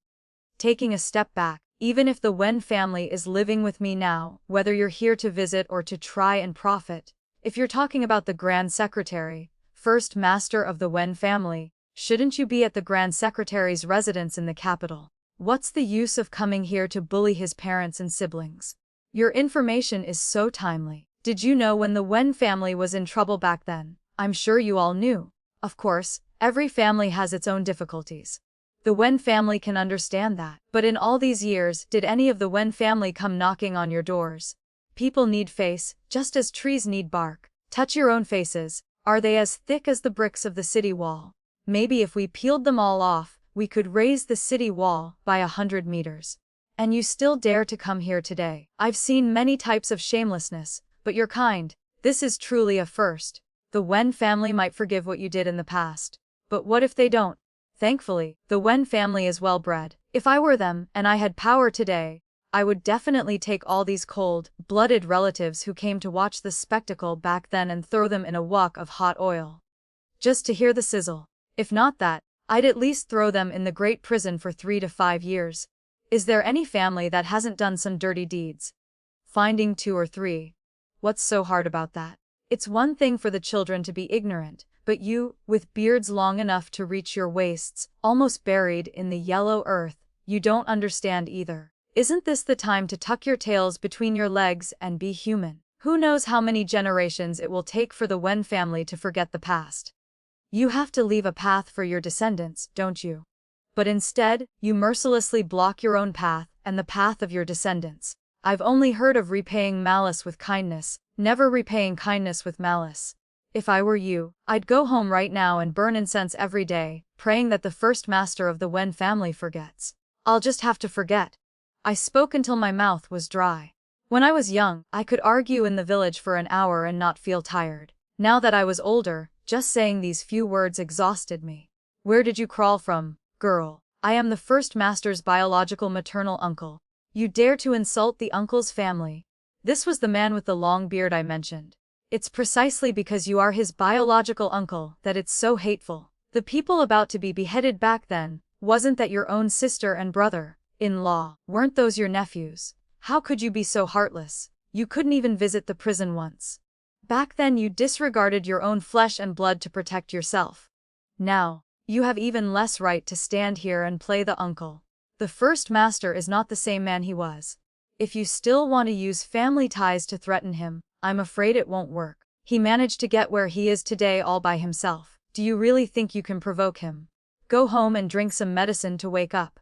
Taking a step back, even if the Wen family is living with me now, whether you're here to visit or to try and profit, if you're talking about the Grand Secretary, first master of the Wen family, shouldn't you be at the Grand Secretary's residence in the capital? What's the use of coming here to bully his parents and siblings? Your information is so timely. Did you know when the Wen family was in trouble back then? I'm sure you all knew. Of course, Every family has its own difficulties. The Wen family can understand that. But in all these years, did any of the Wen family come knocking on your doors? People need face, just as trees need bark. Touch your own faces. Are they as thick as the bricks of the city wall? Maybe if we peeled them all off, we could raise the city wall by 100 meters. And you still dare to come here today. I've seen many types of shamelessness, but you're kind. This is truly a first. The Wen family might forgive what you did in the past. But what if they don't? Thankfully, the Wen family is well bred. If I were them, and I had power today, I would definitely take all these cold-blooded relatives who came to watch the spectacle back then and throw them in a wok of hot oil. Just to hear the sizzle. If not that, I'd at least throw them in the great prison for 3 to 5 years. Is there any family that hasn't done some dirty deeds? Finding 2 or 3. What's so hard about that? It's one thing for the children to be ignorant, but you, with beards long enough to reach your waists, almost buried in the yellow earth, you don't understand either. Isn't this the time to tuck your tails between your legs and be human? Who knows how many generations it will take for the Wen family to forget the past? You have to leave a path for your descendants, don't you? But instead, you mercilessly block your own path and the path of your descendants. I've only heard of repaying malice with kindness, never repaying kindness with malice. If I were you, I'd go home right now and burn incense every day, praying that the first master of the Wen family forgets. I'll just have to forget. I spoke until my mouth was dry. When I was young, I could argue in the village for an hour and not feel tired. Now that I was older, just saying these few words exhausted me. Where did you crawl from, girl? I am the first master's biological maternal uncle. You dare to insult the uncle's family. This was the man with the long beard I mentioned. It's precisely because you are his biological uncle that it's so hateful. The people about to be beheaded back then, wasn't that your own sister and brother-in-law? Weren't those your nephews? How could you be so heartless? You couldn't even visit the prison once. Back then you disregarded your own flesh and blood to protect yourself. Now, you have even less right to stand here and play the uncle. The first master is not the same man he was. If you still want to use family ties to threaten him, I'm afraid it won't work. He managed to get where he is today all by himself. Do you really think you can provoke him? Go home and drink some medicine to wake up.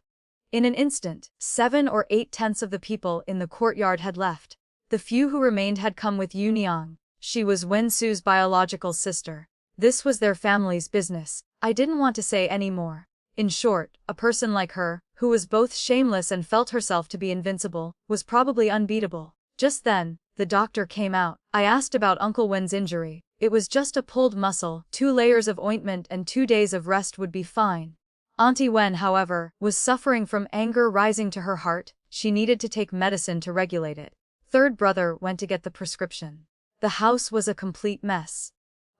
In an instant, 7 or 8/10 of the people in the courtyard had left. The few who remained had come with Yu Niang. She was Wen Su's biological sister. This was their family's business. I didn't want to say any more. In short, a person like her, who was both shameless and felt herself to be invincible, was probably unbeatable. Just then, the doctor came out. I asked about Uncle Wen's injury. It was just a pulled muscle, 2 layers of ointment and 2 days of rest would be fine. Auntie Wen, however, was suffering from anger rising to her heart. She needed to take medicine to regulate it. Third brother went to get the prescription. The house was a complete mess.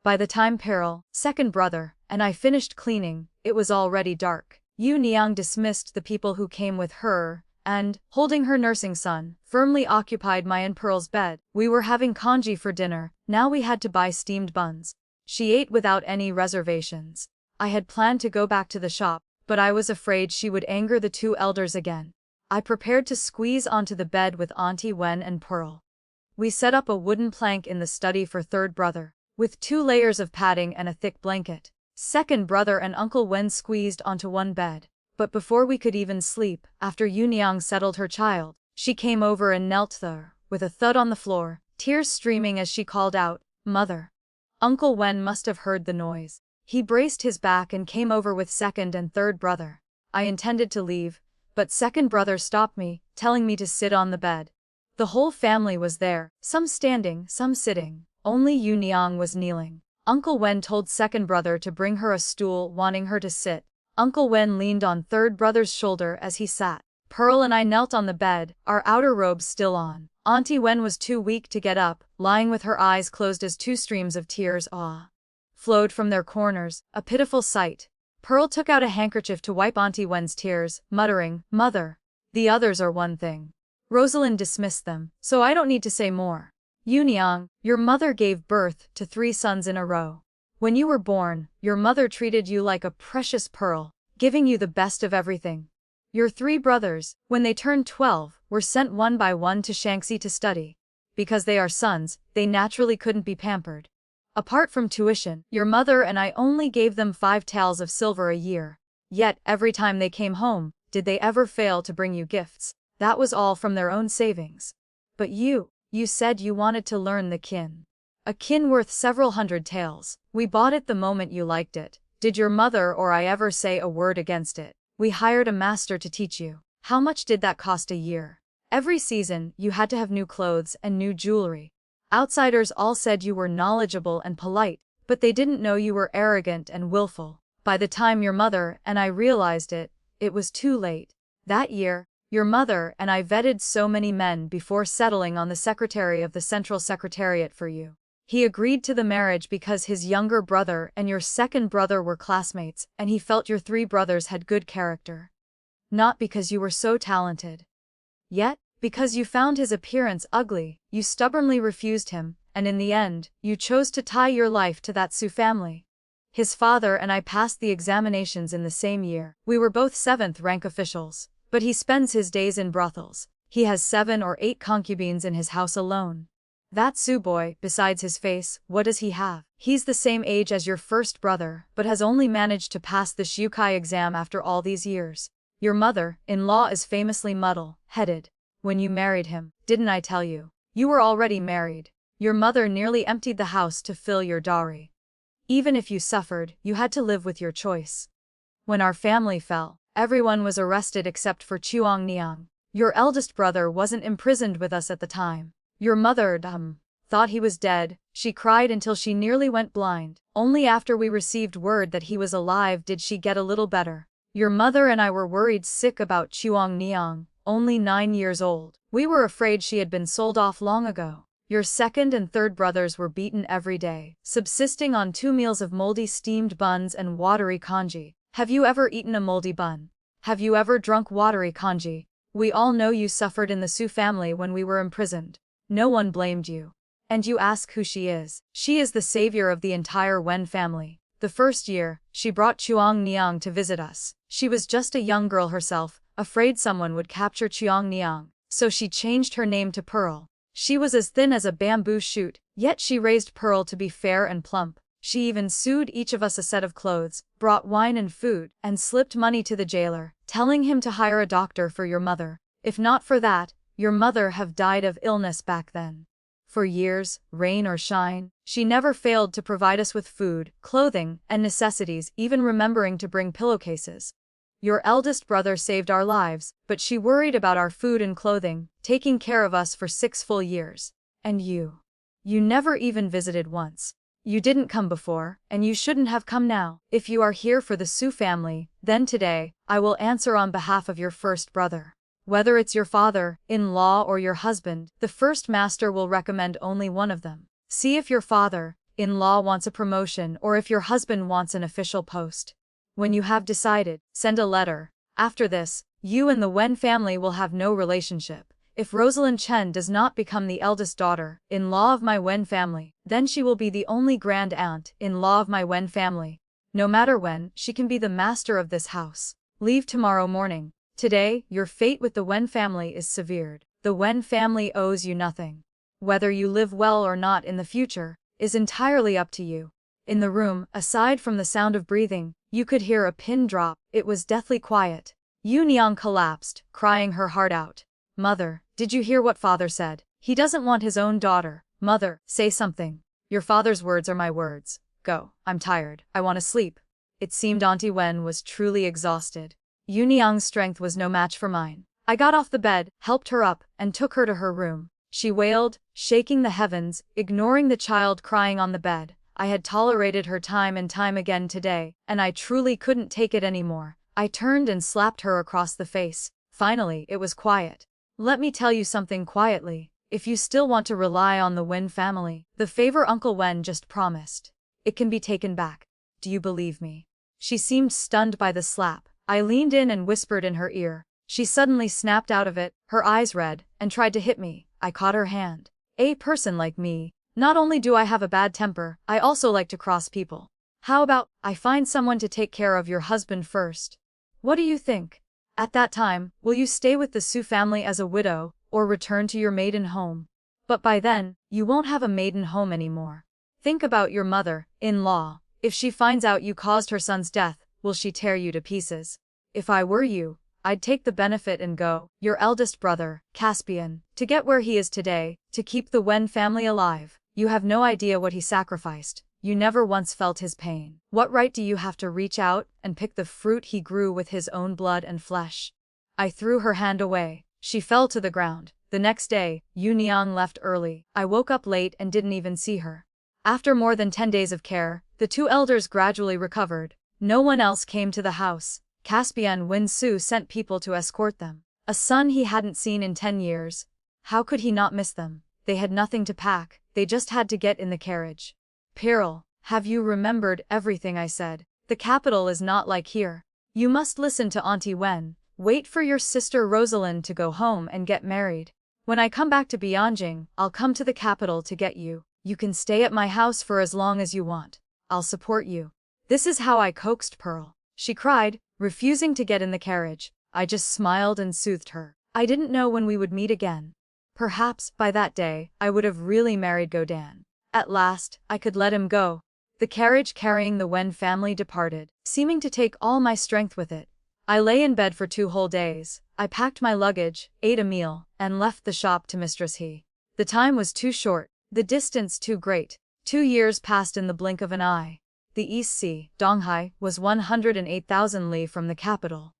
By the time Peril, second brother, and I finished cleaning, it was already dark. Yu Niang dismissed the people who came with her, and, holding her nursing son, firmly occupied my and Pearl's bed. We were having congee for dinner, now we had to buy steamed buns. She ate without any reservations. I had planned to go back to the shop, but I was afraid she would anger the 2 elders again. I prepared to squeeze onto the bed with Auntie Wen and Pearl. We set up a wooden plank in the study for third brother, with 2 layers of padding and a thick blanket. Second brother and Uncle Wen squeezed onto one bed. But before we could even sleep, after Yu Niang settled her child, she came over and knelt there, with a thud on the floor, tears streaming as she called out, "Mother." Uncle Wen must have heard the noise. He braced his back and came over with second and third brother. I intended to leave, but second brother stopped me, telling me to sit on the bed. The whole family was there, some standing, some sitting. Only Yu Niang was kneeling. Uncle Wen told second brother to bring her a stool, wanting her to sit. Uncle Wen leaned on third brother's shoulder as he sat. Pearl and I knelt on the bed, our outer robes still on. Auntie Wen was too weak to get up, lying with her eyes closed as 2 streams of tears flowed from their corners, a pitiful sight. Pearl took out a handkerchief to wipe Auntie Wen's tears, muttering, "Mother. The others are one thing." Rosalind dismissed them, so I don't need to say more. Yu Niang, your mother gave birth to 3 sons in a row. When you were born, your mother treated you like a precious pearl, giving you the best of everything. Your 3 brothers, when they turned 12, were sent one by one to Shaanxi to study. Because they are sons, they naturally couldn't be pampered. Apart from tuition, your mother and I only gave them 5 taels of silver a year. Yet, every time they came home, did they ever fail to bring you gifts? That was all from their own savings. But you said you wanted to learn the kin. A kin worth several 100 taels. We bought it the moment you liked it. Did your mother or I ever say a word against it? We hired a master to teach you. How much did that cost a year? Every season, you had to have new clothes and new jewelry. Outsiders all said you were knowledgeable and polite, but they didn't know you were arrogant and willful. By the time your mother and I realized it, it was too late. That year, your mother and I vetted so many men before settling on the secretary of the Central Secretariat for you. He agreed to the marriage because his younger brother and your second brother were classmates, and he felt your 3 brothers had good character. Not because you were so talented. Yet, because you found his appearance ugly, you stubbornly refused him, and in the end, you chose to tie your life to that Sioux family. His father and I passed the examinations in the same year. We were both 7th rank officials, but he spends his days in brothels. He has 7 or 8 concubines in his house alone. That Sioux boy, besides his face, what does he have? He's the same age as your first brother, but has only managed to pass the Shukai exam after all these years. Your mother-in-law is famously muddle-headed. When you married him, didn't I tell you? You were already married. Your mother nearly emptied the house to fill your dowry. Even if you suffered, you had to live with your choice. When our family fell, everyone was arrested except for Chuang Niang. Your eldest brother wasn't imprisoned with us at the time. Your mother, thought he was dead. She cried until she nearly went blind. Only after we received word that he was alive did she get a little better. Your mother and I were worried sick about Chuang Niang, only 9 years old. We were afraid she had been sold off long ago. Your second and third brothers were beaten every day, subsisting on 2 meals of moldy steamed buns and watery congee. Have you ever eaten a moldy bun? Have you ever drunk watery congee? We all know you suffered in the Sioux family when we were imprisoned. No one blamed you. And you ask who she is. She is the savior of the entire Wen family. The first year, she brought Chuang Niang to visit us. She was just a young girl herself, afraid someone would capture Chuang Niang, so she changed her name to Pearl. She was as thin as a bamboo shoot, yet she raised Pearl to be fair and plump. She even sewed each of us a set of clothes, brought wine and food, and slipped money to the jailer, telling him to hire a doctor for your mother. If not for that, your mother have died of illness back then. For years, rain or shine, she never failed to provide us with food, clothing, and necessities, even remembering to bring pillowcases. Your eldest brother saved our lives, but she worried about our food and clothing, taking care of us for 6 full years. And you never even visited once. You didn't come before, and you shouldn't have come now. If you are here for the Sioux family, then today, I will answer on behalf of your first brother. Whether it's your father-in-law or your husband, the first master will recommend only one of them. See if your father-in-law wants a promotion or if your husband wants an official post. When you have decided, send a letter. After this, you and the Wen family will have no relationship. If Rosalind Chen does not become the eldest daughter-in-law of my Wen family, then she will be the only grand aunt-in-law of my Wen family. No matter when, she can be the master of this house. Leave tomorrow morning. Today, your fate with the Wen family is severed. The Wen family owes you nothing. Whether you live well or not in the future is entirely up to you. In the room, aside from the sound of breathing, you could hear a pin drop. It was deathly quiet. Yu Niang collapsed, crying her heart out. Mother, did you hear what father said? He doesn't want his own daughter. Mother, say something. Your father's words are my words. Go, I'm tired. I want to sleep. It seemed Auntie Wen was truly exhausted. Yu Niang's strength was no match for mine. I got off the bed, helped her up, and took her to her room. She wailed, shaking the heavens, ignoring the child crying on the bed. I had tolerated her time and time again today, and I truly couldn't take it anymore. I turned and slapped her across the face. Finally, it was quiet. Let me tell you something quietly. If you still want to rely on the Wen family, the favor Uncle Wen just promised, it can be taken back. Do you believe me? She seemed stunned by the slap. I leaned in and whispered in her ear. She suddenly snapped out of it, her eyes red, and tried to hit me. I caught her hand. A person like me, not only do I have a bad temper, I also like to cross people. How about I find someone to take care of your husband first? What do you think? At that time, will you stay with the Sioux family as a widow, or return to your maiden home? But by then, you won't have a maiden home anymore. Think about your mother-in-law. If she finds out you caused her son's death, will she tear you to pieces? If I were you, I'd take the benefit and go. Your eldest brother, Caspian, to get where he is today, to keep the Wen family alive. You have no idea what he sacrificed. You never once felt his pain. What right do you have to reach out and pick the fruit he grew with his own blood and flesh? I threw her hand away. She fell to the ground. The next day, Yu Niang left early. I woke up late and didn't even see her. After more than 10 days of care, the two elders gradually recovered. No one else came to the house. Caspian Wen-su sent people to escort them. A son he hadn't seen in 10 years. How could he not miss them? They had nothing to pack, they just had to get in the carriage. Pearl, have you remembered everything I said? The capital is not like here. You must listen to Auntie Wen. Wait for your sister Rosalind to go home and get married. When I come back to Bianjing, I'll come to the capital to get you. You can stay at my house for as long as you want. I'll support you. This is how I coaxed Pearl. She cried, refusing to get in the carriage. I just smiled and soothed her. I didn't know when we would meet again. Perhaps, by that day, I would have really married Godan. At last, I could let him go. The carriage carrying the Wen family departed, seeming to take all my strength with it. I lay in bed for 2 whole days. I packed my luggage, ate a meal, and left the shop to Mistress He. The time was too short, the distance too great. 2 years passed in the blink of an eye. The East Sea, Donghai, was 108,000 li from the capital.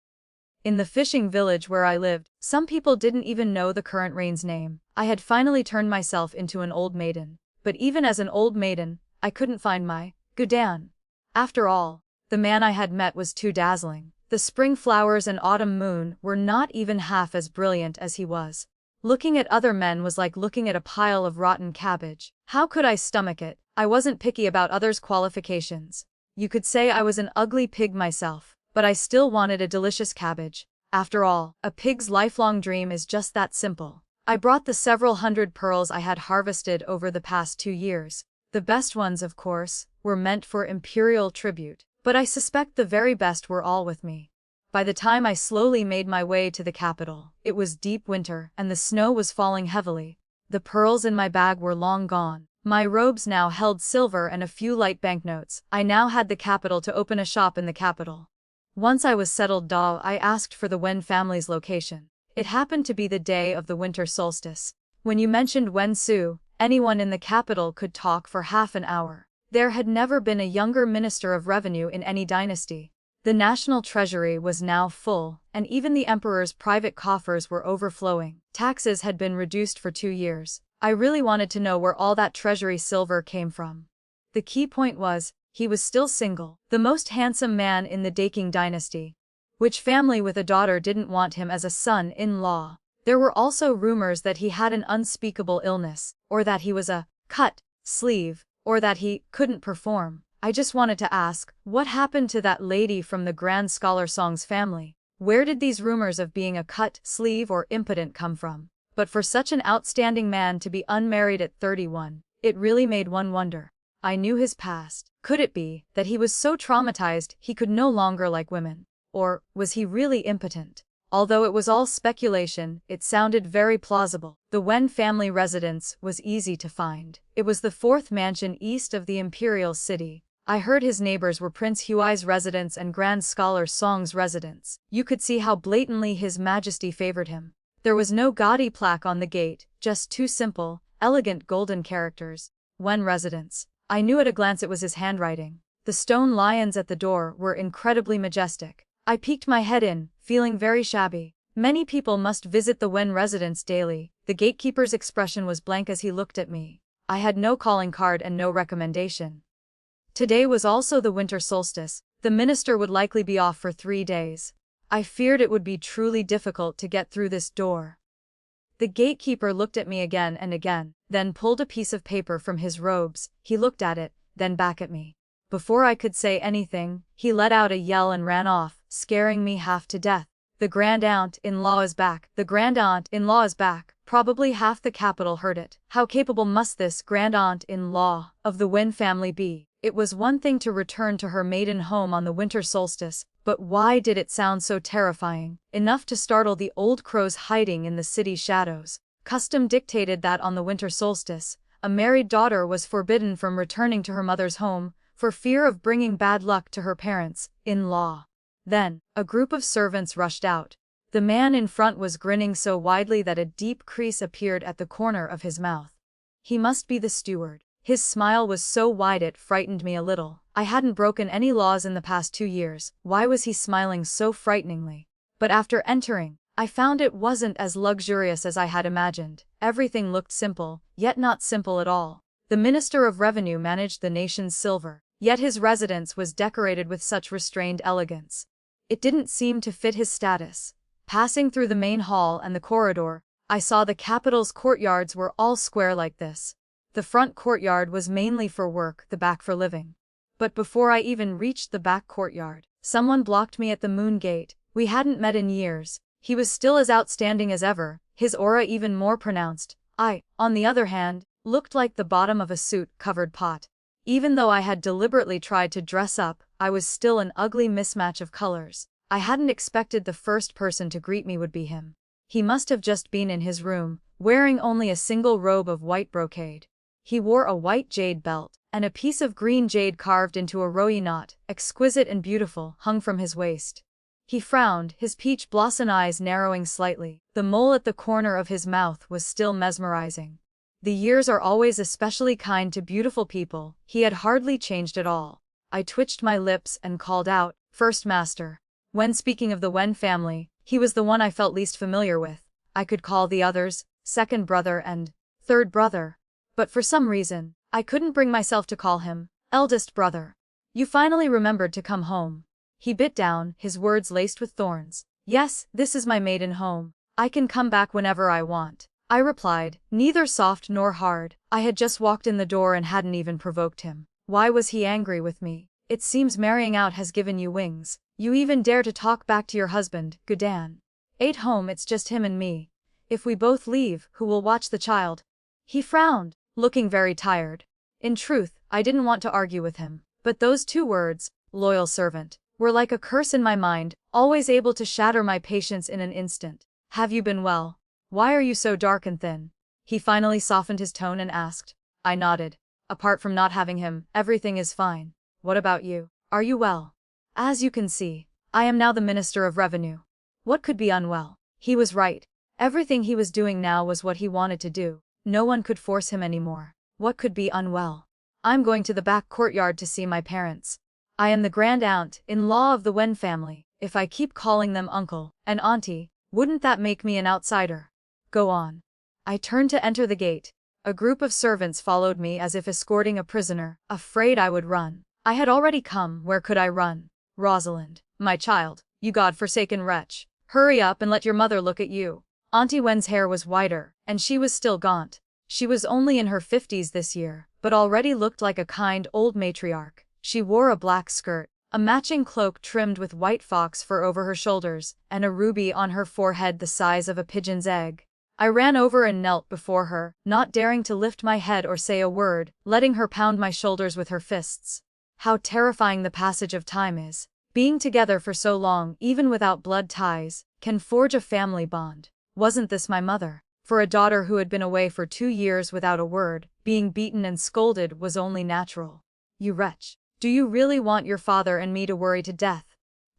In the fishing village where I lived, some people didn't even know the current reign's name. I had finally turned myself into an old maiden. But even as an old maiden, I couldn't find my Godan. After all, the man I had met was too dazzling. The spring flowers and autumn moon were not even half as brilliant as he was. Looking at other men was like looking at a pile of rotten cabbage. How could I stomach it? I wasn't picky about others' qualifications. You could say I was an ugly pig myself, but I still wanted a delicious cabbage. After all, a pig's lifelong dream is just that simple. I brought the several hundred pearls I had harvested over the past 2 years. The best ones, of course, were meant for imperial tribute, but I suspect the very best were all with me. By the time I slowly made my way to the capital, it was deep winter and the snow was falling heavily. The pearls in my bag were long gone. My robes now held silver and a few light banknotes. I now had the capital to open a shop in the capital. Once I was settled, I asked for the Wen family's location. It happened to be the day of the winter solstice. When you mentioned Wen-su, anyone in the capital could talk for half an hour. There had never been a younger minister of revenue in any dynasty. The national treasury was now full, and even the emperor's private coffers were overflowing. Taxes had been reduced for 2 years. I really wanted to know where all that treasury silver came from. The key point was, he was still single, the most handsome man in the Daking dynasty. Which family with a daughter didn't want him as a son-in-law? There were also rumors that he had an unspeakable illness, or that he was a cut sleeve, or that he couldn't perform. I just wanted to ask, what happened to that lady from the Grand Scholar Song's family? Where did these rumors of being a cut sleeve or impotent come from? But for such an outstanding man to be unmarried at 31, it really made one wonder. I knew his past. Could it be that he was so traumatized he could no longer like women? Or was he really impotent? Although it was all speculation, it sounded very plausible. The Wen family residence was easy to find. It was the 4th mansion east of the imperial city. I heard his neighbors were Prince Huai's residence and Grand Scholar Song's residence. You could see how blatantly His Majesty favored him. There was no gaudy plaque on the gate, just 2 simple, elegant golden characters. Wen residence. I knew at a glance it was his handwriting. The stone lions at the door were incredibly majestic. I peeked my head in, feeling very shabby. Many people must visit the Wen residence daily. The gatekeeper's expression was blank as he looked at me. I had no calling card and no recommendation. Today was also the winter solstice. The minister would likely be off for 3 days. I feared it would be truly difficult to get through this door. The gatekeeper looked at me again and again, then pulled a piece of paper from his robes. He looked at it, then back at me. Before I could say anything, he let out a yell and ran off, scaring me half to death. The grand-aunt-in-law is back. The grand-aunt-in-law is back. Probably half the capital heard it. How capable must this grand-aunt-in-law of the Wen family be? It was one thing to return to her maiden home on the winter solstice, but why did it sound so terrifying? Enough to startle the old crows hiding in the city's shadows. Custom dictated that on the winter solstice, a married daughter was forbidden from returning to her mother's home, for fear of bringing bad luck to her parents-in-law. Then, a group of servants rushed out. The man in front was grinning so widely that a deep crease appeared at the corner of his mouth. He must be the steward. His smile was so wide it frightened me a little. I hadn't broken any laws in the past 2 years, why was he smiling so frighteningly? But after entering, I found it wasn't as luxurious as I had imagined. Everything looked simple, yet not simple at all. The Minister of Revenue managed the nation's silver, yet his residence was decorated with such restrained elegance. It didn't seem to fit his status. Passing through the main hall and the corridor, I saw the capital's courtyards were all square like this. The front courtyard was mainly for work, the back for living. But before I even reached the back courtyard, someone blocked me at the moon gate. We hadn't met in years. He was still as outstanding as ever, his aura even more pronounced. I, on the other hand, looked like the bottom of a soot-covered pot. Even though I had deliberately tried to dress up, I was still an ugly mismatch of colors. I hadn't expected the first person to greet me would be him. He must have just been in his room, wearing only a single robe of white brocade. He wore a white jade belt, and a piece of green jade carved into a rowy knot, exquisite and beautiful, hung from his waist. He frowned, his peach blossom eyes narrowing slightly. The mole at the corner of his mouth was still mesmerizing. The years are always especially kind to beautiful people. He had hardly changed at all. I twitched my lips and called out, "First Master." When speaking of the Wen family, he was the one I felt least familiar with. I could call the others second brother and third brother. But for some reason, I couldn't bring myself to call him eldest brother. "You finally remembered to come home." He bit down, his words laced with thorns. "Yes, this is my maiden home. I can come back whenever I want," I replied, neither soft nor hard. I had just walked in the door and hadn't even provoked him. Why was he angry with me? "It seems marrying out has given you wings. You even dare to talk back to your husband, Gudan. At home it's just him and me. If we both leave, who will watch the child?" He frowned, looking very tired. In truth, I didn't want to argue with him. But those 2 words, loyal servant, were like a curse in my mind, always able to shatter my patience in an instant. "Have you been well? Why are you so dark and thin?" He finally softened his tone and asked. I nodded. "Apart from not having him, everything is fine. What about you? Are you well?" "As you can see, I am now the Minister of Revenue." What could be unwell? He was right. Everything he was doing now was what he wanted to do. No one could force him anymore. What could be unwell? "I'm going to the back courtyard to see my parents. I am the grand aunt-in-law of the Wen family. If I keep calling them uncle and auntie, wouldn't that make me an outsider?" "Go on." I turned to enter the gate. A group of servants followed me as if escorting a prisoner, afraid I would run. I had already come, where could I run? "Rosalind, my child, you god-forsaken wretch. Hurry up and let your mother look at you." Auntie Wen's hair was whiter, and she was still gaunt. She was only in her 50s this year, but already looked like a kind old matriarch. She wore a black skirt, a matching cloak trimmed with white fox fur over her shoulders, and a ruby on her forehead the size of a pigeon's egg. I ran over and knelt before her, not daring to lift my head or say a word, letting her pound my shoulders with her fists. How terrifying the passage of time is. Being together for so long, even without blood ties, can forge a family bond. Wasn't this my mother? For a daughter who had been away for 2 years without a word, being beaten and scolded was only natural. "You wretch. Do you really want your father and me to worry to death?"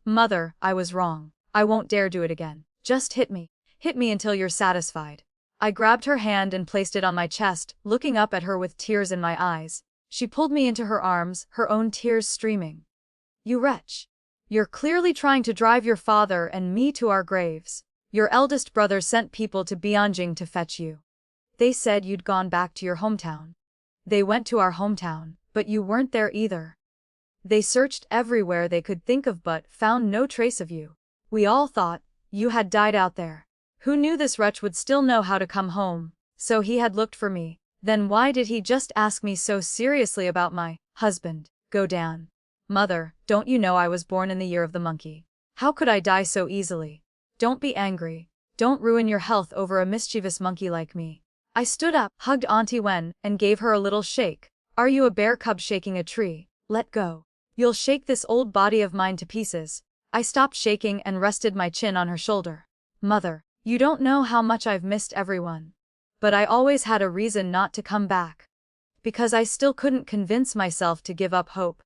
"Mother, I was wrong. I won't dare do it again. Just hit me. Hit me until you're satisfied." I grabbed her hand and placed it on my chest, looking up at her with tears in my eyes. She pulled me into her arms, her own tears streaming. "You wretch. You're clearly trying to drive your father and me to our graves. Your eldest brother sent people to Bianjing to fetch you. They said you'd gone back to your hometown. They went to our hometown, but you weren't there either. They searched everywhere they could think of but found no trace of you. We all thought you had died out there. Who knew this wretch would still know how to come home? So he had looked for me. Then why did he just ask me so seriously about my husband, Godan? Mother, don't you know I was born in the year of the monkey? How could I die so easily? Don't be angry. Don't ruin your health over a mischievous monkey like me." I stood up, hugged Auntie Wen, and gave her a little shake. "Are you a bear cub shaking a tree? Let go. You'll shake this old body of mine to pieces." I stopped shaking and rested my chin on her shoulder. "Mother, you don't know how much I've missed everyone. But I always had a reason not to come back. because I still couldn't convince myself to give up hope.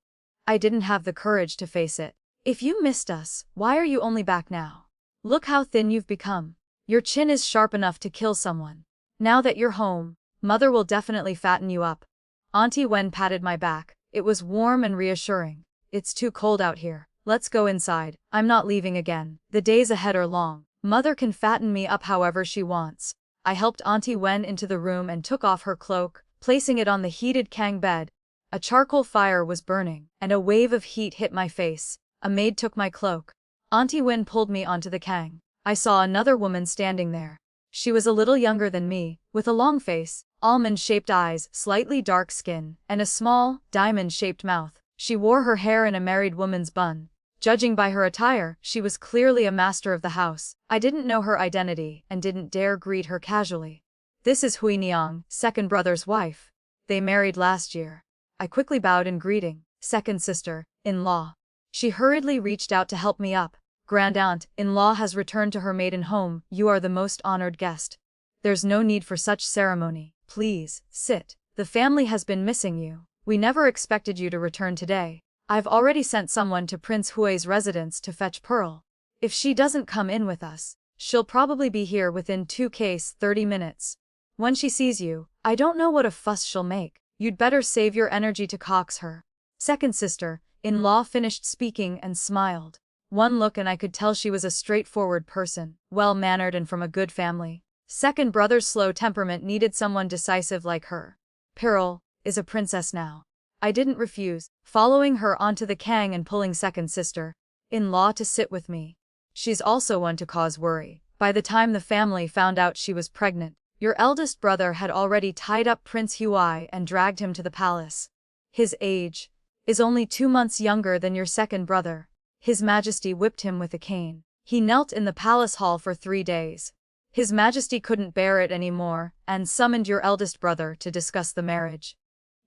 I didn't have the courage to face it. If you missed us, why are you only back now? Look how thin you've become. Your chin is sharp enough to kill someone. Now that you're home, Mother will definitely fatten you up. Auntie Wen patted my back. It was warm and reassuring. It's too cold out here. Let's go inside. I'm not leaving again. The days ahead are long. Mother can fatten me up however she wants. I helped Auntie Wen into the room and took off her cloak, placing it on the heated Kang bed. A charcoal fire was burning, and a wave of heat hit my face. A maid took my cloak. Auntie Wen pulled me onto the Kang. I saw another woman standing there. She was a little younger than me, with a long face, almond-shaped eyes, slightly dark skin, and a small, diamond-shaped mouth. She wore her hair in a married woman's bun. Judging by her attire, she was clearly a master of the house. I didn't know her identity, and didn't dare greet her casually. This is Hui Niang, second brother's wife. They married last year. I quickly bowed in greeting. Second sister-in-law. She hurriedly reached out to help me up. Grand aunt-in-law has returned to her maiden home. You are the most honored guest. There's no need for such ceremony. Please, sit. The family has been missing you. We never expected you to return today. I've already sent someone to Prince Hui's residence to fetch Pearl. If she doesn't come in with us, she'll probably be here within 30 minutes. When she sees you, I don't know what a fuss she'll make. You'd better save your energy to coax her. Second sister-in-law finished speaking and smiled. One look and I could tell she was a straightforward person, well-mannered and from a good family. Second brother's slow temperament needed someone decisive like her. Pearl is a princess now. I didn't refuse, following her onto the Kang and pulling second sister-in-law to sit with me. She's also one to cause worry. By the time the family found out she was pregnant, your eldest brother had already tied up Prince Hui and dragged him to the palace. His age is only 2 months younger than your second brother. His Majesty whipped him with a cane. He knelt in the palace hall for 3 days. His Majesty couldn't bear it anymore and summoned your eldest brother to discuss the marriage.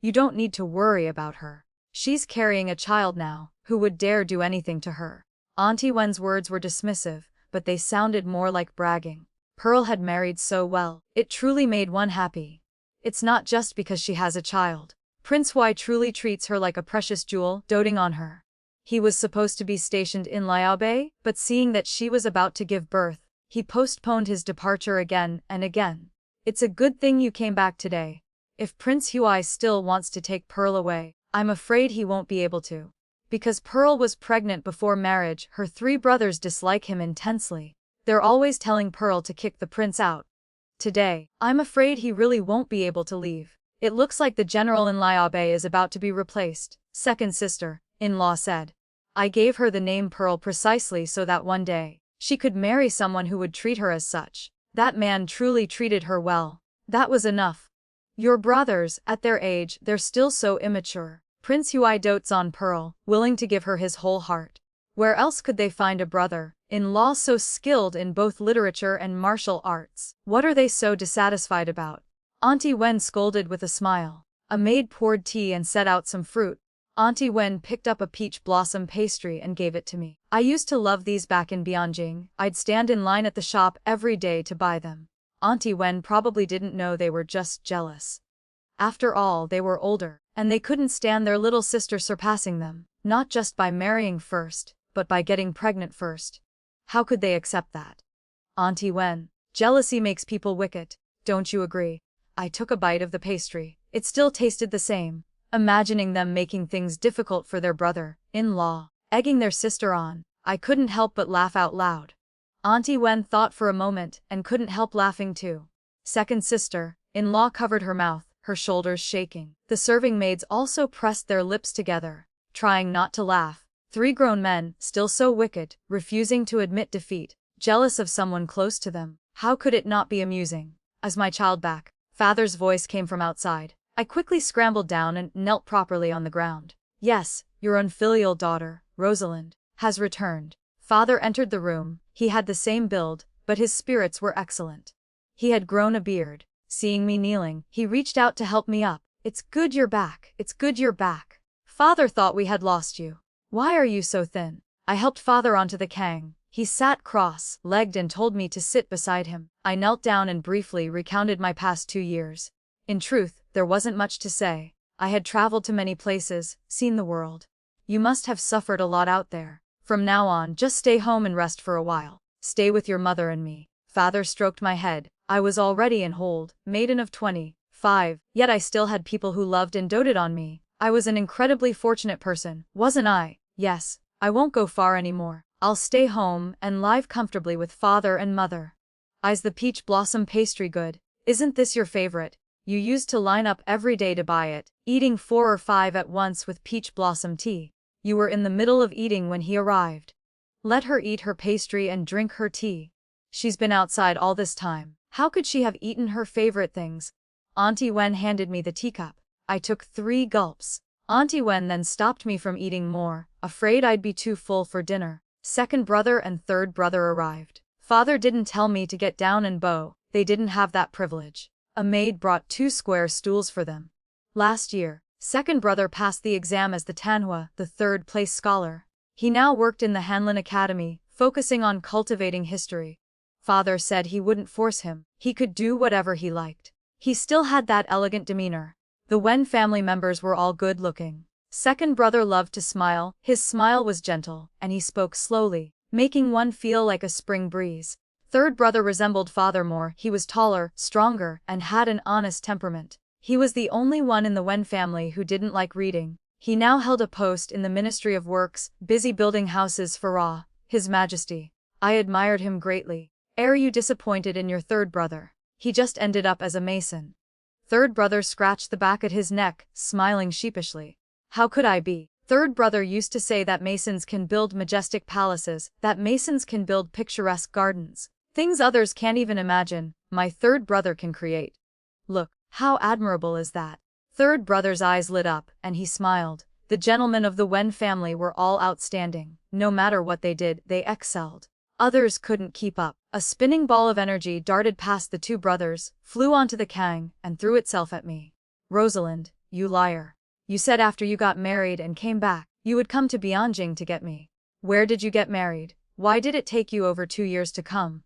You don't need to worry about her. She's carrying a child now. Who would dare do anything to her? Auntie Wen's words were dismissive, but they sounded more like bragging. Pearl had married so well. It truly made one happy. It's not just because she has a child. Prince Hui truly treats her like a precious jewel, doting on her. He was supposed to be stationed in Liaobei, but seeing that she was about to give birth, he postponed his departure again and again. It's a good thing you came back today. If Prince Hui still wants to take Pearl away, I'm afraid he won't be able to. Because Pearl was pregnant before marriage, her 3 brothers dislike him intensely. They're always telling Pearl to kick the prince out. Today, I'm afraid he really won't be able to leave. It looks like the general in Liaobei is about to be replaced, second sister-in-law said. I gave her the name Pearl precisely so that one day, she could marry someone who would treat her as such. That man truly treated her well. That was enough. Your brothers, at their age, they're still so immature. Prince Hui dotes on Pearl, willing to give her his whole heart. Where else could they find a brother-in-law so skilled in both literature and martial arts? What are they so dissatisfied about? Auntie Wen scolded with a smile. A maid poured tea and set out some fruit. Auntie Wen picked up a peach blossom pastry and gave it to me. I used to love these back in Bianjing. I'd stand in line at the shop every day to buy them. Auntie Wen probably didn't know they were just jealous. After all, they were older, and they couldn't stand their little sister surpassing them, not just by marrying first, but by getting pregnant first. How could they accept that? Auntie Wen, jealousy makes people wicked, don't you agree? I took a bite of the pastry. It still tasted the same. Imagining them making things difficult for their brother-in-law, egging their sister on, I couldn't help but laugh out loud. Auntie Wen thought for a moment and couldn't help laughing too. Second sister-in-law covered her mouth, her shoulders shaking. The serving maids also pressed their lips together, trying not to laugh. 3 grown men, still so wicked, refusing to admit defeat, jealous of someone close to them. How could it not be amusing? Is my child back? Father's voice came from outside. I quickly scrambled down and knelt properly on the ground. Yes, your unfilial daughter, Rosalind, has returned. Father entered the room. He had the same build, but his spirits were excellent. He had grown a beard. Seeing me kneeling, he reached out to help me up. It's good you're back. It's good you're back. Father thought we had lost you. Why are you so thin? I helped Father onto the Kang. He sat cross-legged and told me to sit beside him. I knelt down and briefly recounted my past 2 years. In truth, there wasn't much to say. I had traveled to many places, seen the world. You must have suffered a lot out there. From now on, just stay home and rest for a while. Stay with your mother and me. Father stroked my head. I was already in hold, maiden of 25, yet I still had people who loved and doted on me. I was an incredibly fortunate person, wasn't I? Yes, I won't go far anymore. I'll stay home and live comfortably with father and mother. Is the peach blossom pastry good? Isn't this your favorite? You used to line up every day to buy it, eating 4 or 5 at once with peach blossom tea. You were in the middle of eating when he arrived. Let her eat her pastry and drink her tea. She's been outside all this time. How could she have eaten her favorite things? Auntie Wen handed me the teacup. I took 3 gulps. Auntie Wen then stopped me from eating more, afraid I'd be too full for dinner. Second brother and third brother arrived. Father didn't tell me to get down and bow. They didn't have that privilege. A maid brought 2 square stools for them. Last year, second brother passed the exam as the Tanhua, the 3rd-place scholar. He now worked in the Hanlin Academy, focusing on cultivating history. Father said he wouldn't force him. He could do whatever he liked. He still had that elegant demeanor. The Wen family members were all good-looking. Second brother loved to smile. His smile was gentle, and he spoke slowly, making one feel like a spring breeze. Third brother resembled father more. He was taller, stronger, and had an honest temperament. He was the only one in the Wen family who didn't like reading. He now held a post in the Ministry of Works, busy building houses for His Majesty. I admired him greatly. Are you disappointed in your third brother? He just ended up as a mason. Third brother scratched the back of his neck, smiling sheepishly. How could I be? Third brother used to say that masons can build majestic palaces, that masons can build picturesque gardens. Things others can't even imagine, my third brother can create. Look, how admirable is that? Third brother's eyes lit up, and he smiled. The gentlemen of the Wen family were all outstanding. No matter what they did, they excelled. Others couldn't keep up. A spinning ball of energy darted past the 2 brothers, flew onto the Kang, and threw itself at me. Rosalind, you liar. You said after you got married and came back, you would come to Bianjing to get me. Where did you get married? Why did it take you over 2 years to come?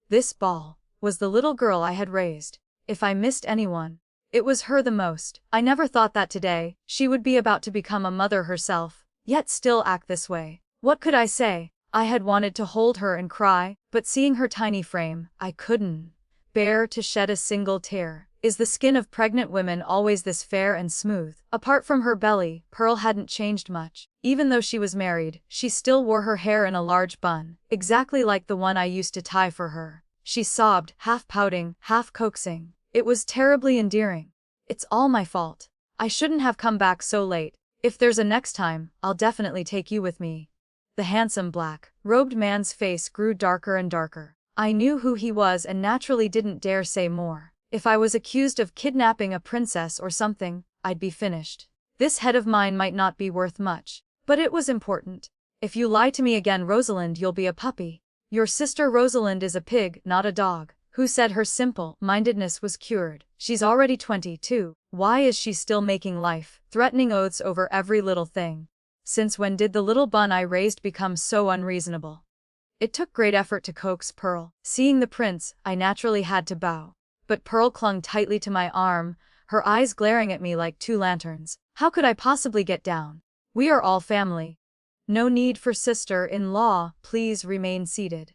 This ball was the little girl I had raised. If I missed anyone, it was her the most. I never thought that today, she would be about to become a mother herself, yet still act this way. What could I say? I had wanted to hold her and cry, but seeing her tiny frame, I couldn't bear to shed a single tear. Is the skin of pregnant women always this fair and smooth? Apart from her belly, Pearl hadn't changed much. Even though she was married, she still wore her hair in a large bun, exactly like the one I used to tie for her. She sobbed, half pouting, half coaxing. It was terribly endearing. It's all my fault. I shouldn't have come back so late. If there's a next time, I'll definitely take you with me. The handsome black-robed man's face grew darker and darker. I knew who he was and naturally didn't dare say more. If I was accused of kidnapping a princess or something, I'd be finished. This head of mine might not be worth much, but it was important. If you lie to me again, Rosalind, you'll be a puppy. Your sister Rosalind is a pig, not a dog. Who said her simple-mindedness was cured? She's already 22. Why is she still making life-threatening oaths over every little thing? Since when did the little bun I raised become so unreasonable? It took great effort to coax Pearl. Seeing the prince, I naturally had to bow. But Pearl clung tightly to my arm, her eyes glaring at me like 2 lanterns. How could I possibly get down? We are all family. No need for sister-in-law, please remain seated.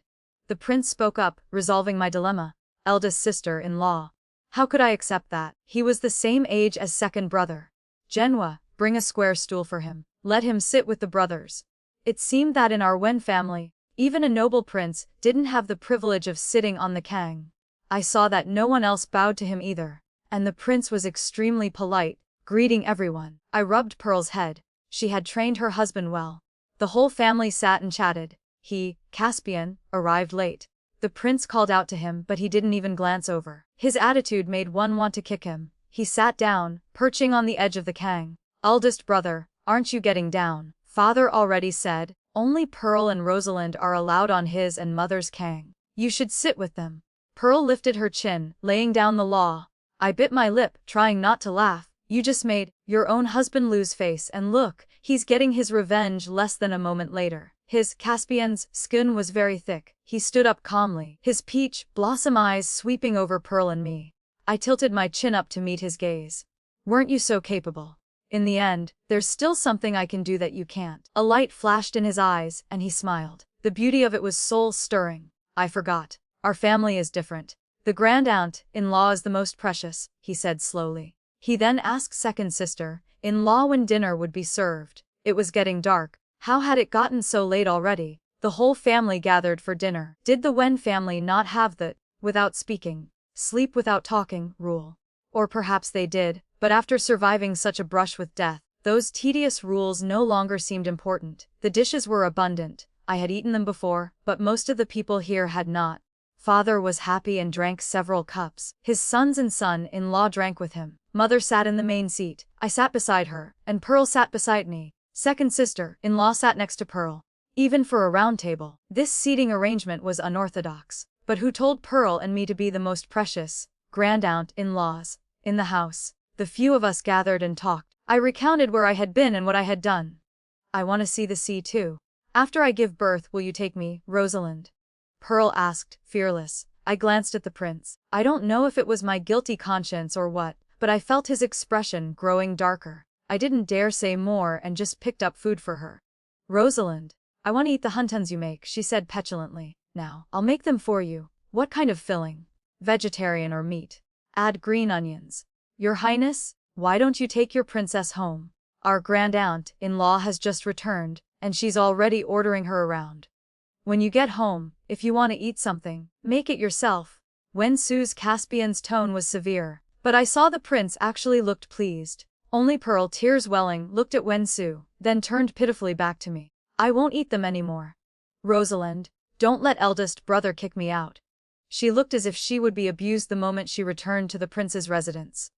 The prince spoke up, resolving my dilemma. Eldest sister-in-law. How could I accept that? He was the same age as second brother. Genwa, bring a square stool for him. Let him sit with the brothers. It seemed that in our Wen family, even a noble prince didn't have the privilege of sitting on the Kang. I saw that no one else bowed to him either, and the prince was extremely polite, greeting everyone. I rubbed Pearl's head. She had trained her husband well. The whole family sat and chatted. He, Caspian, arrived late. The prince called out to him, but he didn't even glance over. His attitude made one want to kick him. He sat down, perching on the edge of the Kang. Eldest brother, aren't you getting down? Father already said, only Pearl and Rosalind are allowed on his and mother's Kang. You should sit with them. Pearl lifted her chin, laying down the law. I bit my lip, trying not to laugh. You just made your own husband lose face, and look, he's getting his revenge less than a moment later. Caspian's skin was very thick. He stood up calmly, his peach blossom eyes sweeping over Pearl and me. I tilted my chin up to meet his gaze. Weren't you so capable? In the end, there's still something I can do that you can't. A light flashed in his eyes, and he smiled. The beauty of it was soul-stirring. I forgot. Our family is different. The grand-aunt-in-law is the most precious, he said slowly. He then asked second sister-in-law when dinner would be served. It was getting dark. How had it gotten so late already? The whole family gathered for dinner. Did the Wen family not have the, without speaking, sleep without talking, rule? Or perhaps they did, but after surviving such a brush with death, those tedious rules no longer seemed important. The dishes were abundant. I had eaten them before, but most of the people here had not. Father was happy and drank several cups. His sons and son-in-law drank with him. Mother sat in the main seat. I sat beside her, and Pearl sat beside me. Second sister-in-law sat next to Pearl. Even for a round table, this seating arrangement was unorthodox. But who told Pearl and me to be the most precious grand-aunt-in-laws in the house? The few of us gathered and talked. I recounted where I had been and what I had done. I want to see the sea too. After I give birth, will you take me, Rosalind? Pearl asked, fearless. I glanced at the prince. I don't know if it was my guilty conscience or what, but I felt his expression growing darker. I didn't dare say more and just picked up food for her. Rosalind, I want to eat the huntons you make, she said petulantly. Now, I'll make them for you. What kind of filling? Vegetarian or meat? Add green onions. Your Highness, why don't you take your princess home? Our grand-aunt-in-law has just returned, and she's already ordering her around. When you get home, if you want to eat something, make it yourself. Wen-su's Caspian's tone was severe, but I saw the prince actually looked pleased. Only Pearl, tears welling, looked at Wen-su, then turned pitifully back to me. I won't eat them anymore. Rosalind, don't let eldest brother kick me out. She looked as if she would be abused the moment she returned to the prince's residence.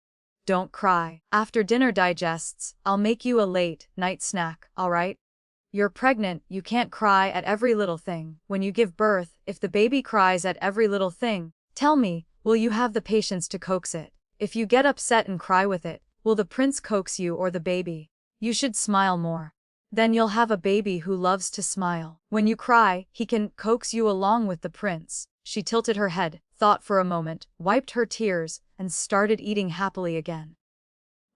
Don't cry. After dinner digests, I'll make you a late-night snack, all right? You're pregnant, you can't cry at every little thing. When you give birth, if the baby cries at every little thing, tell me, will you have the patience to coax it? If you get upset and cry with it, will the prince coax you or the baby? You should smile more. Then you'll have a baby who loves to smile. When you cry, he can coax you along with the prince. She tilted her head, thought for a moment, wiped her tears, and started eating happily again.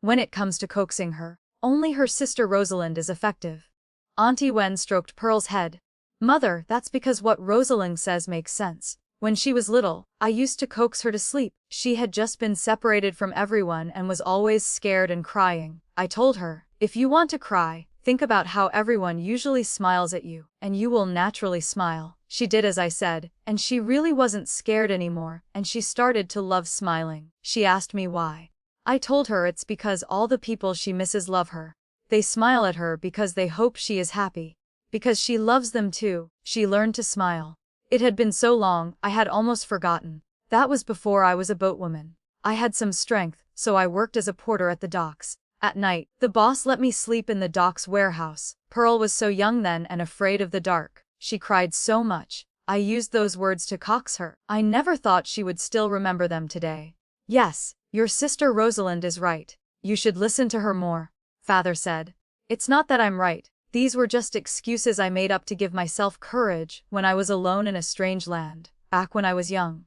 When it comes to coaxing her, only her sister Rosalind is effective. Auntie Wen stroked Pearl's head. Mother, that's because what Rosalind says makes sense. When she was little, I used to coax her to sleep. She had just been separated from everyone and was always scared and crying. I told her, if you want to cry, think about how everyone usually smiles at you, and you will naturally smile. She did as I said, and she really wasn't scared anymore, and she started to love smiling. She asked me why. I told her it's because all the people she misses love her. They smile at her because they hope she is happy. Because she loves them too, she learned to smile. It had been so long, I had almost forgotten. That was before I was a boatwoman. I had some strength, so I worked as a porter at the docks. At night, the boss let me sleep in the docks warehouse. Pearl was so young then and afraid of the dark. She cried so much. I used those words to coax her. I never thought she would still remember them today. Yes, your sister Rosalind is right. You should listen to her more. Father said. It's not that I'm right. These were just excuses I made up to give myself courage when I was alone in a strange land, back when I was young.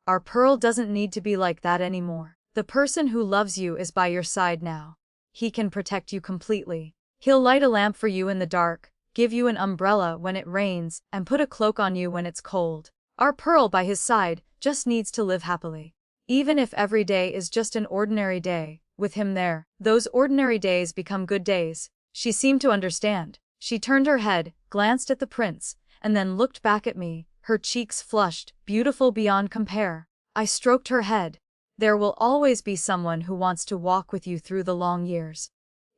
Our Pearl doesn't need to be like that anymore. The person who loves you is by your side now. He can protect you completely. He'll light a lamp for you in the dark, give you an umbrella when it rains, and put a cloak on you when it's cold. Our Pearl by his side just needs to live happily. Even if every day is just an ordinary day, with him there, those ordinary days become good days. She seemed to understand. She turned her head, glanced at the prince, and then looked back at me, her cheeks flushed, beautiful beyond compare. I stroked her head. There will always be someone who wants to walk with you through the long years.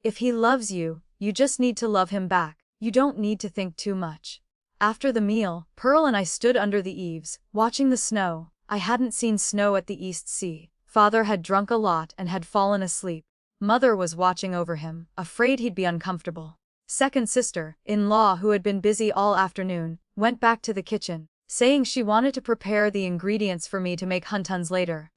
If he loves you, you just need to love him back. You don't need to think too much. After the meal, Pearl and I stood under the eaves, watching the snow. I hadn't seen snow at the East Sea. Father had drunk a lot and had fallen asleep. Mother was watching over him, afraid he'd be uncomfortable. Second sister-in-law, who had been busy all afternoon, went back to the kitchen, saying she wanted to prepare the ingredients for me to make huntons later.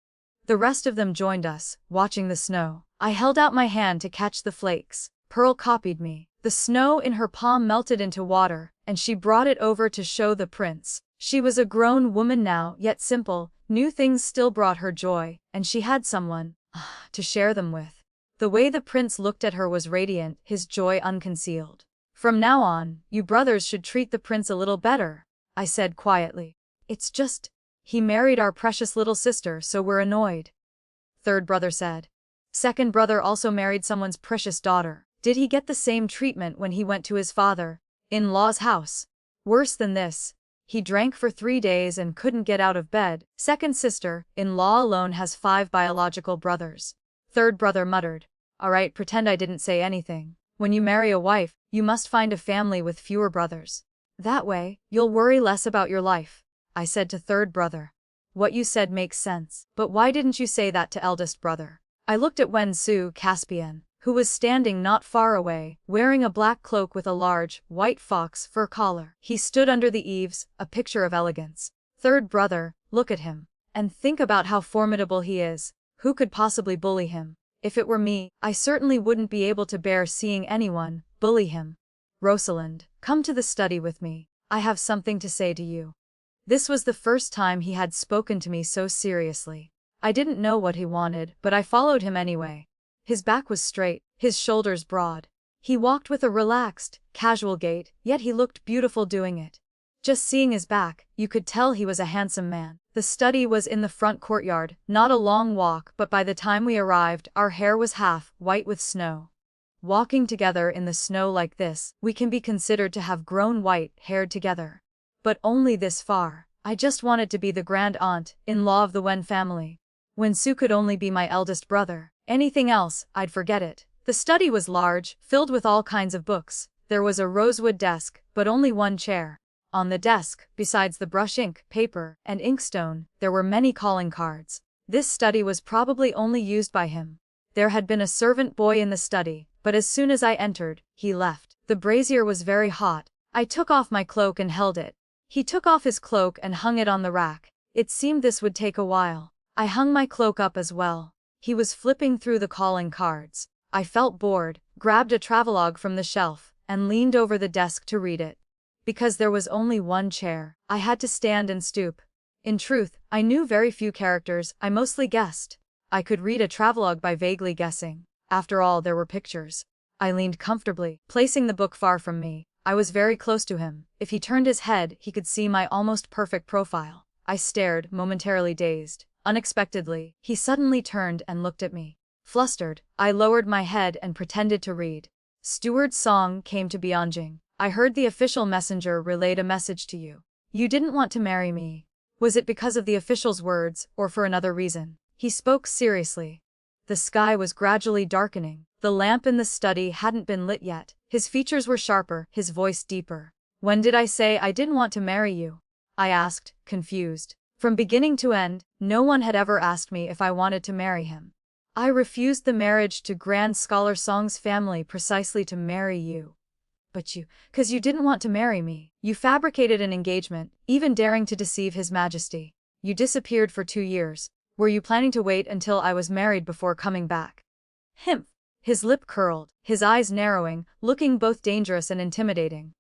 The rest of them joined us, watching the snow. I held out my hand to catch the flakes. Pearl copied me. The snow in her palm melted into water, and she brought it over to show the prince. She was a grown woman now, yet simple, New things still brought her joy, and she had someone to share them with. The way the prince looked at her was radiant, his joy unconcealed. From now on, you brothers should treat the prince a little better, I said quietly. It's just, he married our precious little sister, so we're annoyed. Third brother said. Second brother also married someone's precious daughter. Did he get the same treatment when he went to his father-in-law's house? Worse than this. He drank for 3 days and couldn't get out of bed. Second sister-in-law alone has 5 biological brothers. Third brother muttered. Alright, pretend I didn't say anything. When you marry a wife, you must find a family with fewer brothers. That way, you'll worry less about your life, I said to third brother. What you said makes sense, but why didn't you say that to eldest brother? I looked at Wen-Su Caspian, who was standing not far away, wearing a black cloak with a large, white fox fur collar. He stood under the eaves, a picture of elegance. Third brother, look at him. And think about how formidable he is. Who could possibly bully him? If it were me, I certainly wouldn't be able to bear seeing anyone bully him. Rosalind, come to the study with me. I have something to say to you. This was the first time he had spoken to me so seriously. I didn't know what he wanted, but I followed him anyway. His back was straight, his shoulders broad. He walked with a relaxed, casual gait, yet he looked beautiful doing it. Just seeing his back, you could tell he was a handsome man. The study was in the front courtyard, not a long walk, but by the time we arrived, our hair was half white with snow. Walking together in the snow like this, we can be considered to have grown white-haired together. But only this far. I just wanted to be the grand aunt-in-law of the Wen family. Wen-Su could only be my eldest brother. Anything else, I'd forget it. The study was large, filled with all kinds of books. There was a rosewood desk, but only one chair. On the desk, besides the brush ink, paper, and inkstone, there were many calling cards. This study was probably only used by him. There had been a servant boy in the study, but as soon as I entered, he left. The brazier was very hot. I took off my cloak and held it. He took off his cloak and hung it on the rack. It seemed this would take a while. I hung my cloak up as well. He was flipping through the calling cards. I felt bored, grabbed a travelogue from the shelf, and leaned over the desk to read it. Because there was only one chair, I had to stand and stoop. In truth, I knew very few characters, I mostly guessed. I could read a travelogue by vaguely guessing. After all, there were pictures. I leaned comfortably, placing the book far from me. I was very close to him. If he turned his head, he could see my almost perfect profile. I stared, momentarily dazed. Unexpectedly, he suddenly turned and looked at me. Flustered, I lowered my head and pretended to read. Steward's song came to Byeonjing. I heard the official messenger relayed a message to you. You didn't want to marry me. Was it because of the official's words, or for another reason? He spoke seriously. The sky was gradually darkening. The lamp in the study hadn't been lit yet. His features were sharper, his voice deeper. When did I say I didn't want to marry you? I asked, confused. From beginning to end, no one had ever asked me if I wanted to marry him. I refused the marriage to Grand Scholar Song's family precisely to marry you. But you, 'cause you didn't want to marry me. You fabricated an engagement, even daring to deceive His Majesty. You disappeared for 2 years. Were you planning to wait until I was married before coming back? Him. His lip curled, his eyes narrowing, looking both dangerous and intimidating.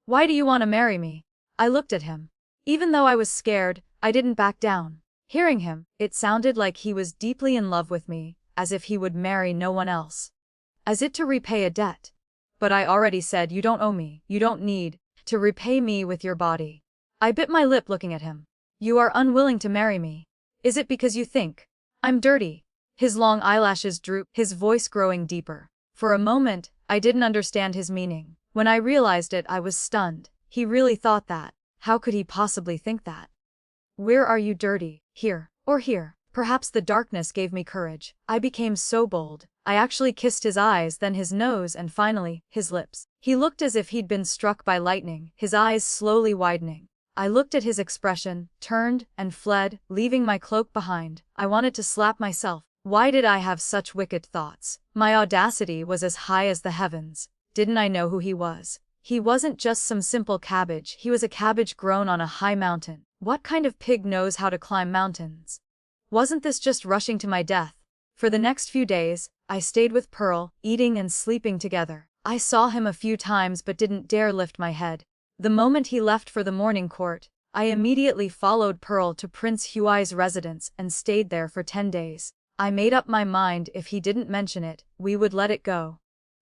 Why do you want to marry me? I looked at him. Even though I was scared, I didn't back down. Hearing him, it sounded like he was deeply in love with me, as if he would marry no one else. As if to repay a debt. But I already said you don't owe me, you don't need to repay me with your body. I bit my lip looking at him. You are unwilling to marry me. Is it because you think I'm dirty? His long eyelashes drooped, his voice growing deeper. For a moment, I didn't understand his meaning. When I realized it, I was stunned. He really thought that. How could he possibly think that? Where are you dirty? Here, or here? Perhaps the darkness gave me courage. I became so bold. I actually kissed his eyes, then his nose, and finally, his lips. He looked as if he'd been struck by lightning, his eyes slowly widening. I looked at his expression, turned, and fled, leaving my cloak behind. I wanted to slap myself. Why did I have such wicked thoughts? My audacity was as high as the heavens. Didn't I know who he was? He wasn't just some simple cabbage, he was a cabbage grown on a high mountain. What kind of pig knows how to climb mountains? Wasn't this just rushing to my death? For the next few days, I stayed with Pearl, eating and sleeping together. I saw him a few times but didn't dare lift my head. The moment he left for the morning court, I immediately followed Pearl to Prince Huai's residence and stayed there for 10 days. I made up my mind if he didn't mention it, we would let it go.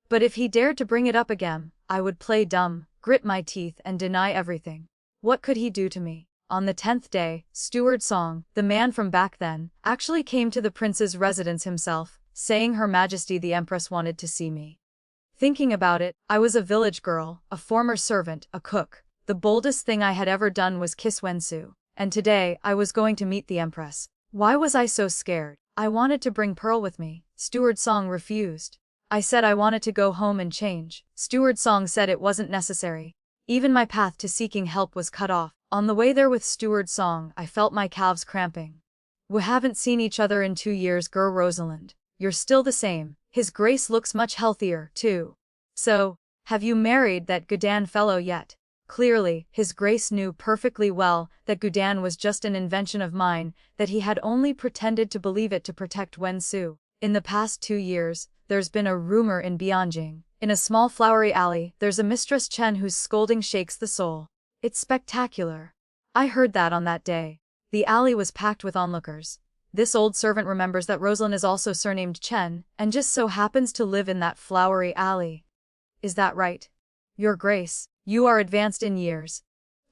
But if he dared to bring it up again, I would play dumb, grit my teeth and deny everything. What could he do to me? On the 10th day, Steward Song, the man from back then, actually came to the prince's residence himself, saying Her Majesty the Empress wanted to see me. Thinking about it, I was a village girl, a former servant, a cook. The boldest thing I had ever done was kiss Wensu. And today, I was going to meet the Empress. Why was I so scared? I wanted to bring Pearl with me. Steward Song refused. I said I wanted to go home and change. Steward Song said it wasn't necessary. Even my path to seeking help was cut off. On the way there with Steward Song, I felt my calves cramping. We haven't seen each other in 2 years, Gur Rosalind. You're still the same. His Grace looks much healthier, too. So, have you married that Gudan fellow yet? Clearly, His Grace knew perfectly well that Gudan was just an invention of mine, that he had only pretended to believe it to protect Wensu. In the past 2 years, there's been a rumor in Bianjing. In a small flowery alley, there's a Mistress Chen whose scolding shakes the soul. It's spectacular. I heard that on that day. The alley was packed with onlookers. This old servant remembers that Rosalind is also surnamed Chen, and just so happens to live in that flowery alley. Is that right? Your Grace, you are advanced in years.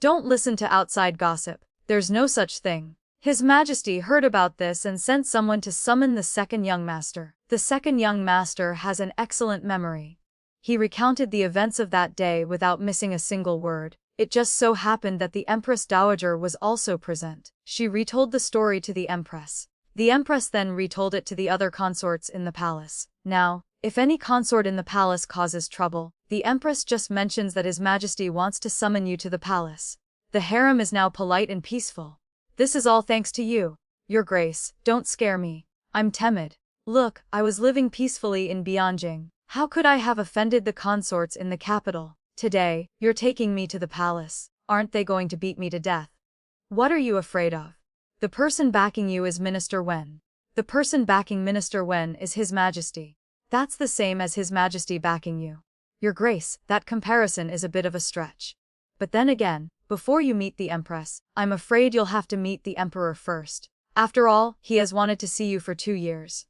Don't listen to outside gossip. There's no such thing. His Majesty heard about this and sent someone to summon the second young master. The second young master has an excellent memory. He recounted the events of that day without missing a single word. It just so happened that the Empress Dowager was also present. She retold the story to the Empress. The Empress then retold it to the other consorts in the palace. Now, if any consort in the palace causes trouble, the Empress just mentions that His Majesty wants to summon you to the palace. The harem is now polite and peaceful. This is all thanks to you. Your Grace, don't scare me. I'm timid. Look, I was living peacefully in Bianjing. How could I have offended the consorts in the capital? Today, you're taking me to the palace. Aren't they going to beat me to death? What are you afraid of? The person backing you is Minister Wen. The person backing Minister Wen is His Majesty. That's the same as His Majesty backing you. Your Grace, that comparison is a bit of a stretch. But then again, before you meet the Empress, I'm afraid you'll have to meet the Emperor first. After all, he has wanted to see you for 2 years.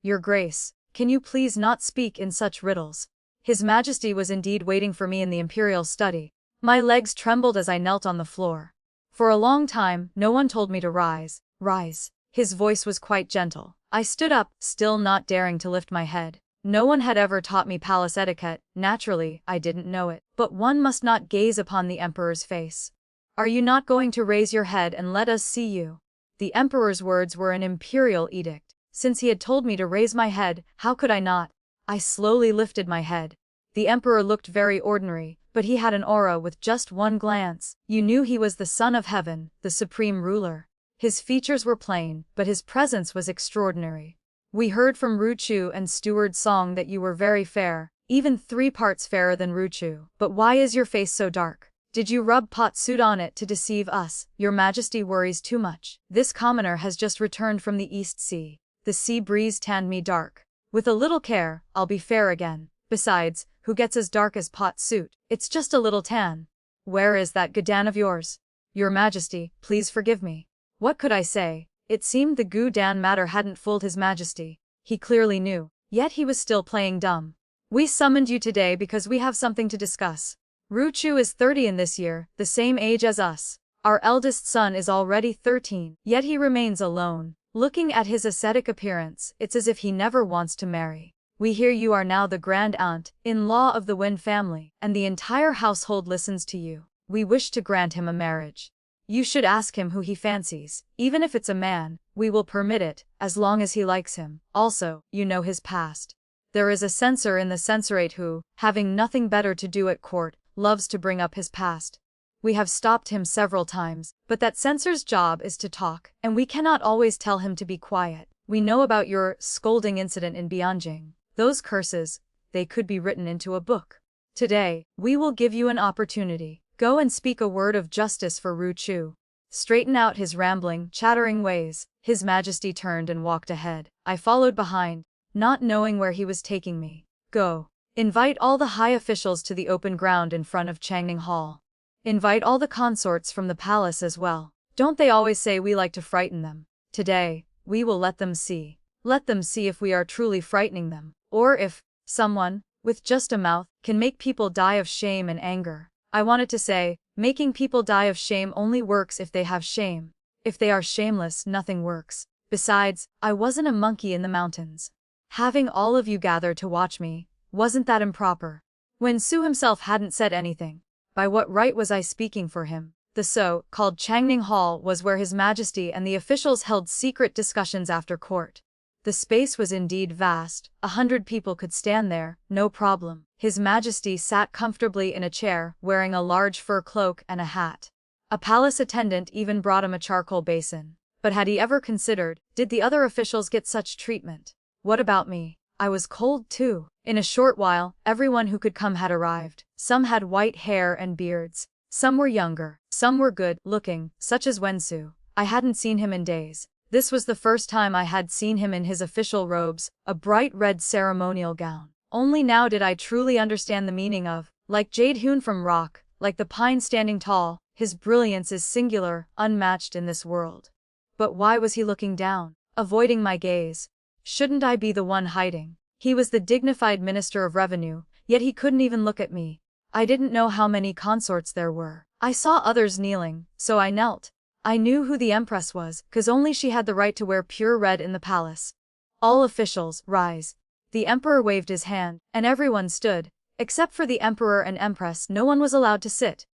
Your Grace, can you please not speak in such riddles? His Majesty was indeed waiting for me in the imperial study. My legs trembled as I knelt on the floor. For a long time, no one told me to rise. Rise. His voice was quite gentle. I stood up, still not daring to lift my head. No one had ever taught me palace etiquette. Naturally, I didn't know it. But one must not gaze upon the Emperor's face. Are you not going to raise your head and let us see you? The Emperor's words were an imperial edict. Since he had told me to raise my head, how could I not? I slowly lifted my head. The Emperor looked very ordinary, but he had an aura with just one glance. You knew he was the Son of Heaven, the Supreme Ruler. His features were plain, but his presence was extraordinary. We heard from Ruchu and Steward Song that you were very fair, even 3 parts fairer than Ruchu. But why is your face so dark? Did you rub pot soot on it to deceive us? Your Majesty worries too much. This commoner has just returned from the East Sea. The sea breeze tanned me dark. With a little care, I'll be fair again. Besides, who gets as dark as pot soot? It's just a little tan. Where is that Gudan of yours? Your Majesty, please forgive me. What could I say? It seemed the Gudan matter hadn't fooled His Majesty. He clearly knew. Yet he was still playing dumb. We summoned you today because we have something to discuss. Ruchu is 30 in this year, the same age as us. Our eldest son is already 13, yet he remains alone. Looking at his ascetic appearance, it's as if he never wants to marry. We hear you are now the grand aunt-in-law of the Wen family, and the entire household listens to you. We wish to grant him a marriage. You should ask him who he fancies. Even if it's a man, we will permit it, as long as he likes him. Also, you know his past. There is a censor in the censorate who, having nothing better to do at court, loves to bring up his past. We have stopped him several times, but that censor's job is to talk, and we cannot always tell him to be quiet. We know about your scolding incident in Bianjing. Those curses, they could be written into a book. Today, we will give you an opportunity. Go and speak a word of justice for Ruchu. Straighten out his rambling, chattering ways. His Majesty turned and walked ahead. I followed behind, not knowing where he was taking me. Go. Invite all the high officials to the open ground in front of Changning Hall. Invite all the consorts from the palace as well. Don't they always say we like to frighten them? Today, we will let them see. Let them see if we are truly frightening them, or if someone, with just a mouth, can make people die of shame and anger. I wanted to say, making people die of shame only works if they have shame. If they are shameless, nothing works. Besides, I wasn't a monkey in the mountains. Having all of you gather to watch me, wasn't that improper? Wensu himself hadn't said anything. By what right was I speaking for him? The so-called Changning Hall was where His Majesty and the officials held secret discussions after court. The space was indeed vast, 100 people could stand there, no problem. His Majesty sat comfortably in a chair, wearing a large fur cloak and a hat. A palace attendant even brought him a charcoal basin. But had he ever considered, did the other officials get such treatment? What about me? I was cold too. In a short while, everyone who could come had arrived. Some had white hair and beards. Some were younger. Some were good-looking, such as Wensu. I hadn't seen him in days. This was the first time I had seen him in his official robes, a bright red ceremonial gown. Only now did I truly understand the meaning of, like jade hewn from rock, like the pine standing tall, his brilliance is singular, unmatched in this world. But why was he looking down, avoiding my gaze? Shouldn't I be the one hiding? He was the dignified Minister of Revenue, yet he couldn't even look at me. I didn't know how many consorts there were. I saw others kneeling, so I knelt. I knew who the Empress was, 'cause only she had the right to wear pure red in the palace. All officials, rise. The Emperor waved his hand, and everyone stood. Except for the Emperor and Empress, no one was allowed to sit.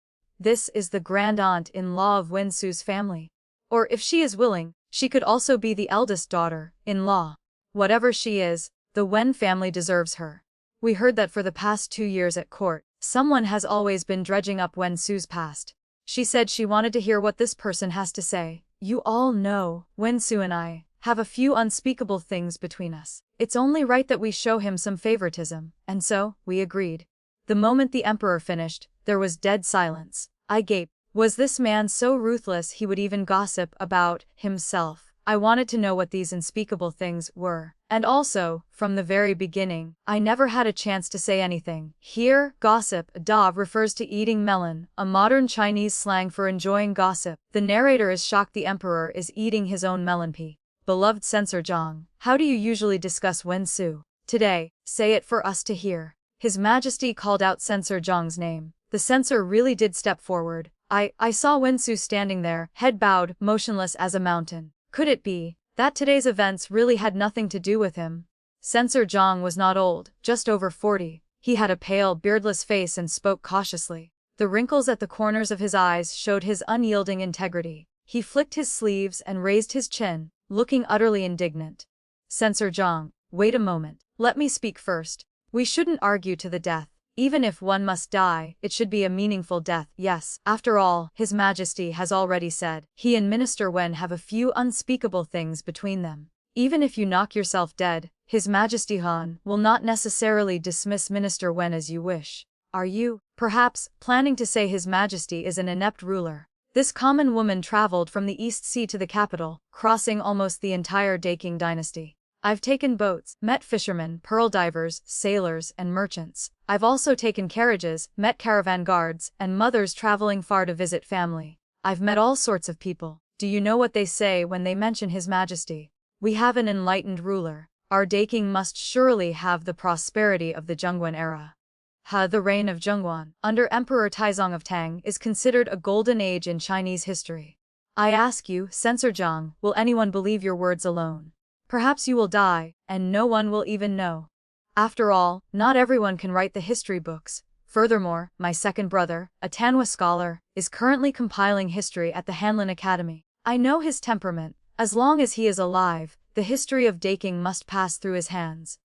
This is the grand aunt-in-law of Wensu's family. Or if she is willing, she could also be the eldest daughter-in-law. Whatever she is, the Wen family deserves her. We heard that for the past 2 years at court, someone has always been dredging up Wensu's past. She said she wanted to hear what this person has to say. You all know, Wensu and I have a few unspeakable things between us. It's only right that we show him some favoritism, and so, we agreed. The moment the Emperor finished, there was dead silence. I gaped. Was this man so ruthless he would even gossip about himself? I wanted to know what these unspeakable things were. And also, from the very beginning, I never had a chance to say anything. Here, gossip, da refers to eating melon, a modern Chinese slang for enjoying gossip. The narrator is shocked the Emperor is eating his own melon pea. Beloved Censor Zhang, how do you usually discuss Wensu? Today, say it for us to hear. His Majesty called out Censor Zhang's name. The censor really did step forward. I saw Wensu standing there, head bowed, motionless as a mountain. Could it be that today's events really had nothing to do with him? Censor Zhang was not old, just over 40. He had a pale, beardless face and spoke cautiously. The wrinkles at the corners of his eyes showed his unyielding integrity. He flicked his sleeves and raised his chin, looking utterly indignant. Censor Zhang, wait a moment. Let me speak first. We shouldn't argue to the death. Even if one must die, it should be a meaningful death. Yes, after all, His Majesty has already said, he and Minister Wen have a few unspeakable things between them. Even if you knock yourself dead, His Majesty Han will not necessarily dismiss Minister Wen as you wish. Are you, perhaps, planning to say His Majesty is an inept ruler? This common woman traveled from the East Sea to the capital, crossing almost the entire Daking dynasty. I've taken boats, met fishermen, pearl divers, sailors, and merchants. I've also taken carriages, met caravan guards, and mothers traveling far to visit family. I've met all sorts of people. Do you know what they say when they mention His Majesty? We have an enlightened ruler. Our Daking must surely have the prosperity of the Zhongguan era. The reign of Zhongguan, under Emperor Taizong of Tang, is considered a golden age in Chinese history. I ask you, Censor Zhang, will anyone believe your words alone? Perhaps you will die, and no one will even know. After all, not everyone can write the history books. Furthermore, my second brother, a Tanhua scholar, is currently compiling history at the Hanlin Academy. I know his temperament. As long as he is alive, the history of Daking must pass through his hands.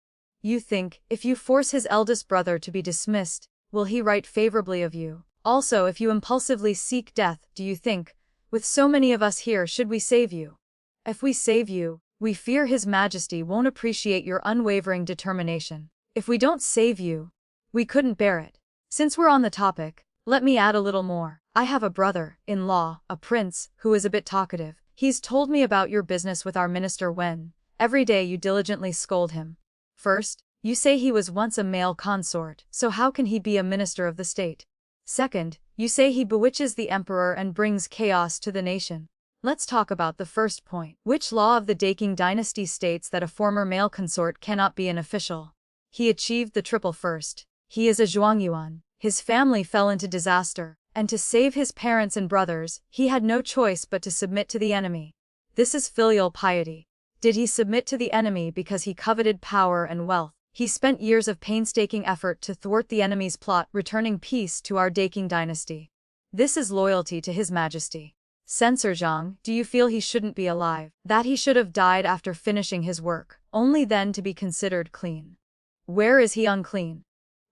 You think, if you force his eldest brother to be dismissed, will he write favorably of you? Also, if you impulsively seek death, do you think, with so many of us here, should we save you? If we save you, we fear His Majesty won't appreciate your unwavering determination. If we don't save you, we couldn't bear it. Since we're on the topic, let me add a little more. I have a brother-in-law, a prince, who is a bit talkative. He's told me about your business with our Minister Wen. Every day you diligently scold him. First, you say he was once a male consort, so how can he be a minister of the state? Second, You say he bewitches the emperor and brings chaos to the nation. Let's talk about the first point. Which law of the Daking dynasty states that a former male consort cannot be an official? He achieved the triple first. He is a Zhuangyuan. His family fell into disaster, and to save his parents and brothers, he had no choice but to submit to the enemy. This is filial piety. Did he submit to the enemy because he coveted power and wealth? He spent years of painstaking effort to thwart the enemy's plot, returning peace to our Daking dynasty. This is loyalty to His Majesty. Censor Zhang, do you feel he shouldn't be alive? That he should have died after finishing his work, only then to be considered clean? Where is he unclean?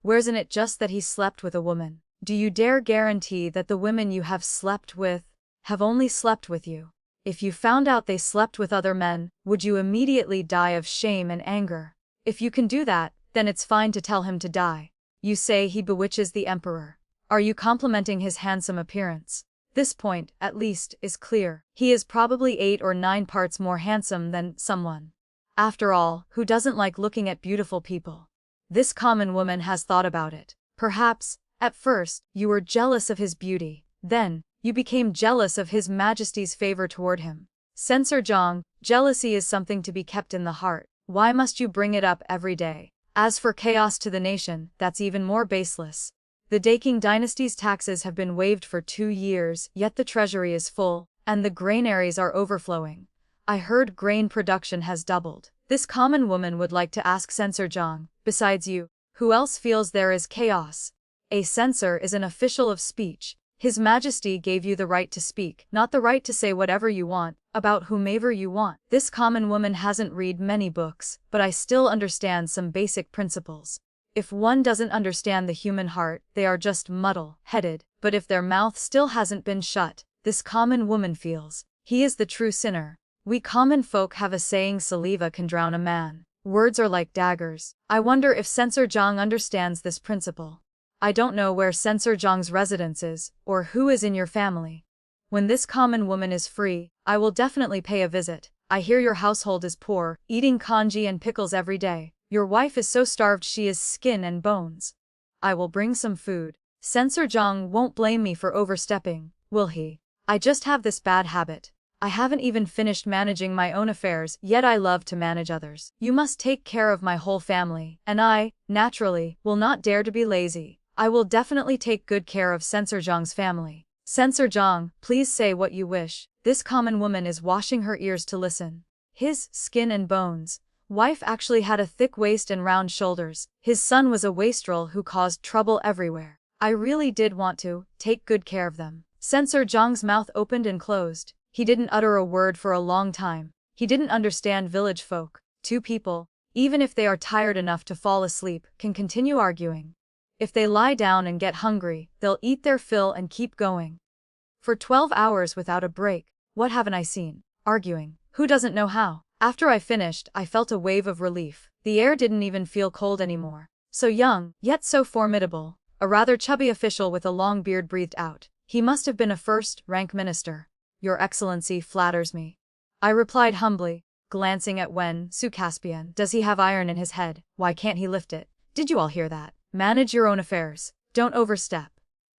Where's it just that he slept with a woman? Do you dare guarantee that the women you have slept with have only slept with you? If you found out they slept with other men, would you immediately die of shame and anger? If you can do that, then it's fine to tell him to die. You say he bewitches the emperor. Are you complimenting his handsome appearance? This point, at least, is clear. He is probably 8 or 9 parts more handsome than someone. After all, who doesn't like looking at beautiful people? This common woman has thought about it. Perhaps, at first, you were jealous of his beauty. Then, you became jealous of His Majesty's favor toward him. Censor Zhang, jealousy is something to be kept in the heart. Why must you bring it up every day? As for chaos to the nation, that's even more baseless. The Daking dynasty's taxes have been waived for 2 years, yet the treasury is full, and the granaries are overflowing. I heard grain production has doubled. This common woman would like to ask Censor Zhang, besides you, who else feels there is chaos? A censor is an official of speech. His Majesty gave you the right to speak, not the right to say whatever you want, about whomever you want. This common woman hasn't read many books, but I still understand some basic principles. If one doesn't understand the human heart, they are just muddle-headed, but if their mouth still hasn't been shut, this common woman feels, he is the true sinner. We common folk have a saying, saliva can drown a man. Words are like daggers. I wonder if Censor Zhang understands this principle. I don't know where Censor Zhang's residence is, or who is in your family. When this common woman is free, I will definitely pay a visit. I hear your household is poor, eating congee and pickles every day. Your wife is so starved she is skin and bones. I will bring some food. Censor Zhang won't blame me for overstepping, will he? I just have this bad habit. I haven't even finished managing my own affairs, yet I love to manage others. You must take care of my whole family, and I, naturally, will not dare to be lazy. I will definitely take good care of Censor Zhang's family. Censor Zhang, please say what you wish. This common woman is washing her ears to listen. His skin and bones. Wife actually had a thick waist and round shoulders. His son was a wastrel who caused trouble everywhere. I really did want to take good care of them. Censor Zhang's mouth opened and closed. He didn't utter a word for a long time. He didn't understand village folk. 2 people, even if they are tired enough to fall asleep, can continue arguing. If they lie down and get hungry, they'll eat their fill and keep going. For 12 hours without a break. What haven't I seen? Arguing. Who doesn't know how? After I finished, I felt a wave of relief. The air didn't even feel cold anymore. So young, yet so formidable. A rather chubby official with a long beard breathed out. He must have been a first-rank minister. Your Excellency flatters me. I replied humbly, glancing at Wen Su Caspian. Does he have iron in his head? Why can't he lift it? Did you all hear that? Manage your own affairs. Don't overstep.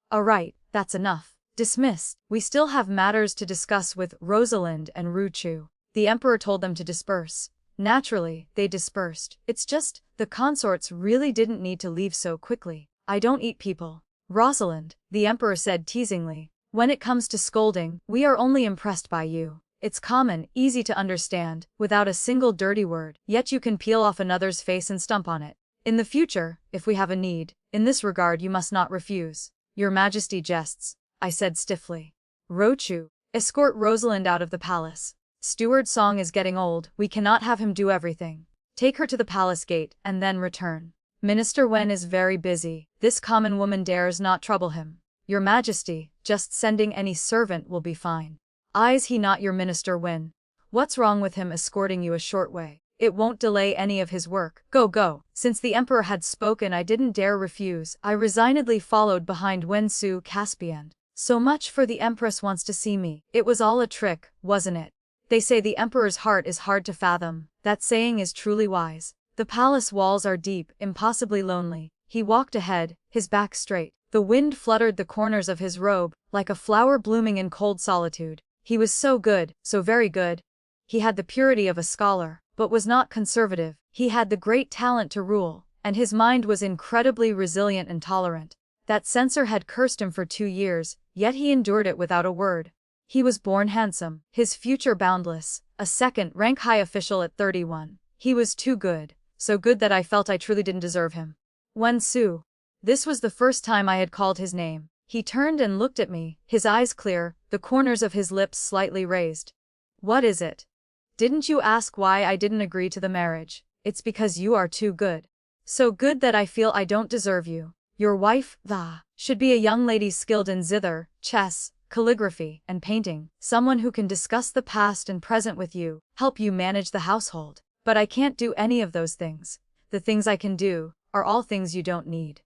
All right, that's enough. Dismissed. We still have matters to discuss with Rosalind and Ru Chu. The emperor told them to disperse. Naturally, they dispersed. It's just, the consorts really didn't need to leave so quickly. I don't eat people. Rosalind, the emperor said teasingly. When it comes to scolding, we are only impressed by you. It's common, easy to understand, without a single dirty word, yet you can peel off another's face and stump on it. In the future, if we have a need, in this regard you must not refuse. Your Majesty jests, I said stiffly. Rochu, escort Rosalind out of the palace. Steward Song is getting old, we cannot have him do everything. Take her to the palace gate, and then return. Minister Wen is very busy, this common woman dares not trouble him. Your Majesty, just sending any servant will be fine. Is he not your Minister Wen? What's wrong with him escorting you a short way? It won't delay any of his work. Go, go. Since the emperor had spoken I didn't dare refuse. I resignedly followed behind Wen Su Caspian. So much for the empress wants to see me. It was all a trick, wasn't it? They say the emperor's heart is hard to fathom. That saying is truly wise. The palace walls are deep, impossibly lonely. He walked ahead, his back straight. The wind fluttered the corners of his robe, like a flower blooming in cold solitude. He was so good, so very good. He had the purity of a scholar, but was not conservative. He had the great talent to rule, and his mind was incredibly resilient and tolerant. That censor had cursed him for 2 years, yet he endured it without a word. He was born handsome, his future boundless, a second-rank high official at 31. He was too good, so good that I felt I truly didn't deserve him. Wen Su. This was the first time I had called his name. He turned and looked at me, his eyes clear, the corners of his lips slightly raised. What is it? Didn't you ask why I didn't agree to the marriage? It's because you are too good. So good that I feel I don't deserve you. Your wife, should be a young lady skilled in zither, chess, calligraphy, and painting, someone who can discuss the past and present with you, help you manage the household. But I can't do any of those things. The things I can do are all things you don't need.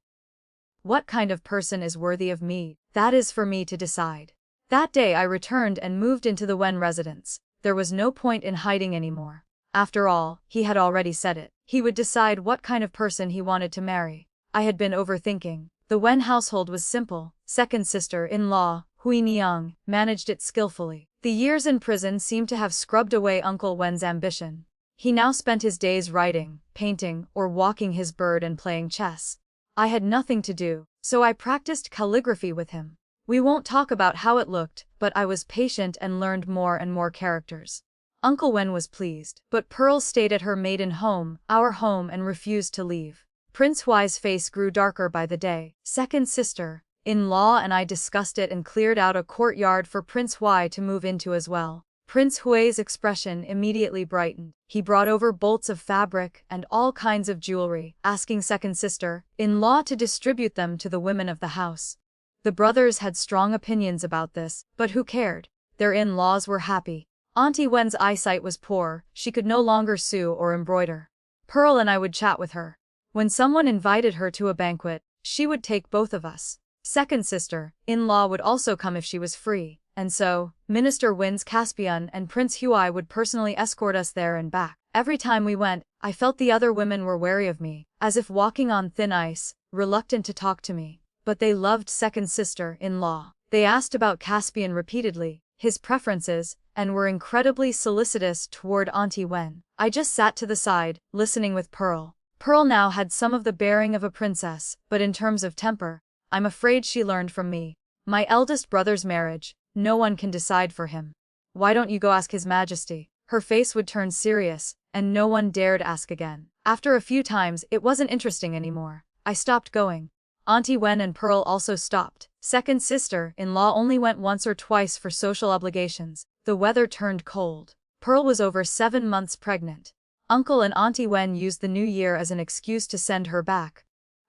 What kind of person is worthy of me? That is for me to decide. That day I returned and moved into the Wen residence. There was no point in hiding anymore. After all, he had already said it. He would decide what kind of person he wanted to marry. I had been overthinking. The Wen household was simple. Second sister-in-law, Hui Niang, managed it skillfully. The years in prison seemed to have scrubbed away Uncle Wen's ambition. He now spent his days writing, painting, or walking his bird and playing chess. I had nothing to do, so I practiced calligraphy with him. We won't talk about how it looked, but I was patient and learned more and more characters. Uncle Wen was pleased, but Pearl stayed at her maiden home, our home, and refused to leave. Prince Huai's face grew darker by the day. Second sister-in-law and I discussed it and cleared out a courtyard for Prince Huai to move into as well. Prince Hui's expression immediately brightened. He brought over bolts of fabric and all kinds of jewelry, asking second sister-in-law to distribute them to the women of the house. The brothers had strong opinions about this, but who cared? Their in-laws were happy. Auntie Wen's eyesight was poor, she could no longer sew or embroider. Pearl and I would chat with her. When someone invited her to a banquet, she would take both of us. Second sister-in-law would also come if she was free. And so, Minister Wen's Caspian and Prince Huai would personally escort us there and back. Every time we went, I felt the other women were wary of me, as if walking on thin ice, reluctant to talk to me. But they loved second sister-in-law. They asked about Caspian repeatedly, his preferences, and were incredibly solicitous toward Auntie Wen. I just sat to the side, listening with Pearl. Pearl now had some of the bearing of a princess, but in terms of temper, I'm afraid she learned from me. My eldest brother's marriage, no one can decide for him. Why don't you go ask His Majesty? Her face would turn serious, and no one dared ask again. After a few times, it wasn't interesting anymore. I stopped going. Auntie Wen and Pearl also stopped. Second sister-in-law only went once or twice for social obligations. The weather turned cold. Pearl was over 7 months pregnant. Uncle and Auntie Wen used the new year as an excuse to send her back.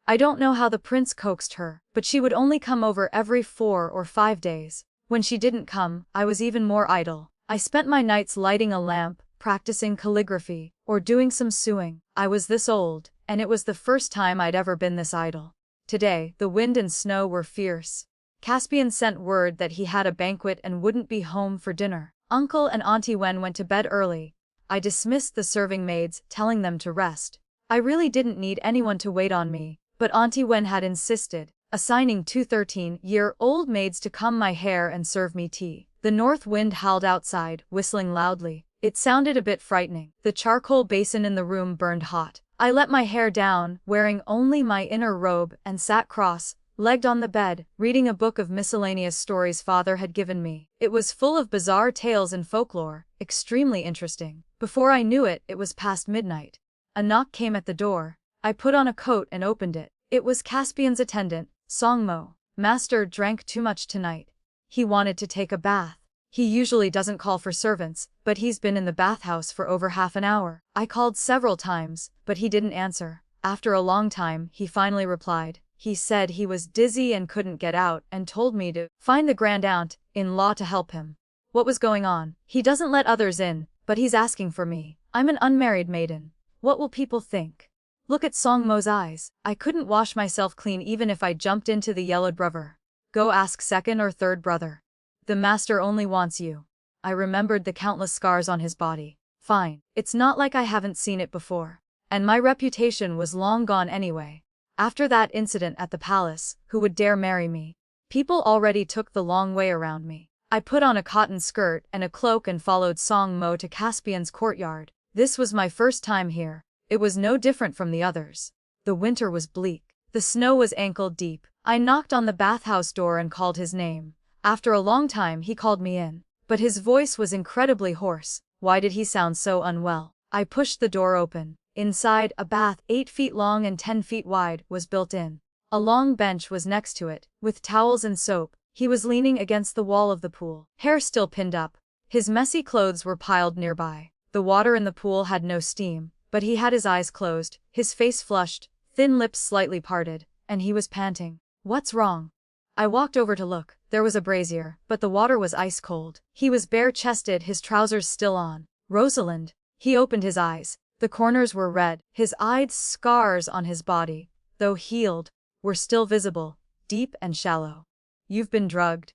I don't know how the prince coaxed her, but she would only come over every 4 or 5 days. When she didn't come, I was even more idle. I spent my nights lighting a lamp, practicing calligraphy, or doing some sewing. I was this old, and it was the first time I'd ever been this idle. Today, the wind and snow were fierce. Caspian sent word that he had a banquet and wouldn't be home for dinner. Uncle and Auntie Wen went to bed early. I dismissed the serving maids, telling them to rest. I really didn't need anyone to wait on me, but Auntie Wen had insisted, assigning 2 13-year-old maids to comb my hair and serve me tea. The north wind howled outside, whistling loudly. It sounded a bit frightening. The charcoal basin in the room burned hot. I let my hair down, wearing only my inner robe, and sat cross-legged on the bed, reading a book of miscellaneous stories father had given me. It was full of bizarre tales and folklore, extremely interesting. Before I knew it, it was past midnight. A knock came at the door. I put on a coat and opened it. It was Caspian's attendant, Songmo. Master drank too much tonight. He wanted to take a bath. He usually doesn't call for servants, but he's been in the bathhouse for over half an hour. I called several times, but he didn't answer. After a long time, he finally replied. He said he was dizzy and couldn't get out and told me to find the grand-aunt-in-law to help him. What was going on? He doesn't let others in, but he's asking for me. I'm an unmarried maiden. What will people think? Look at Songmo's eyes. I couldn't wash myself clean even if I jumped into the yellowed river. Go ask second or third brother. The master only wants you. I remembered the countless scars on his body. Fine. It's not like I haven't seen it before. And my reputation was long gone anyway. After that incident at the palace, who would dare marry me? People already took the long way around me. I put on a cotton skirt and a cloak and followed Song Mo to Caspian's courtyard. This was my first time here. It was no different from the others. The winter was bleak. The snow was ankle-deep. I knocked on the bathhouse door and called his name. After a long time he called me in. But his voice was incredibly hoarse. Why did he sound so unwell? I pushed the door open. Inside, a bath 8 feet long and 10 feet wide was built in. A long bench was next to it, with towels and soap. He was leaning against the wall of the pool, hair still pinned up. His messy clothes were piled nearby. The water in the pool had no steam, but he had his eyes closed, his face flushed, thin lips slightly parted, and he was panting. What's wrong? I walked over to look. There was a brazier, but the water was ice cold. He was bare-chested, his trousers still on. Rosalind. He opened his eyes. The corners were red. His eyes scars on his body, though healed, were still visible, deep and shallow. You've been drugged.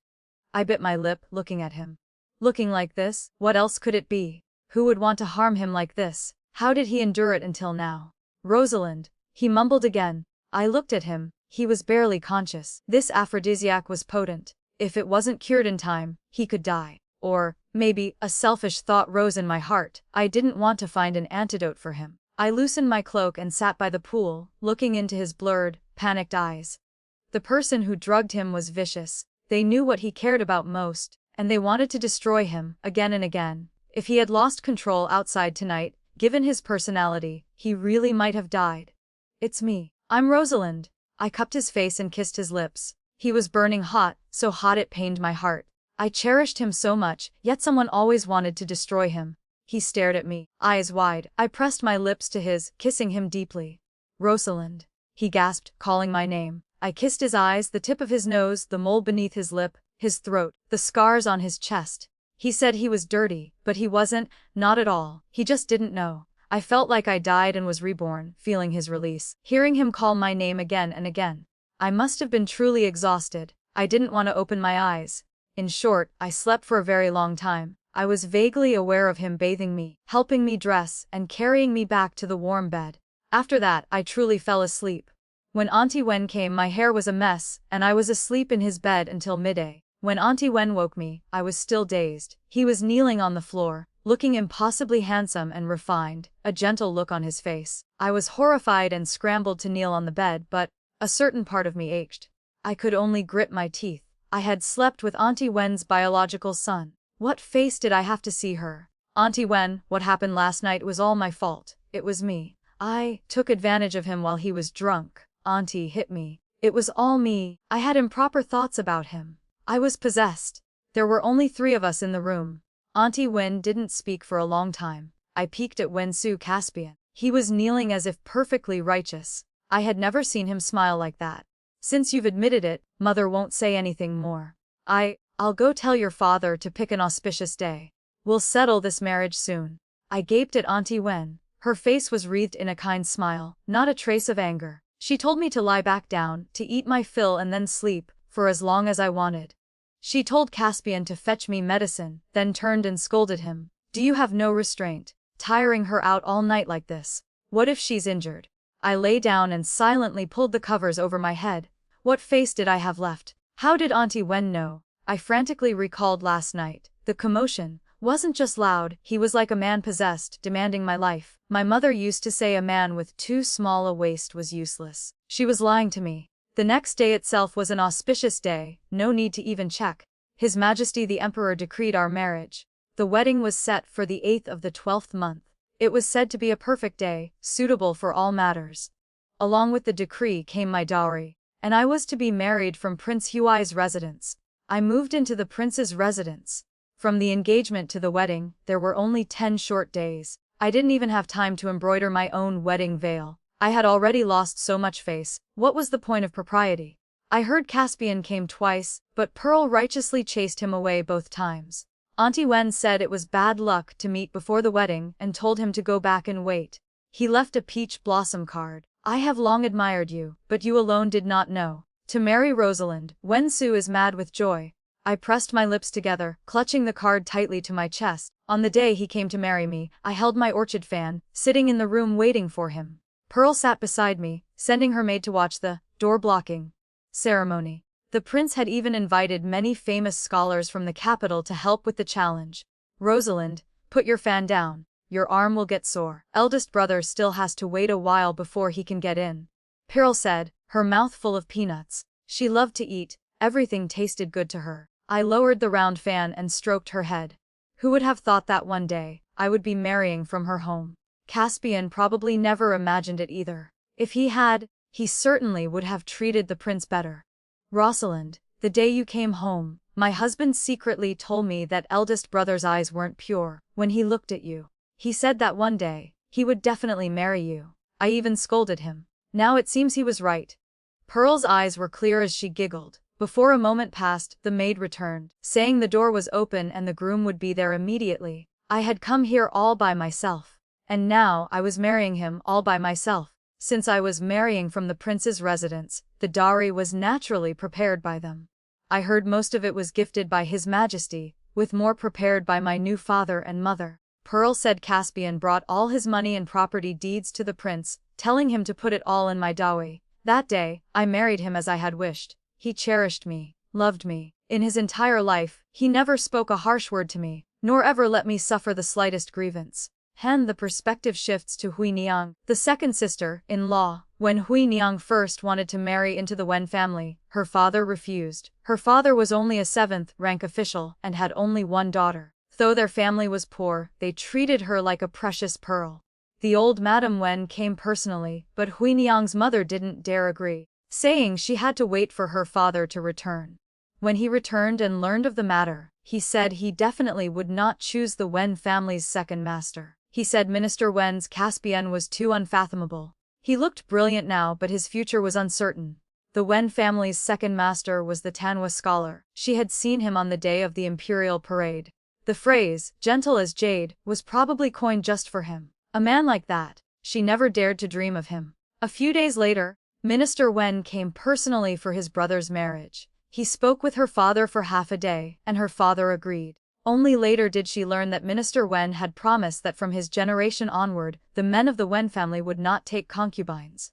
I bit my lip, looking at him. Looking like this? What else could it be? Who would want to harm him like this? How did he endure it until now? Rosalind. He mumbled again. I looked at him. He was barely conscious. This aphrodisiac was potent. If it wasn't cured in time, he could die. Or, maybe, a selfish thought rose in my heart. I didn't want to find an antidote for him. I loosened my cloak and sat by the pool, looking into his blurred, panicked eyes. The person who drugged him was vicious. They knew what he cared about most, and they wanted to destroy him, again and again. If he had lost control outside tonight, given his personality, he really might have died. It's me. I'm Rosalind. I cupped his face and kissed his lips. He was burning hot, so hot it pained my heart. I cherished him so much, yet someone always wanted to destroy him. He stared at me, eyes wide. I pressed my lips to his, kissing him deeply. Rosalind. He gasped, calling my name. I kissed his eyes, the tip of his nose, the mole beneath his lip, his throat, the scars on his chest. He said he was dirty, but he wasn't, not at all. He just didn't know. I felt like I died and was reborn, feeling his release, hearing him call my name again and again. I must have been truly exhausted. I didn't want to open my eyes. In short, I slept for a very long time. I was vaguely aware of him bathing me, helping me dress, and carrying me back to the warm bed. After that, I truly fell asleep. When Auntie Wen came, my hair was a mess, and I was asleep in his bed until midday. When Auntie Wen woke me, I was still dazed. He was kneeling on the floor, looking impossibly handsome and refined, a gentle look on his face. I was horrified and scrambled to kneel on the bed, but a certain part of me ached. I could only grit my teeth. I had slept with Auntie Wen's biological son. What face did I have to see her? Auntie Wen, what happened last night was all my fault. It was me. I took advantage of him while he was drunk. Auntie hit me. It was all me. I had improper thoughts about him. I was possessed. There were only 3 of us in the room. Auntie Wen didn't speak for a long time. I peeked at Wen-su Caspian. He was kneeling as if perfectly righteous. I had never seen him smile like that. Since you've admitted it, Mother won't say anything more. I'll go tell your father to pick an auspicious day. We'll settle this marriage soon. I gaped at Auntie Wen. Her face was wreathed in a kind smile, not a trace of anger. She told me to lie back down, to eat my fill and then sleep, for as long as I wanted. She told Caspian to fetch me medicine, then turned and scolded him. Do you have no restraint? Tiring her out all night like this. What if she's injured? I lay down and silently pulled the covers over my head. What face did I have left? How did Auntie Wen know? I frantically recalled last night. The commotion wasn't just loud, he was like a man possessed, demanding my life. My mother used to say a man with too small a waist was useless. She was lying to me. The next day itself was an auspicious day, no need to even check. His Majesty the Emperor decreed our marriage. The wedding was set for the 8th of the 12th month. It was said to be a perfect day, suitable for all matters. Along with the decree came my dowry, and I was to be married from Prince Huai's residence. I moved into the prince's residence. From the engagement to the wedding, there were only 10 short days. I didn't even have time to embroider my own wedding veil. I had already lost so much face. What was the point of propriety? I heard Caspian came twice, but Pearl righteously chased him away both times. Auntie Wen said it was bad luck to meet before the wedding and told him to go back and wait. He left a peach blossom card. I have long admired you, but you alone did not know. To marry Rosalind, Wen-su is mad with joy. I pressed my lips together, clutching the card tightly to my chest. On the day he came to marry me, I held my orchid fan, sitting in the room waiting for him. Pearl sat beside me, sending her maid to watch the door-blocking ceremony. The prince had even invited many famous scholars from the capital to help with the challenge. Rosalind, put your fan down. Your arm will get sore. Eldest brother still has to wait a while before he can get in. Pearl said, her mouth full of peanuts. She loved to eat, everything tasted good to her. I lowered the round fan and stroked her head. Who would have thought that one day, I would be marrying from her home? Caspian probably never imagined it either. If he had, he certainly would have treated the prince better. Rosalind, the day you came home, my husband secretly told me that eldest brother's eyes weren't pure when he looked at you. He said that one day, he would definitely marry you. I even scolded him. Now it seems he was right. Pearl's eyes were clear as she giggled. Before a moment passed, the maid returned, saying the door was open and the groom would be there immediately. I had come here all by myself. And now I was marrying him all by myself. Since I was marrying from the prince's residence, the dowry was naturally prepared by them. I heard most of it was gifted by His Majesty, with more prepared by my new father and mother. Pearl said Caspian brought all his money and property deeds to the prince, telling him to put it all in my dowry. That day, I married him as I had wished. He cherished me, loved me. In his entire life, he never spoke a harsh word to me, nor ever let me suffer the slightest grievance. The perspective shifts to Hui Niang, the second sister-in-law. When Hui Niang first wanted to marry into the Wen family, her father refused. Her father was only a 7th-rank official and had only one daughter. Though their family was poor, they treated her like a precious pearl. The old Madame Wen came personally, but Hui Niang's mother didn't dare agree, saying she had to wait for her father to return. When he returned and learned of the matter, he said he definitely would not choose the Wen family's second master. He said Minister Wen's Caspian was too unfathomable. He looked brilliant now, but his future was uncertain. The Wen family's second master was the Tanhua scholar. She had seen him on the day of the imperial parade. The phrase, gentle as Jade, was probably coined just for him. A man like that, she never dared to dream of him. A few days later, Minister Wen came personally for his brother's marriage. He spoke with her father for half a day, and her father agreed. Only later did she learn that Minister Wen had promised that from his generation onward, the men of the Wen family would not take concubines.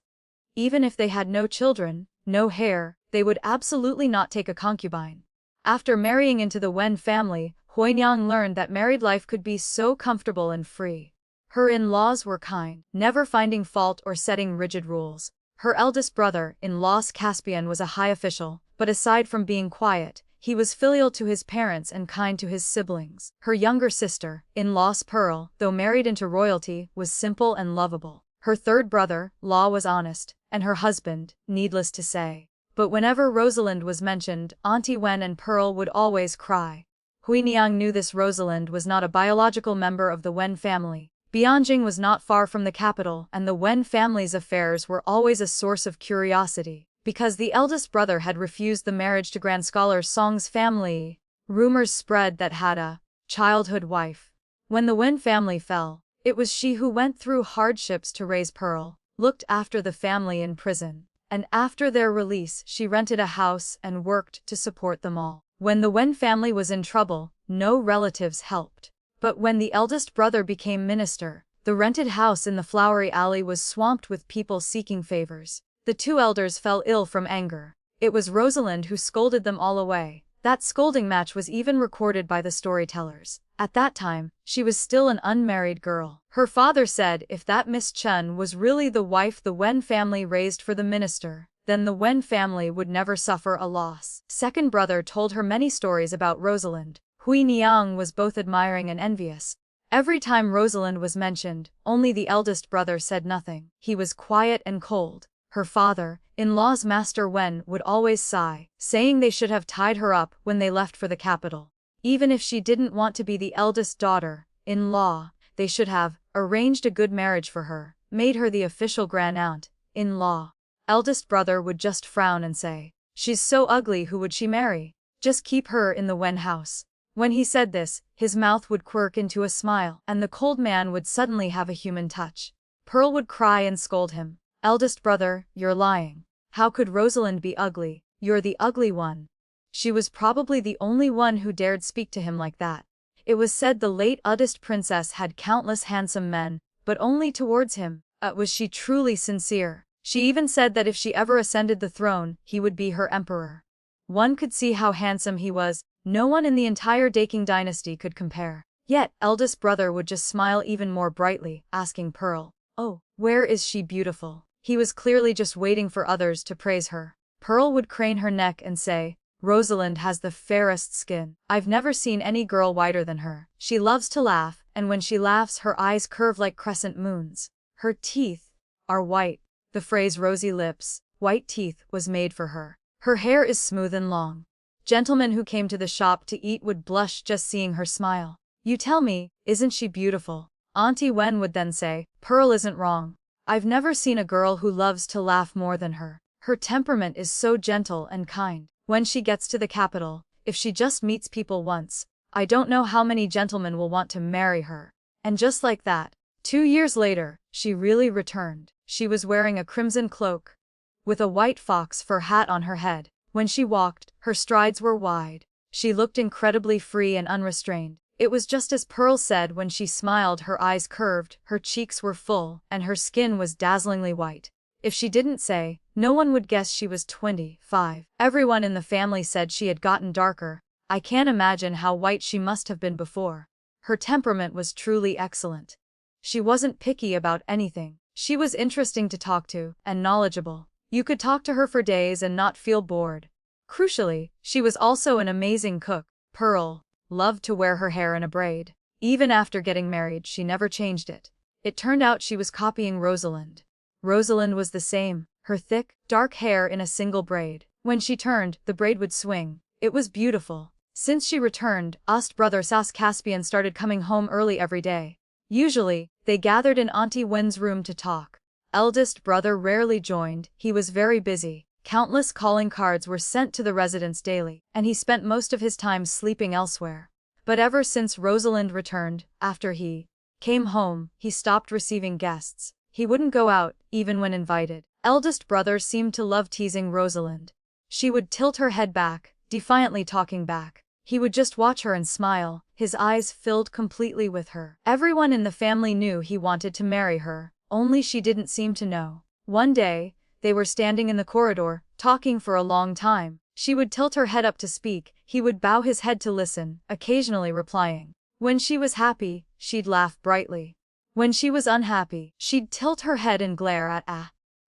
Even if they had no children, no heir, they would absolutely not take a concubine. After marrying into the Wen family, Hui Niang learned that married life could be so comfortable and free. Her in-laws were kind, never finding fault or setting rigid rules. Her eldest brother-in-law Caspian was a high official, but aside from being quiet, he was filial to his parents and kind to his siblings. Her younger sister-in-law Pearl, though married into royalty, was simple and lovable. Her third brother-in-law was honest, and her husband, needless to say. But whenever Rosalind was mentioned, Auntie Wen and Pearl would always cry. Hui Niang knew this Rosalind was not a biological member of the Wen family. Bianjing was not far from the capital, and the Wen family's affairs were always a source of curiosity. Because the eldest brother had refused the marriage to Grand Scholar Song's family, rumors spread that had a childhood wife. When the Wen family fell, it was she who went through hardships to raise Pearl, looked after the family in prison, and after their release she rented a house and worked to support them all. When the Wen family was in trouble, no relatives helped. But when the eldest brother became minister, the rented house in the flowery alley was swamped with people seeking favors. The two elders fell ill from anger. It was Rosalind who scolded them all away. That scolding match was even recorded by the storytellers. At that time, she was still an unmarried girl. Her father said if that Miss Chen was really the wife the Wen family raised for the minister, then the Wen family would never suffer a loss. Second brother told her many stories about Rosalind. Hui Niang was both admiring and envious. Every time Rosalind was mentioned, only the eldest brother said nothing. He was quiet and cold. Her father-in-law's Master Wen would always sigh, saying they should have tied her up when they left for the capital. Even if she didn't want to be the eldest daughter-in-law, they should have arranged a good marriage for her, made her the official grand-aunt-in-law. Eldest brother would just frown and say, "She's so ugly, who would she marry? Just keep her in the Wen house." When he said this, his mouth would quirk into a smile, and the cold man would suddenly have a human touch. Pearl would cry and scold him. "Eldest brother, you're lying. How could Rosalind be ugly? You're the ugly one." She was probably the only one who dared speak to him like that. It was said the late eldest princess had countless handsome men, but only towards him. Was she truly sincere? She even said that if she ever ascended the throne, he would be her emperor. One could see how handsome he was, no one in the entire Daking dynasty could compare. Yet, eldest brother would just smile even more brightly, asking Pearl, "Oh, where is she beautiful?" He was clearly just waiting for others to praise her. Pearl would crane her neck and say, "Rosalind has the fairest skin. I've never seen any girl whiter than her. She loves to laugh, and when she laughs her eyes curve like crescent moons. Her teeth are white." The phrase "rosy lips, white teeth" was made for her. Her hair is smooth and long. Gentlemen who came to the shop to eat would blush just seeing her smile. "You tell me, isn't she beautiful?" Auntie Wen would then say, "Pearl isn't wrong. I've never seen a girl who loves to laugh more than her. Her temperament is so gentle and kind. When she gets to the capital, if she just meets people once, I don't know how many gentlemen will want to marry her." And just like that, 2 years later, she really returned. She was wearing a crimson cloak, with a white fox fur hat on her head. When she walked, her strides were wide. She looked incredibly free and unrestrained. It was just as Pearl said when she smiled, her eyes curved, her cheeks were full, and her skin was dazzlingly white. If she didn't say, no one would guess she was 25. Everyone in the family said she had gotten darker. I can't imagine how white she must have been before. Her temperament was truly excellent. She wasn't picky about anything. She was interesting to talk to, and knowledgeable. You could talk to her for days and not feel bored. Crucially, she was also an amazing cook. Pearl loved to wear her hair in a braid. Even after getting married, she never changed it. It turned out she was copying Rosalind. Rosalind was the same, her thick, dark hair in a single braid. When she turned, the braid would swing. It was beautiful. Since she returned, Ost brother Sas Caspian started coming home early every day. Usually, they gathered in Auntie Wen's room to talk. Eldest brother rarely joined, he was very busy. Countless calling cards were sent to the residents daily, and he spent most of his time sleeping elsewhere. But ever since Rosalind returned, after he came home, he stopped receiving guests. He wouldn't go out, even when invited. Eldest brother seemed to love teasing Rosalind. She would tilt her head back, defiantly talking back. He would just watch her and smile, his eyes filled completely with her. Everyone in the family knew he wanted to marry her, only she didn't seem to know. One day, they were standing in the corridor, talking for a long time. She would tilt her head up to speak, he would bow his head to listen, occasionally replying. When she was happy, she'd laugh brightly. When she was unhappy, she'd tilt her head and glare at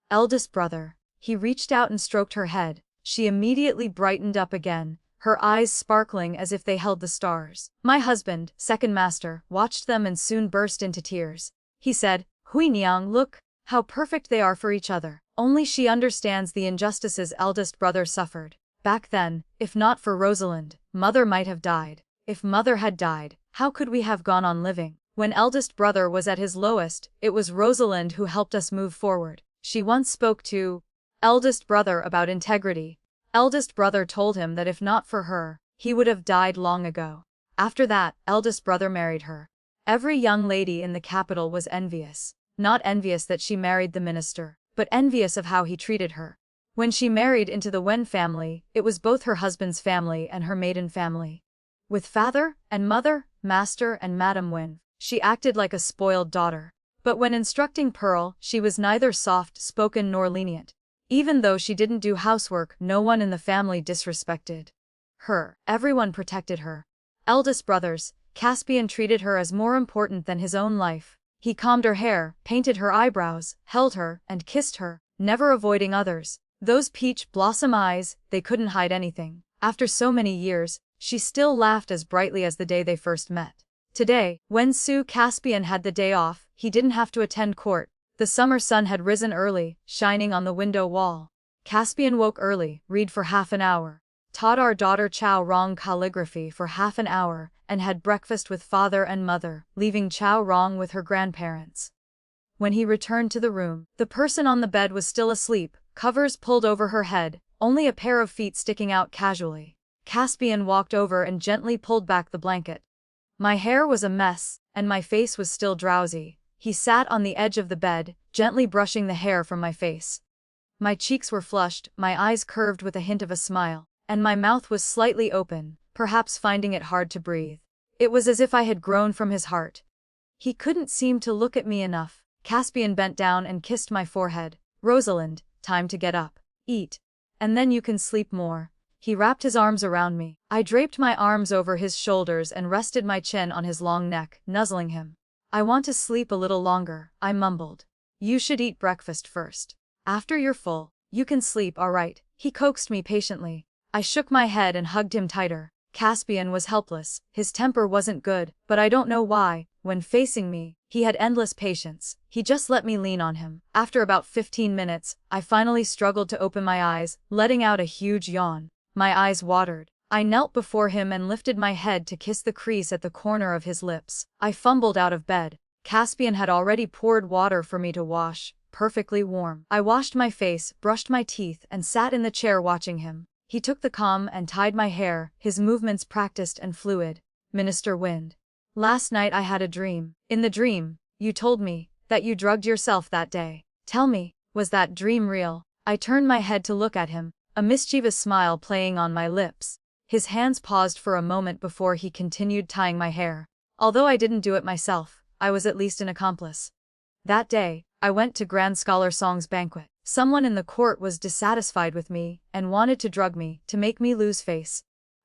eldest brother. He reached out and stroked her head. She immediately brightened up again, her eyes sparkling as if they held the stars. My husband, second master, watched them and soon burst into tears. He said, "Hui Niang, look how perfect they are for each other. Only she understands the injustices eldest brother suffered. Back then, if not for Rosalind, mother might have died. If mother had died, how could we have gone on living? When eldest brother was at his lowest, it was Rosalind who helped us move forward." She once spoke to eldest brother about integrity. Eldest brother told him that if not for her, he would have died long ago. After that, eldest brother married her. Every young lady in the capital was envious. Not envious that she married the minister, but envious of how he treated her. When she married into the Wen family, it was both her husband's family and her maiden family. With father and mother, master and Madam Wen, she acted like a spoiled daughter. But when instructing Pearl, she was neither soft-spoken nor lenient. Even though she didn't do housework, no one in the family disrespected her. Everyone protected her. Eldest brothers, Caspian treated her as more important than his own life. He combed her hair, painted her eyebrows, held her, and kissed her, never avoiding others. Those peach blossom eyes, they couldn't hide anything. After so many years, she still laughed as brightly as the day they first met. Today, when Su Caspian had the day off, he didn't have to attend court. The summer sun had risen early, shining on the window wall. Caspian woke early, read for half an hour, taught our daughter Chao Rong calligraphy for half an hour, and had breakfast with father and mother, leaving Chao Rong with her grandparents. When he returned to the room, the person on the bed was still asleep, covers pulled over her head, only a pair of feet sticking out casually. Caspian walked over and gently pulled back the blanket. My hair was a mess, and my face was still drowsy. He sat on the edge of the bed, gently brushing the hair from my face. My cheeks were flushed, my eyes curved with a hint of a smile, and my mouth was slightly open, perhaps finding it hard to breathe. It was as if I had grown from his heart. He couldn't seem to look at me enough. Caspian bent down and kissed my forehead. Rosalind, time to get up. Eat. And then you can sleep more. He wrapped his arms around me. I draped my arms over his shoulders and rested my chin on his long neck, nuzzling him. I want to sleep a little longer, I mumbled. You should eat breakfast first. After you're full, you can sleep, all right, he coaxed me patiently. I shook my head and hugged him tighter. Caspian was helpless. His temper wasn't good, but I don't know why. When facing me, he had endless patience. He just let me lean on him. After about 15 minutes, I finally struggled to open my eyes, letting out a huge yawn. My eyes watered. I knelt before him and lifted my head to kiss the crease at the corner of his lips. I fumbled out of bed. Caspian had already poured water for me to wash, perfectly warm. I washed my face, brushed my teeth, and sat in the chair watching him. He took the comb and tied my hair, his movements practiced and fluid. Minister Wind. Last night I had a dream. In the dream, you told me that you drugged yourself that day. Tell me, was that dream real? I turned my head to look at him, a mischievous smile playing on my lips. His hands paused for a moment before he continued tying my hair. Although I didn't do it myself, I was at least an accomplice. That day, I went to Grand Scholar Song's banquet. Someone in the court was dissatisfied with me and wanted to drug me to make me lose face.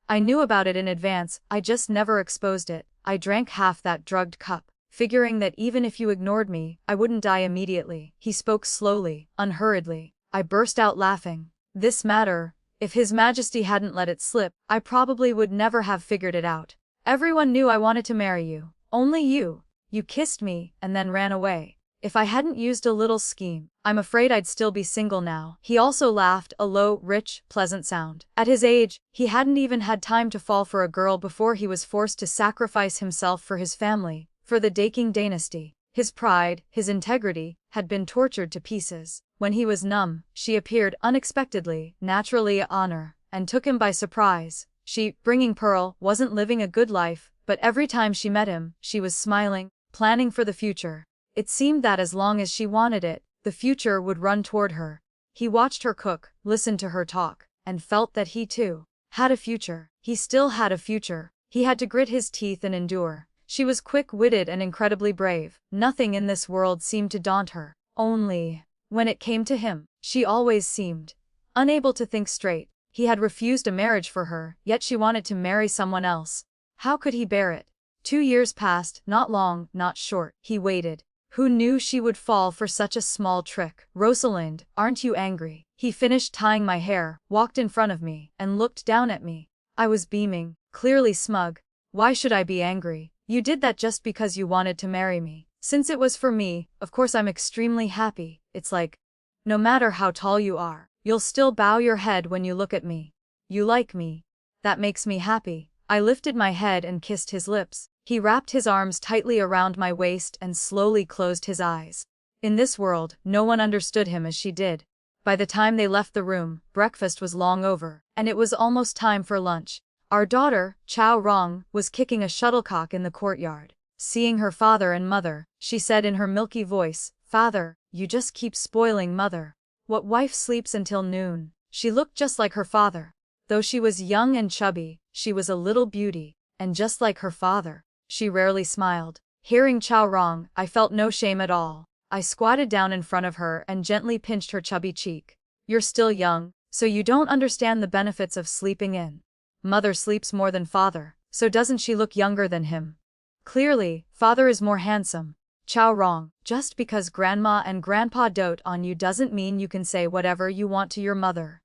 I knew about it in advance, I just never exposed it. I drank half that drugged cup, figuring that even if you ignored me, I wouldn't die immediately. He spoke slowly, unhurriedly. I burst out laughing. This matter, if His Majesty hadn't let it slip, I probably would never have figured it out. Everyone knew I wanted to marry you. Only you. You kissed me and then ran away. If I hadn't used a little scheme, I'm afraid I'd still be single now. He also laughed, a low, rich, pleasant sound. At his age, he hadn't even had time to fall for a girl before he was forced to sacrifice himself for his family, for the Daking dynasty. His pride, his integrity, had been tortured to pieces. When he was numb, she appeared unexpectedly, naturally honor, and took him by surprise. She, bringing Pearl, wasn't living a good life, but every time she met him, she was smiling, planning for the future. It seemed that as long as she wanted it, the future would run toward her. He watched her cook, listened to her talk, and felt that he too had a future. He still had a future. He had to grit his teeth and endure. She was quick-witted and incredibly brave. Nothing in this world seemed to daunt her. Only, when it came to him, she always seemed unable to think straight. He had refused a marriage for her, yet she wanted to marry someone else. How could he bear it? 2 years passed, not long, not short. He waited. Who knew she would fall for such a small trick? Rosalind, aren't you angry? He finished tying my hair, walked in front of me, and looked down at me. I was beaming, clearly smug. Why should I be angry? You did that just because you wanted to marry me. Since it was for me, of course I'm extremely happy. It's like, no matter how tall you are, you'll still bow your head when you look at me. You like me. That makes me happy. I lifted my head and kissed his lips. He wrapped his arms tightly around my waist and slowly closed his eyes. In this world, no one understood him as she did. By the time they left the room, breakfast was long over, and it was almost time for lunch. Our daughter, Chao Rong, was kicking a shuttlecock in the courtyard. Seeing her father and mother, she said in her milky voice, "Father, you just keep spoiling Mother. What wife sleeps until noon?" She looked just like her father. Though she was young and chubby, she was a little beauty, and just like her father. She rarely smiled. Hearing Chao Rong, I felt no shame at all. I squatted down in front of her and gently pinched her chubby cheek. "You're still young, so you don't understand the benefits of sleeping in. Mother sleeps more than father, so doesn't she look younger than him? Clearly, father is more handsome." Chao Rong, just because grandma and grandpa dote on you doesn't mean you can say whatever you want to your mother.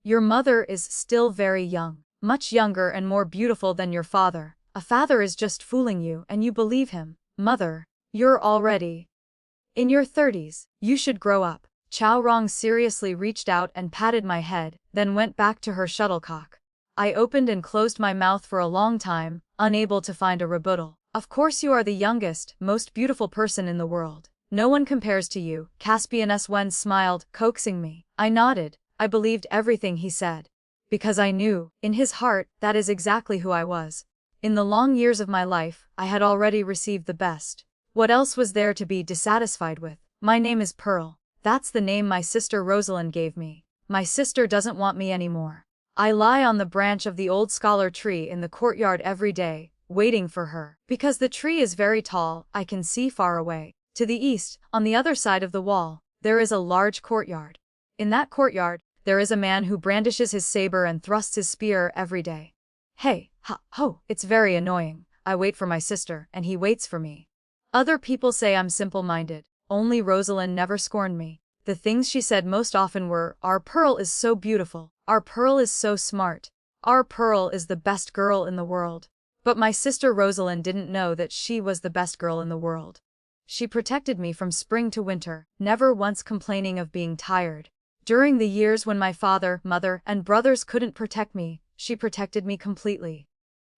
Your mother is still very young, much younger and more beautiful than your father. A father is just fooling you and you believe him. Mother, you're already in your 30s. You should grow up. Chao Rong seriously reached out and patted my head, then went back to her shuttlecock. I opened and closed my mouth for a long time, unable to find a rebuttal. "Of course you are the youngest, most beautiful person in the world. No one compares to you." Caspian Wen smiled, coaxing me. I nodded. I believed everything he said. Because I knew, in his heart, that is exactly who I was. In the long years of my life, I had already received the best. What else was there to be dissatisfied with? My name is Pearl. That's the name my sister Rosalind gave me. My sister doesn't want me anymore. I lie on the branch of the old scholar tree in the courtyard every day, waiting for her. Because the tree is very tall, I can see far away. To the east, on the other side of the wall, There is a large courtyard. In that courtyard, there is a man who brandishes his saber and thrusts his spear every day. Hey, ha, ho, it's very annoying. I wait for my sister, and he waits for me. Other people say I'm simple-minded. Only Rosalind never scorned me. The things she said most often were, "Our Pearl is so beautiful. Our Pearl is so smart. Our Pearl is the best girl in the world." But my sister Rosalind didn't know that she was the best girl in the world. She protected me from spring to winter, never once complaining of being tired. During the years when my father, mother, and brothers couldn't protect me, she protected me completely.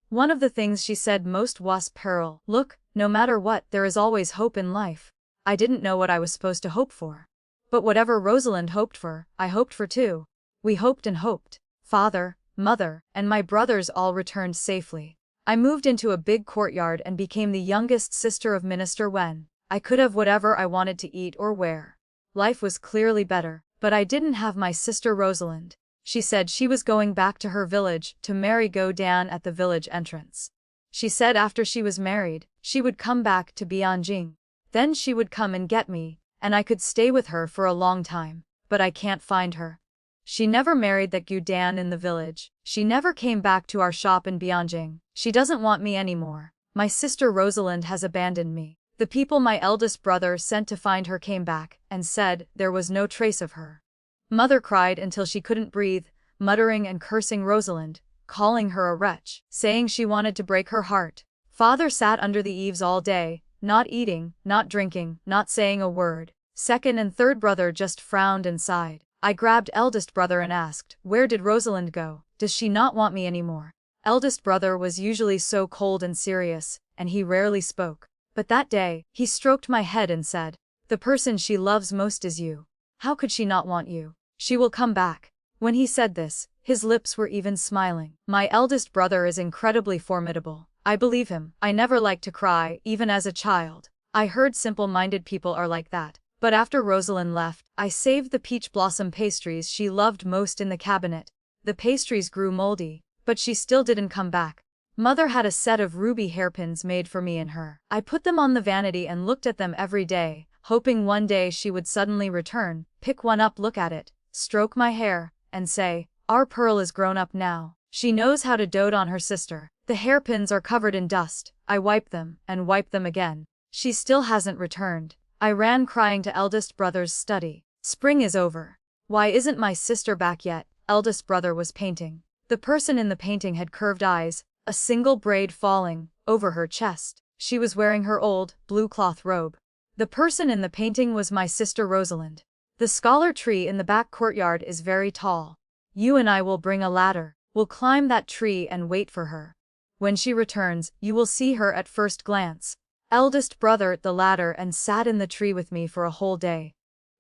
One of the things she said most was, "Pearl, look, no matter what, there is always hope in life." I didn't know what I was supposed to hope for. But whatever Rosalind hoped for, I hoped for too. We hoped and hoped. Father, mother, and my brothers all returned safely. I moved into a big courtyard and became the youngest sister of Minister Wen. I could have whatever I wanted to eat or wear. Life was clearly better, but I didn't have my sister Rosalind. She said she was going back to her village to marry Go Dan at the village entrance. She said after she was married, she would come back to Bianjing. Then she would come and get me, and I could stay with her for a long time, but I can't find her. She never married that Go Dan in the village. She never came back to our shop in Bianjing. She doesn't want me anymore. My sister Rosalind has abandoned me. The people my eldest brother sent to find her came back and said there was no trace of her. Mother cried until she couldn't breathe, muttering and cursing Rosalind, calling her a wretch, saying she wanted to break her heart. Father sat under the eaves all day, not eating, not drinking, not saying a word. Second and third brother just frowned and sighed. I grabbed eldest brother and asked, "Where did Rosalind go? Does she not want me anymore?" Eldest brother was usually so cold and serious, and he rarely spoke. But that day, he stroked my head and said, "The person she loves most is you. How could she not want you? She will come back." When he said this, his lips were even smiling. My eldest brother is incredibly formidable. I believe him. I never liked to cry, even as a child. I heard simple-minded people are like that. But after Rosalind left, I saved the peach blossom pastries she loved most in the cabinet. The pastries grew moldy, but she still didn't come back. Mother had a set of ruby hairpins made for me and her. I put them on the vanity and looked at them every day, hoping one day she would suddenly return, pick one up, look at it, stroke my hair, and say, "Our Pearl is grown up now. She knows how to dote on her sister." The hairpins are covered in dust. I wipe them, and wipe them again. She still hasn't returned. I ran crying to eldest brother's study. "Spring is over. Why isn't my sister back yet?" Eldest brother was painting. The person in the painting had curved eyes, a single braid falling over her chest. She was wearing her old, blue cloth robe. The person in the painting was my sister Rosalind. The scholar tree in the back courtyard is very tall. You and I will bring a ladder. We'll climb that tree and wait for her. When she returns, you will see her at first glance. Eldest brother the ladder and sat in the tree with me for a whole day.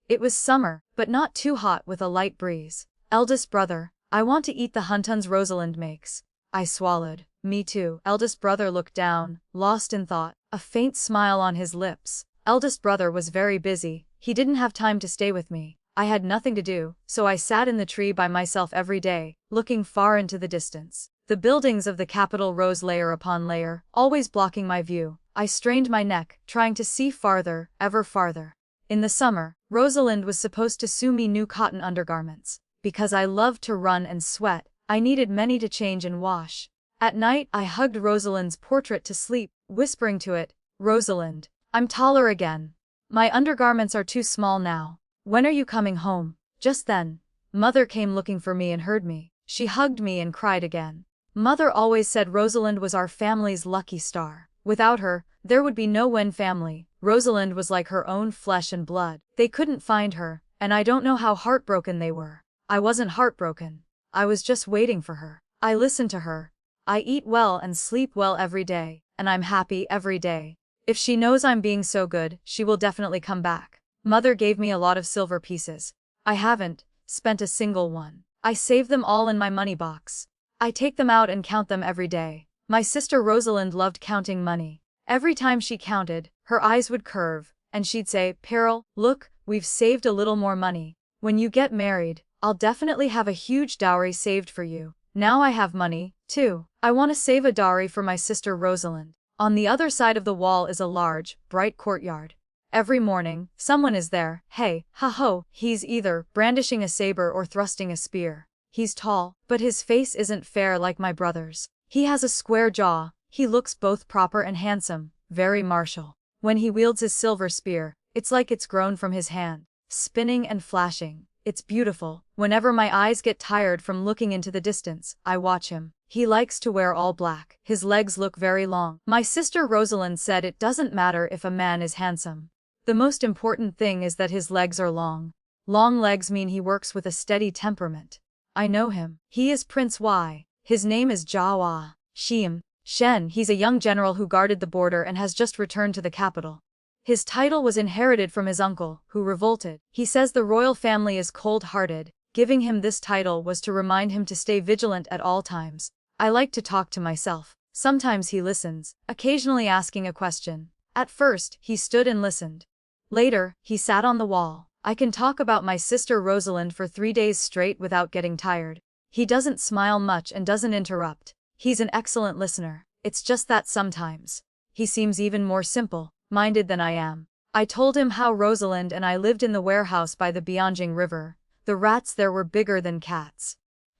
It was summer, but not too hot with a light breeze. Eldest brother, I want to eat the huntons Rosalind makes. I swallowed. Me too. Eldest brother looked down, lost in thought, a faint smile on his lips. Eldest brother was very busy. He didn't have time to stay with me. I had nothing to do, so I sat in the tree by myself every day, looking far into the distance. The buildings of the capital rose layer upon layer, always blocking my view. I strained my neck, trying to see farther, ever farther. In the summer, Rosalind was supposed to sew me new cotton undergarments. Because I loved to run and sweat, I needed many to change and wash. At night, I hugged Rosalind's portrait to sleep, whispering to it, "Rosalind, I'm taller again. My undergarments are too small now. When are you coming home?" Just then, Mother came looking for me and heard me. She hugged me and cried again. Mother always said Rosalind was our family's lucky star. Without her, there would be no Wen family. Rosalind was like her own flesh and blood. They couldn't find her, and I don't know how heartbroken they were. I wasn't heartbroken. I was just waiting for her. I listened to her. I eat well and sleep well every day, and I'm happy every day. If she knows I'm being so good, she will definitely come back. Mother gave me a lot of silver pieces. I haven't spent a single one. I save them all in my money box. I take them out and count them every day. My sister Rosalind loved counting money. Every time she counted, her eyes would curve, and she'd say, "Pearl, look, we've saved a little more money. When you get married, I'll definitely have a huge dowry saved for you." Now I have money, too. I want to save a dowry for my sister Rosalind. On the other side of the wall is a large, bright courtyard. Every morning, someone is there. Hey, ha-ho, he's either brandishing a saber or thrusting a spear. He's tall, but his face isn't fair like my brother's. He has a square jaw, he looks both proper and handsome, very martial. When he wields his silver spear, it's like it's grown from his hand, spinning and flashing. It's beautiful. Whenever my eyes get tired from looking into the distance, I watch him. He likes to wear all black. His legs look very long. My sister Rosalind said it doesn't matter if a man is handsome. The most important thing is that his legs are long. Long legs mean he works with a steady temperament. I know him. He is Prince Y. His name is Jawa Shen. He's a young general who guarded the border and has just returned to the capital. His title was inherited from his uncle, who revolted. He says the royal family is cold-hearted. Giving him this title was to remind him to stay vigilant at all times. I like to talk to myself. Sometimes he listens, occasionally asking a question. At first, he stood and listened. Later, he sat on the wall. I can talk about my sister Rosalind for 3 days straight without getting tired. He doesn't smile much and doesn't interrupt. He's an excellent listener. It's just that sometimes he seems even more simple-minded than I am. I told him how Rosalind and I lived in the warehouse by the Bianjing River. The rats there were bigger than cats.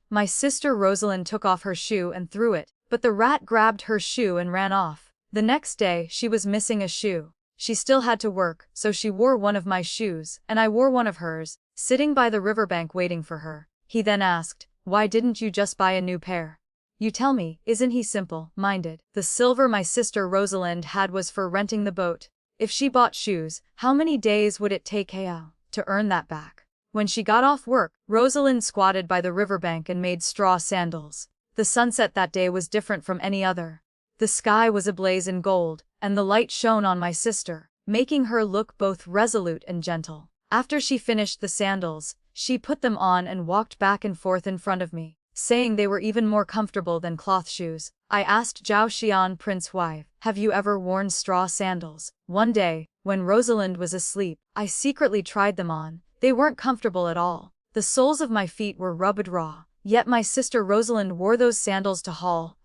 My sister Rosalind took off her shoe and threw it, but the rat grabbed her shoe and ran off. The next day, she was missing a shoe. She still had to work, so she wore one of my shoes, and I wore one of hers, sitting by the riverbank waiting for her. He then asked, "Why didn't you just buy a new pair?" You tell me, isn't he simple-minded? The silver my sister Rosalind had was for renting the boat. If she bought shoes, how many days would it take to earn that back? When she got off work, Rosalind squatted by the riverbank and made straw sandals. The sunset that day was different from any other. The sky was ablaze in gold, and the light shone on my sister, making her look both resolute and gentle. After she finished the sandals, she put them on and walked back and forth in front of me, saying they were even more comfortable than cloth shoes. I asked Zhao Xian, Prince Y, "Have you ever worn straw sandals?" One day, when Rosalind was asleep, I secretly tried them on. They weren't comfortable at all. The soles of my feet were rubbed raw. Yet my sister Rosalind wore those sandals to haul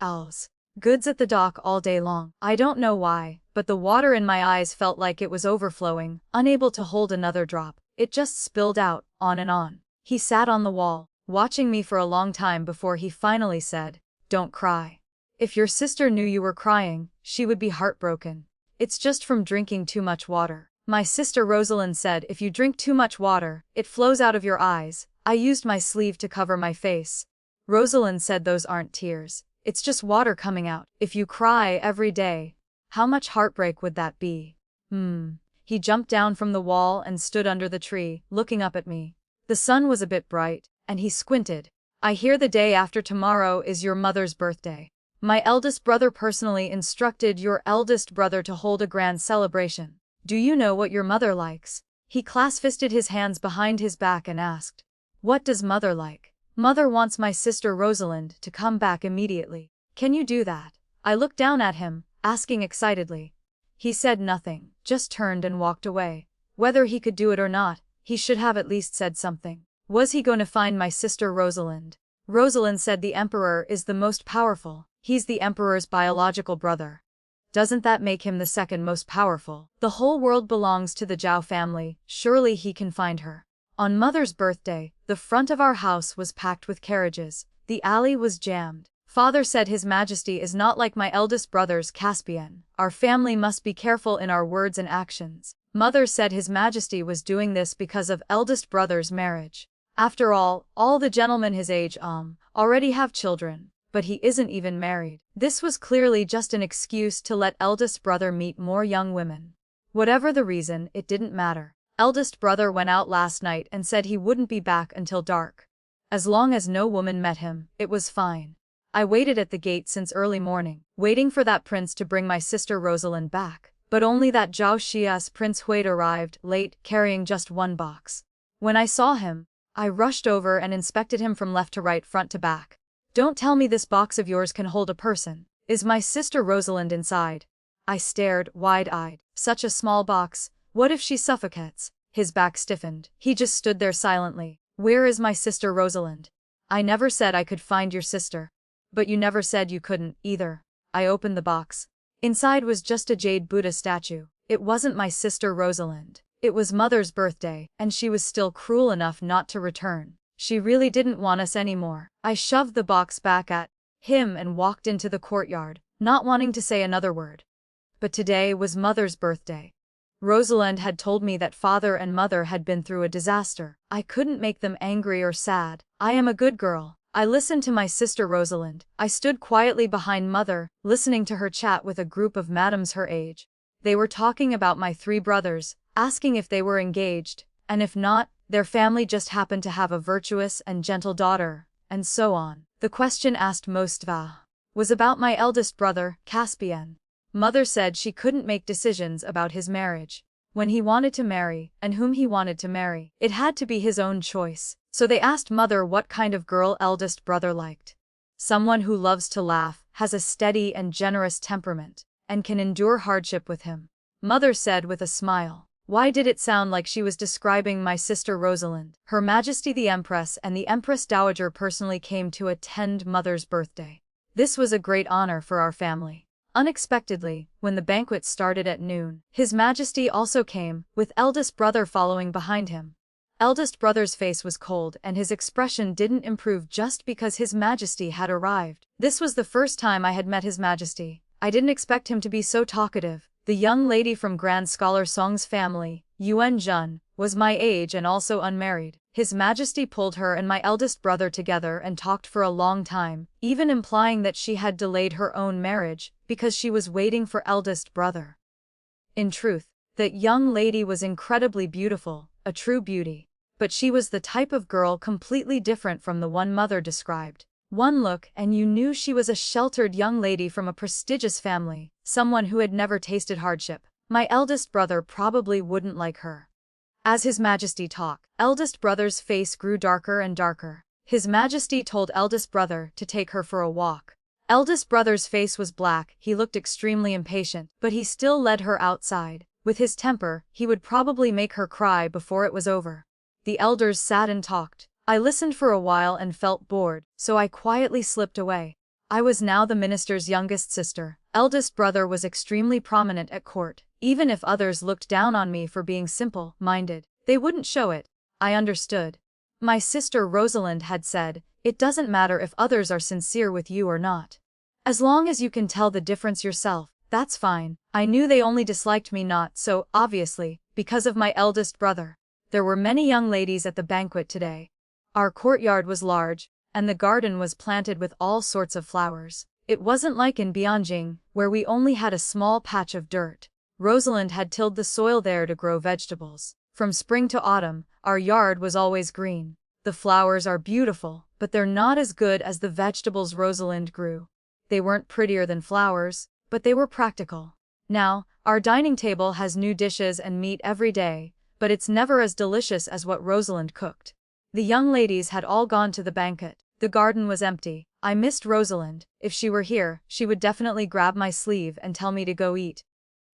goods at the dock all day long. I don't know why, but the water in my eyes felt like it was overflowing, unable to hold another drop. It just spilled out, on and on. He sat on the wall, watching me for a long time before he finally said, "Don't cry. If your sister knew you were crying, she would be heartbroken. It's just from drinking too much water." My sister Rosalind said, "If you drink too much water, it flows out of your eyes." I used my sleeve to cover my face. Rosalind said, "Those aren't tears. It's just water coming out. If you cry every day, how much heartbreak would that be?" He jumped down from the wall and stood under the tree, looking up at me. The sun was a bit bright, and he squinted. "I hear the day after tomorrow is your mother's birthday. My eldest brother personally instructed your eldest brother to hold a grand celebration. Do you know what your mother likes?" He clasped his hands behind his back and asked, "What does mother like?" "Mother wants my sister Rosalind to come back immediately. Can you do that?" I looked down at him, asking excitedly. He said nothing, just turned and walked away. Whether he could do it or not, he should have at least said something. Was he going to find my sister Rosalind? Rosalind said the emperor is the most powerful. He's the emperor's biological brother. Doesn't that make him the second most powerful? The whole world belongs to the Zhao family. Surely he can find her. On Mother's birthday, the front of our house was packed with carriages. The alley was jammed. Father said His Majesty is not like my eldest brother's Caspian. Our family must be careful in our words and actions. Mother said His Majesty was doing this because of eldest brother's marriage. After all the gentlemen his age already have children, but he isn't even married. This was clearly just an excuse to let eldest brother meet more young women. Whatever the reason, it didn't matter. Eldest brother went out last night and said he wouldn't be back until dark. As long as no woman met him, it was fine. I waited at the gate since early morning, waiting for that prince to bring my sister Rosalind back. But only that Zhao Xia's Prince Huide arrived late, carrying just one box. When I saw him, I rushed over and inspected him from left to right, front to back. "Don't tell me this box of yours can hold a person. Is my sister Rosalind inside?" I stared, wide-eyed. Such a small box. What if she suffocates? His back stiffened. He just stood there silently. "Where is my sister Rosalind?" "I never said I could find your sister. But you never said you couldn't, either." I opened the box. Inside was just a jade Buddha statue. It wasn't my sister Rosalind. It was Mother's birthday, and she was still cruel enough not to return. She really didn't want us anymore. I shoved the box back at him and walked into the courtyard, not wanting to say another word. But today was Mother's birthday. Rosalind had told me that Father and Mother had been through a disaster. I couldn't make them angry or sad. I am a good girl. I listened to my sister Rosalind. I stood quietly behind Mother, listening to her chat with a group of madams her age. They were talking about my 3 brothers, asking if they were engaged, and if not, their family just happened to have a virtuous and gentle daughter, and so on. The question asked most was about my eldest brother, Caspian. Mother said she couldn't make decisions about his marriage, when he wanted to marry, and whom he wanted to marry. It had to be his own choice. So they asked Mother what kind of girl eldest brother liked. Someone who loves to laugh, has a steady and generous temperament, and can endure hardship with him. Mother said with a smile. Why did it sound like she was describing my sister Rosalind? Her Majesty the Empress and the Empress Dowager personally came to attend Mother's birthday. This was a great honor for our family. Unexpectedly, when the banquet started at noon, His Majesty also came, with eldest brother following behind him. Eldest brother's face was cold and his expression didn't improve just because His Majesty had arrived. This was the first time I had met His Majesty. I didn't expect him to be so talkative. The young lady from Grand Scholar Song's family, Yuan Jun, was my age and also unmarried. His Majesty pulled her and my eldest brother together and talked for a long time, even implying that she had delayed her own marriage because she was waiting for eldest brother. In truth, that young lady was incredibly beautiful, a true beauty. But she was the type of girl completely different from the one Mother described. One look and you knew she was a sheltered young lady from a prestigious family, someone who had never tasted hardship. My eldest brother probably wouldn't like her. As His Majesty talked, eldest brother's face grew darker and darker. His Majesty told eldest brother to take her for a walk. Eldest brother's face was black, he looked extremely impatient, but he still led her outside. With his temper, he would probably make her cry before it was over. The elders sat and talked. I listened for a while and felt bored, so I quietly slipped away. I was now the minister's youngest sister. Eldest brother was extremely prominent at court. Even if others looked down on me for being simple-minded, they wouldn't show it. I understood. My sister Rosalind had said, it doesn't matter if others are sincere with you or not. As long as you can tell the difference yourself, that's fine. I knew they only disliked me not so, obviously, because of my eldest brother. There were many young ladies at the banquet today. Our courtyard was large, and the garden was planted with all sorts of flowers. It wasn't like in Bianjing, where we only had a small patch of dirt. Rosalind had tilled the soil there to grow vegetables. From spring to autumn, our yard was always green. The flowers are beautiful, but they're not as good as the vegetables Rosalind grew. They weren't prettier than flowers, but they were practical. Now, our dining table has new dishes and meat every day, but it's never as delicious as what Rosalind cooked. The young ladies had all gone to the banquet. The garden was empty. I missed Rosalind. If she were here, she would definitely grab my sleeve and tell me to go eat.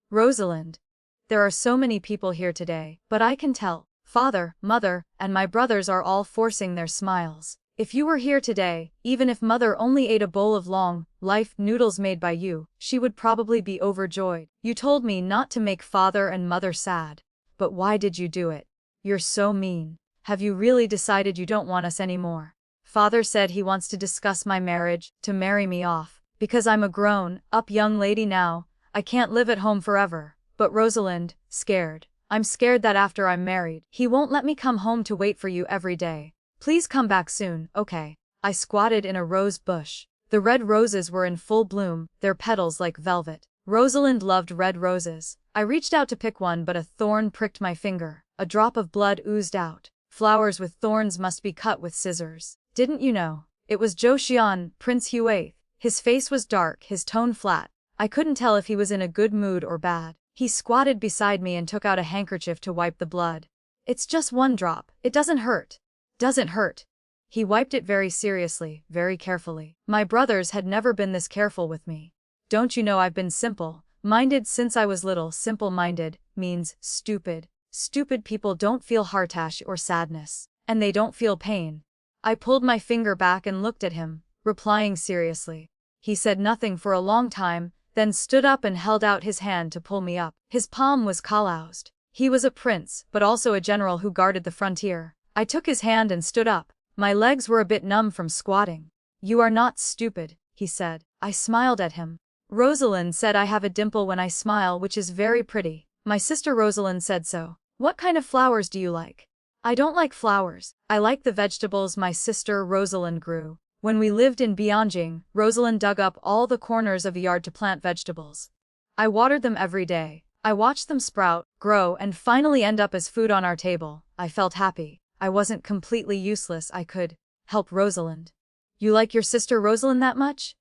Rosalind. There are so many people here today, but I can tell. Father, Mother, and my brothers are all forcing their smiles. If you were here today, even if Mother only ate a bowl of long-life noodles made by you, she would probably be overjoyed. You told me not to make Father and Mother sad. But why did you do it? You're so mean. Have you really decided you don't want us anymore? Father said he wants to discuss my marriage, to marry me off. Because I'm a grown-up young lady now, I can't live at home forever. But Rosalind, scared. I'm scared that after I'm married, he won't let me come home to wait for you every day. Please come back soon, okay? I squatted in a rose bush. The red roses were in full bloom, their petals like velvet. Rosalind loved red roses. I reached out to pick one but a thorn pricked my finger. A drop of blood oozed out. Flowers with thorns must be cut with scissors. Didn't you know? It was Zhou Xian, Prince Huai. His face was dark, his tone flat. I couldn't tell if he was in a good mood or bad. He squatted beside me and took out a handkerchief to wipe the blood. It's just one drop. It doesn't hurt. Doesn't hurt. He wiped it very seriously, very carefully. My brothers had never been this careful with me. Don't you know I've been simple-minded since I was little? Simple-minded means stupid. Stupid people don't feel hartash or sadness, and they don't feel pain. I pulled my finger back and looked at him, replying seriously. He said nothing for a long time, then stood up and held out his hand to pull me up. His palm was calloused. He was a prince, but also a general who guarded the frontier. I took his hand and stood up. My legs were a bit numb from squatting. "You are not stupid," he said. I smiled at him. "Rosalind said I have a dimple when I smile, which is very pretty. My sister Rosalind said so." "What kind of flowers do you like?" "I don't like flowers. I like the vegetables my sister Rosalind grew. When we lived in Beijing, Rosalind dug up all the corners of a yard to plant vegetables. I watered them every day. I watched them sprout, grow, and finally end up as food on our table." I felt happy. I wasn't completely useless. I could help Rosalind. "You like your sister Rosalind that much?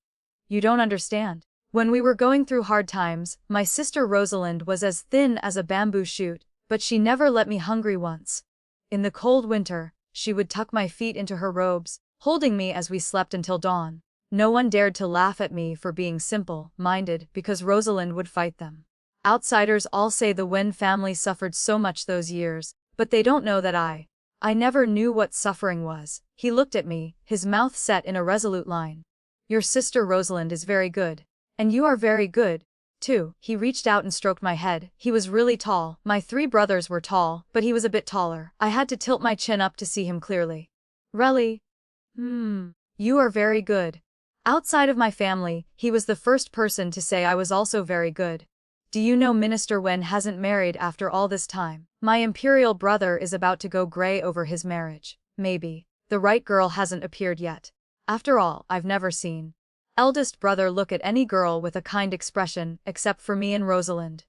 You don't understand. When we were going through hard times, my sister Rosalind was as thin as a bamboo shoot, but she never let me hungry once. In the cold winter, she would tuck my feet into her robes, holding me as we slept until dawn. No one dared to laugh at me for being simple-minded because Rosalind would fight them. Outsiders all say the Wen family suffered so much those years, but they don't know that I never knew what suffering was." He looked at me, his mouth set in a resolute line. "Your sister Rosalind is very good. And you are very good, too." He reached out and stroked my head. He was really tall. My 3 brothers were tall, but he was a bit taller. I had to tilt my chin up to see him clearly. "Really? You are very good." Outside of my family, he was the first person to say I was also very good. "Do you know Minister Wen hasn't married after all this time? My imperial brother is about to go gray over his marriage. Maybe the right girl hasn't appeared yet. After all, I've never seen eldest brother look at any girl with a kind expression, except for me and Rosalind."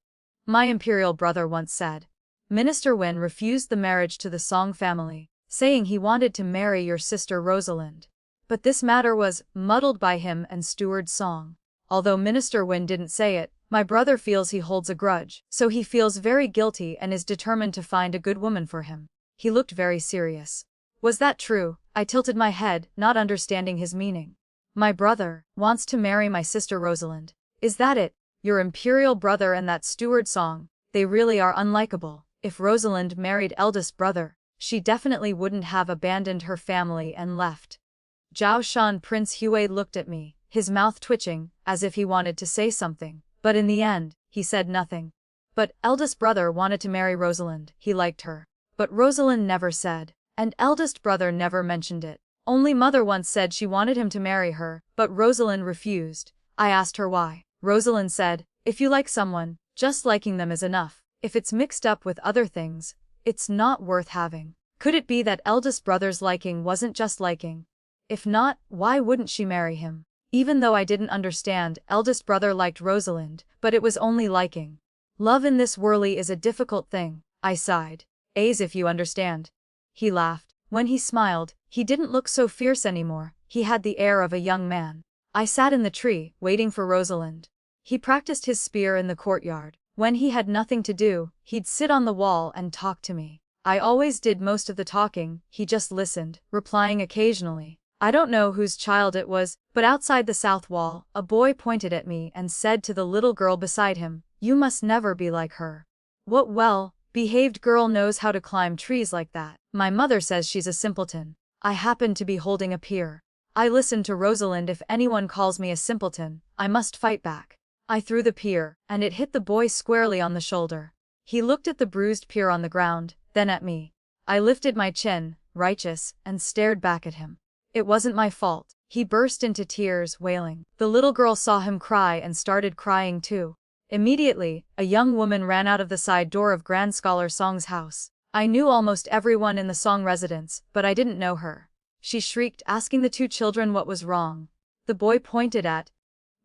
My imperial brother once said. "Minister Wen refused the marriage to the Song family, saying he wanted to marry your sister Rosalind. But this matter was muddled by him and Steward Song. Although Minister Wen didn't say it, my brother feels he holds a grudge, so he feels very guilty and is determined to find a good woman for him." He looked very serious. "Was that true?" I tilted my head, not understanding his meaning. "My brother wants to marry my sister Rosalind. Is that it? Your imperial brother and that Steward Song, they really are unlikable. If Rosalind married eldest brother, she definitely wouldn't have abandoned her family and left." Zhao Shan Prince Huey looked at me, his mouth twitching, as if he wanted to say something, but in the end, he said nothing. "But eldest brother wanted to marry Rosalind. He liked her. But Rosalind never said. And eldest brother never mentioned it. Only mother once said she wanted him to marry her, but Rosalind refused. I asked her why. Rosalind said, if you like someone, just liking them is enough. If it's mixed up with other things, it's not worth having." Could it be that eldest brother's liking wasn't just liking? If not, why wouldn't she marry him? Even though I didn't understand, eldest brother liked Rosalind, but it was only liking. "Love in this world is a difficult thing," I sighed. "As if you understand." He laughed. When he smiled, he didn't look so fierce anymore. He had the air of a young man. I sat in the tree, waiting for Rosalind. He practiced his spear in the courtyard. When he had nothing to do, he'd sit on the wall and talk to me. I always did most of the talking, he just listened, replying occasionally. I don't know whose child it was, but outside the south wall, a boy pointed at me and said to the little girl beside him, "You must never be like her." What well-behaved girl knows how to climb trees like that? My mother says she's a simpleton. I happened to be holding a pear. I listened to Rosalind. If anyone calls me a simpleton, I must fight back. I threw the pear, and it hit the boy squarely on the shoulder. He looked at the bruised pear on the ground, then at me. I lifted my chin, righteous, and stared back at him. It wasn't my fault. He burst into tears, wailing. The little girl saw him cry and started crying too. Immediately, a young woman ran out of the side door of Grand Scholar Song's house. I knew almost everyone in the Song residence, but I didn't know her. She shrieked, asking the 2 children what was wrong. The boy pointed at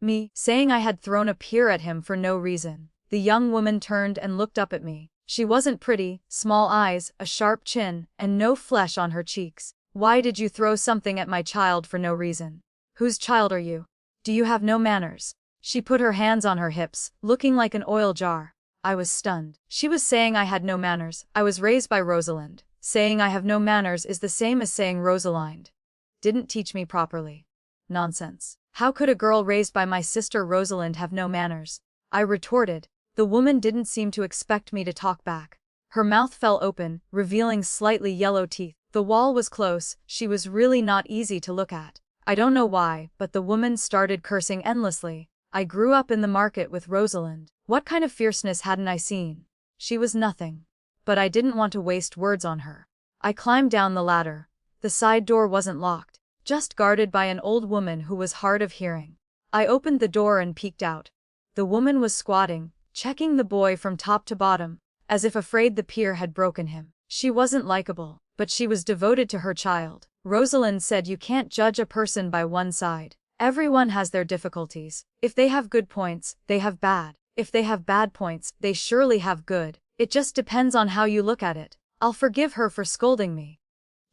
me, saying I had thrown a pear at him for no reason. The young woman turned and looked up at me. She wasn't pretty, small eyes, a sharp chin, and no flesh on her cheeks. "Why did you throw something at my child for no reason? Whose child are you? Do you have no manners?" She put her hands on her hips, looking like an oil jar. I was stunned. She was saying I had no manners. I was raised by Rosalind. Saying I have no manners is the same as saying Rosalind didn't teach me properly. Nonsense. How could a girl raised by my sister Rosalind have no manners? I retorted. The woman didn't seem to expect me to talk back. Her mouth fell open, revealing slightly yellow teeth. The wall was close. She was really not easy to look at. I don't know why, but the woman started cursing endlessly. I grew up in the market with Rosalind. What kind of fierceness hadn't I seen? She was nothing. But I didn't want to waste words on her. I climbed down the ladder. The side door wasn't locked, just guarded by an old woman who was hard of hearing. I opened the door and peeked out. The woman was squatting, checking the boy from top to bottom, as if afraid the pier had broken him. She wasn't likable, but she was devoted to her child. Rosalind said you can't judge a person by one side. Everyone has their difficulties. If they have good points, they have bad. If they have bad points, they surely have good. It just depends on how you look at it. I'll forgive her for scolding me.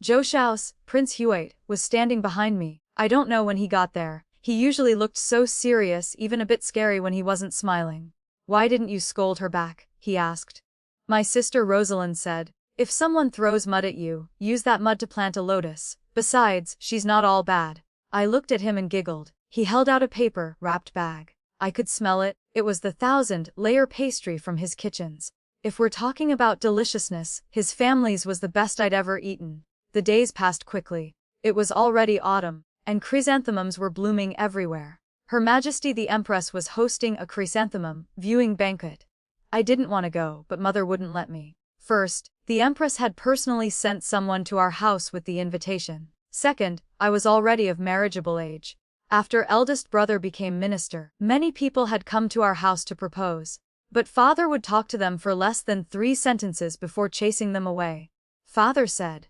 Joshaus, Prince Huate, was standing behind me. I don't know when he got there. He usually looked so serious, even a bit scary when he wasn't smiling. Why didn't you scold her back? He asked. My sister Rosalind said, if someone throws mud at you, use that mud to plant a lotus. Besides, she's not all bad. I looked at him and giggled. He held out a paper-wrapped bag. I could smell it. It was the 1,000-layer pastry from his kitchens. If we're talking about deliciousness, his family's was the best I'd ever eaten. The days passed quickly. It was already autumn, and chrysanthemums were blooming everywhere. Her Majesty the Empress was hosting a chrysanthemum viewing banquet. I didn't want to go, but Mother wouldn't let me. First, the Empress had personally sent someone to our house with the invitation. Second, I was already of marriageable age. After eldest brother became minister, many people had come to our house to propose. But father would talk to them for less than 3 sentences before chasing them away. Father said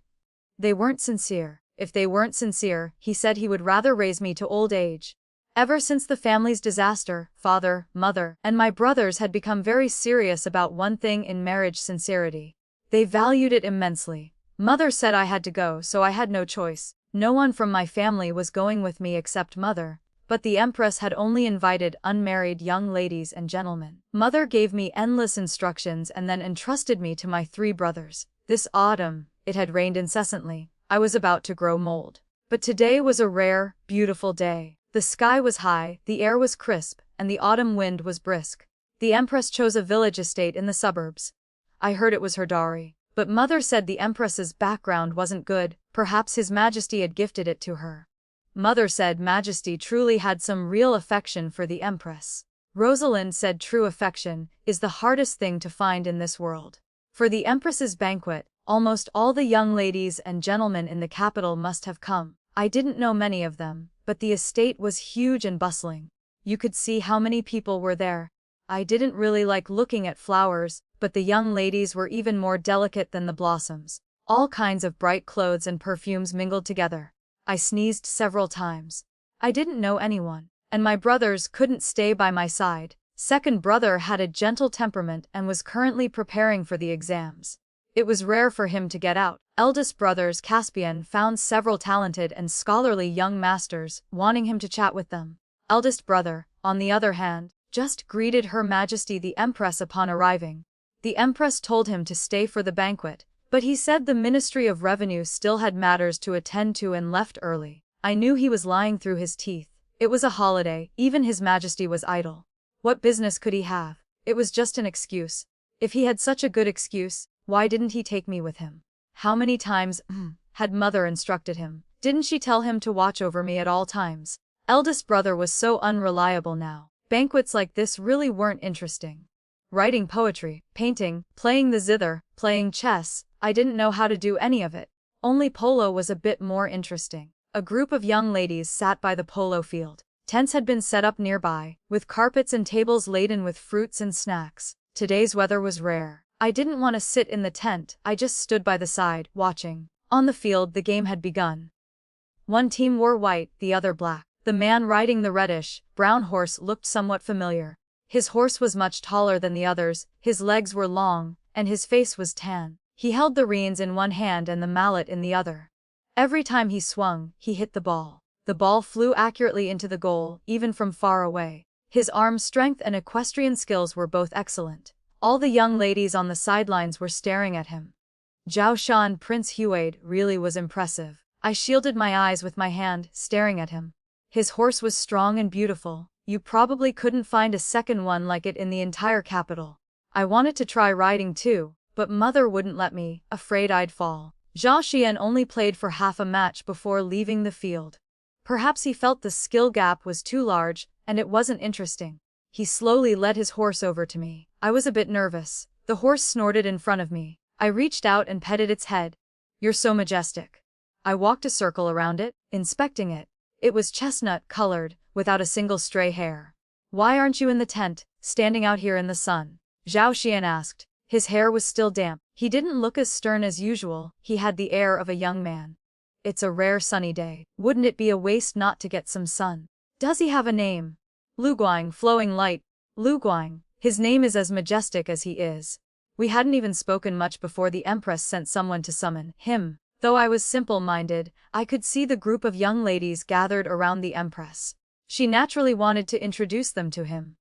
they weren't sincere. If they weren't sincere, he said he would rather raise me to old age. Ever since the family's disaster, father, mother, and my brothers had become very serious about one thing in marriage: sincerity. They valued it immensely. Mother said I had to go, so I had no choice. No one from my family was going with me except Mother, but the Empress had only invited unmarried young ladies and gentlemen. Mother gave me endless instructions and then entrusted me to my 3 brothers. This autumn, it had rained incessantly. I was about to grow mold. But today was a rare, beautiful day. The sky was high, the air was crisp, and the autumn wind was brisk. The Empress chose a village estate in the suburbs. I heard it was her dowry. But Mother said the Empress's background wasn't good, perhaps His Majesty had gifted it to her. Mother said Majesty truly had some real affection for the Empress. Rosalind said true affection is the hardest thing to find in this world. For the Empress's banquet, almost all the young ladies and gentlemen in the capital must have come. I didn't know many of them, but the estate was huge and bustling. You could see how many people were there. I didn't really like looking at flowers, but the young ladies were even more delicate than the blossoms. All kinds of bright clothes and perfumes mingled together. I sneezed several times. I didn't know anyone, and my brothers couldn't stay by my side. Second brother had a gentle temperament and was currently preparing for the exams. It was rare for him to get out. Eldest brothers Caspian found several talented and scholarly young masters, wanting him to chat with them. Eldest brother, on the other hand, just greeted Her Majesty the Empress upon arriving. The Empress told him to stay for the banquet, but he said the Ministry of Revenue still had matters to attend to and left early. I knew he was lying through his teeth. It was a holiday, even His Majesty was idle. What business could he have? It was just an excuse. If he had such a good excuse, why didn't he take me with him? How many times had Mother instructed him? Didn't she tell him to watch over me at all times? Eldest brother was so unreliable now. Banquets like this really weren't interesting. Writing poetry, painting, playing the zither, playing chess, I didn't know how to do any of it. Only polo was a bit more interesting. A group of young ladies sat by the polo field. Tents had been set up nearby, with carpets and tables laden with fruits and snacks. Today's weather was rare. I didn't want to sit in the tent, I just stood by the side, watching. On the field the game had begun. One team wore white, the other black. The man riding the reddish-brown horse looked somewhat familiar. His horse was much taller than the others, his legs were long, and his face was tan. He held the reins in one hand and the mallet in the other. Every time he swung, he hit the ball. The ball flew accurately into the goal, even from far away. His arm strength and equestrian skills were both excellent. All the young ladies on the sidelines were staring at him. Zhao Shan Prince Huade really was impressive. I shielded my eyes with my hand, staring at him. His horse was strong and beautiful. You probably couldn't find a second one like it in the entire capital. I wanted to try riding too, but Mother wouldn't let me, afraid I'd fall. Zhao Xian only played for half a match before leaving the field. Perhaps he felt the skill gap was too large, and it wasn't interesting. He slowly led his horse over to me. I was a bit nervous. The horse snorted in front of me. I reached out and petted its head. "You're so majestic." I walked a circle around it, inspecting it. It was chestnut-colored, without a single stray hair. "Why aren't you in the tent, standing out here in the sun?" Zhao Xian asked. His hair was still damp. He didn't look as stern as usual, he had the air of a young man. "It's a rare sunny day. Wouldn't it be a waste not to get some sun?" "Does he have a name?" "Luguang, flowing light." "Luguang, his name is as majestic as he is." We hadn't even spoken much before the Empress sent someone to summon him. Though I was simple-minded, I could see the group of young ladies gathered around the Empress. She naturally wanted to introduce them to him.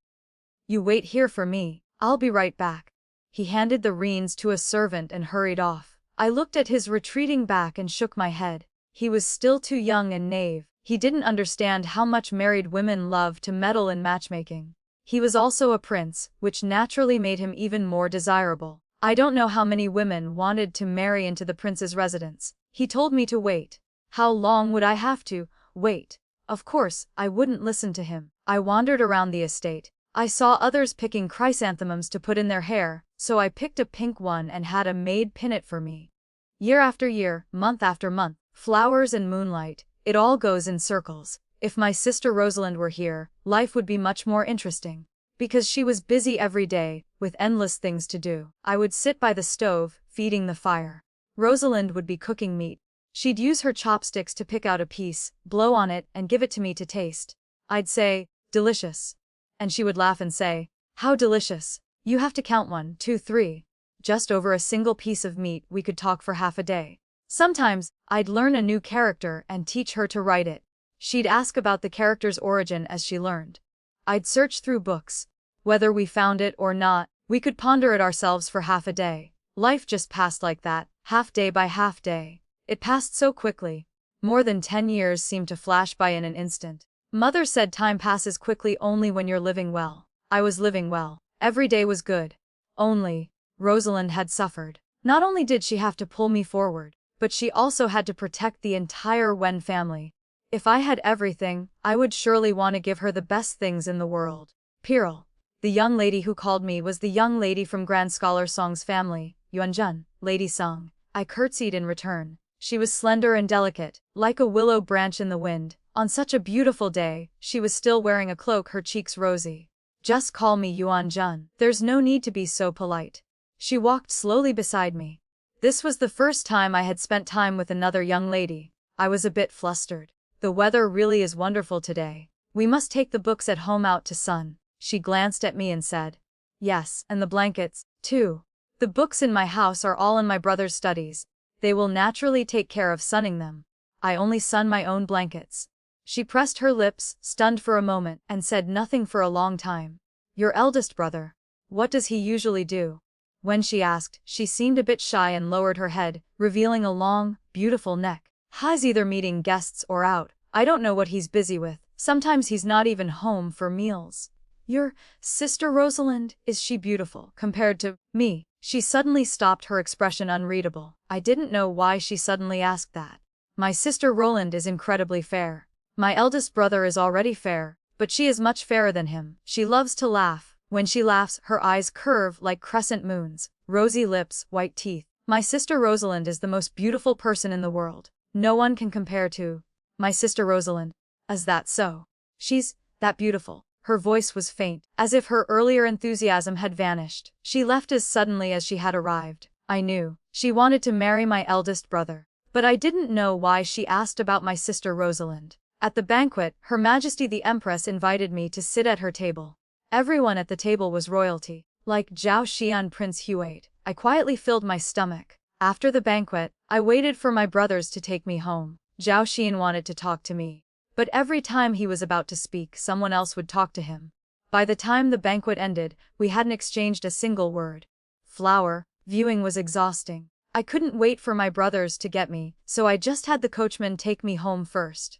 "You wait here for me, I'll be right back." He handed the reins to a servant and hurried off. I looked at his retreating back and shook my head. He was still too young and naive. He didn't understand how much married women love to meddle in matchmaking. He was also a prince, which naturally made him even more desirable. I don't know how many women wanted to marry into the prince's residence. He told me to wait. How long would I have to wait? Of course, I wouldn't listen to him. I wandered around the estate. I saw others picking chrysanthemums to put in their hair, so I picked a pink one and had a maid pin it for me. Year after year, month after month, flowers and moonlight, it all goes in circles. If my sister Rosalind were here, life would be much more interesting. Because she was busy every day, with endless things to do. I would sit by the stove, feeding the fire. Rosalind would be cooking meat. She'd use her chopsticks to pick out a piece, blow on it, and give it to me to taste. I'd say, "Delicious." And she would laugh and say, "How delicious. You have to count 1, 2, 3. Just over a single piece of meat we could talk for half a day. Sometimes, I'd learn a new character and teach her to write it. She'd ask about the character's origin as she learned. I'd search through books. Whether we found it or not, we could ponder it ourselves for half a day. Life just passed like that, half day by half day. It passed so quickly. More than 10 years seemed to flash by in an instant. Mother said time passes quickly only when you're living well. I was living well. Every day was good. Only, Rosalind had suffered. Not only did she have to pull me forward, but she also had to protect the entire Wen family. If I had everything, I would surely want to give her the best things in the world. Pearl. The young lady who called me was the young lady from Grand Scholar Song's family, Yuanjun, Lady Song. I curtsied in return. She was slender and delicate, like a willow branch in the wind. On such a beautiful day, she was still wearing a cloak, her cheeks rosy. "Just call me Yuanjun. There's no need to be so polite." She walked slowly beside me. This was the first time I had spent time with another young lady. I was a bit flustered. "The weather really is wonderful today. We must take the books at home out to sun." She glanced at me and said, "Yes, and the blankets, too. The books in my house are all in my brother's studies. They will naturally take care of sunning them. I only sun my own blankets." She pressed her lips, stunned for a moment, and said nothing for a long time. "Your eldest brother. What does he usually do?" When she asked, she seemed a bit shy and lowered her head, revealing a long, beautiful neck. "He's either meeting guests or out. I don't know what he's busy with. Sometimes he's not even home for meals." "Your sister Rosalind, is she beautiful compared to me?" She suddenly stopped, her expression unreadable. I didn't know why she suddenly asked that. "My sister Roland is incredibly fair. My eldest brother is already fair, but she is much fairer than him. She loves to laugh. When she laughs, her eyes curve like crescent moons, rosy lips, white teeth. My sister Rosalind is the most beautiful person in the world. No one can compare to my sister Rosalind." "Is that so? She's that beautiful?" Her voice was faint, as if her earlier enthusiasm had vanished. She left as suddenly as she had arrived. I knew she wanted to marry my eldest brother, but I didn't know why she asked about my sister Rosalind. At the banquet, Her Majesty the Empress invited me to sit at her table. Everyone at the table was royalty. Like Zhao Xian, Prince Huate, I quietly filled my stomach. After the banquet, I waited for my brothers to take me home. Zhao Xian wanted to talk to me, but every time he was about to speak, someone else would talk to him. By the time the banquet ended, we hadn't exchanged a single word. Flower viewing was exhausting. I couldn't wait for my brothers to get me, so I just had the coachman take me home first.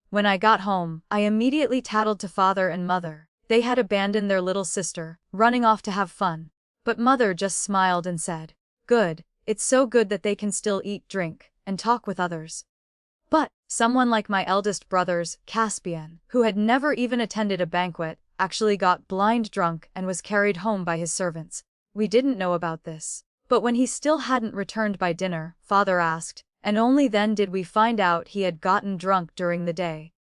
When I got home, I immediately tattled to father and mother. They had abandoned their little sister, running off to have fun. But mother just smiled and said, "Good, it's so good that they can still eat, drink, and talk with others." But Someone like my eldest brothers, Caspian, who had never even attended a banquet, actually got blind drunk and was carried home by his servants. We didn't know about this. But when he still hadn't returned by dinner, Father asked, and only then did we find out he had gotten drunk during the day.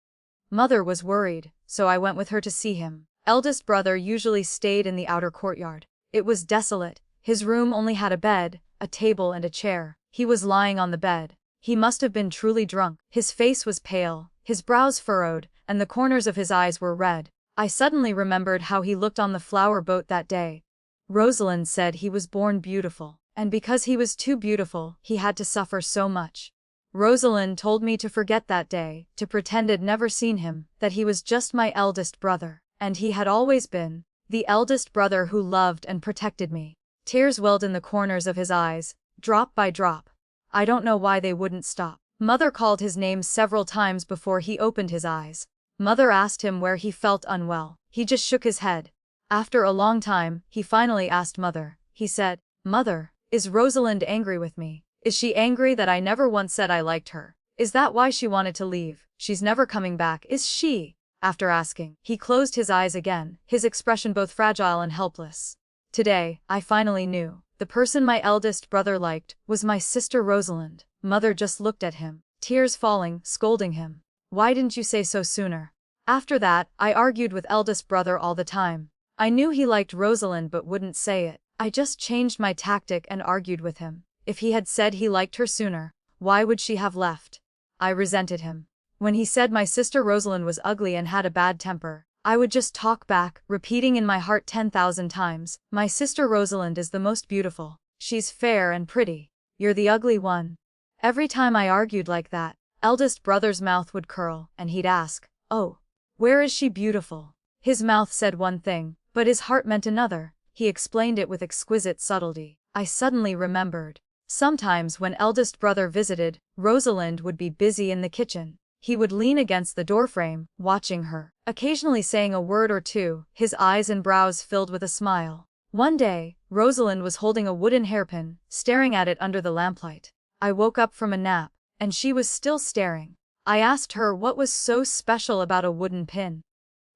Mother was worried, so I went with her to see him. Eldest brother usually stayed in the outer courtyard. It was desolate. His room only had a bed, a table and a chair. He was lying on the bed. He must have been truly drunk. His face was pale, his brows furrowed, and the corners of his eyes were red. I suddenly remembered how he looked on the flower boat that day. Rosalind said he was born beautiful, and because he was too beautiful, he had to suffer so much. Rosalind told me to forget that day, to pretend I'd never seen him, that he was just my eldest brother, and he had always been the eldest brother who loved and protected me. Tears welled in the corners of his eyes, drop by drop. I don't know why they wouldn't stop. Mother called his name several times before he opened his eyes. Mother asked him where he felt unwell. He just shook his head. After a long time, he finally asked Mother. He said, "Mother, is Rosalind angry with me? Is she angry that I never once said I liked her? Is that why she wanted to leave? She's never coming back, is she?" After asking, he closed his eyes again, his expression both fragile and helpless. Today, I finally knew. The person my eldest brother liked was my sister Rosalind. Mother just looked at him, tears falling, scolding him. "Why didn't you say so sooner?" After that, I argued with eldest brother all the time. I knew he liked Rosalind but wouldn't say it. I just changed my tactic and argued with him. If he had said he liked her sooner, why would she have left? I resented him. When he said my sister Rosalind was ugly and had a bad temper, I would just talk back, repeating in my heart 10,000 times, "My sister Rosalind is the most beautiful. She's fair and pretty. You're the ugly one." Every time I argued like that, eldest brother's mouth would curl, and he'd ask, "Oh, where is she beautiful?" His mouth said one thing, but his heart meant another. He explained it with exquisite subtlety. I suddenly remembered. Sometimes when eldest brother visited, Rosalind would be busy in the kitchen. He would lean against the doorframe, watching her, occasionally saying a word or two, his eyes and brows filled with a smile. One day, Rosalind was holding a wooden hairpin, staring at it under the lamplight. I woke up from a nap, and she was still staring. I asked her what was so special about a wooden pin.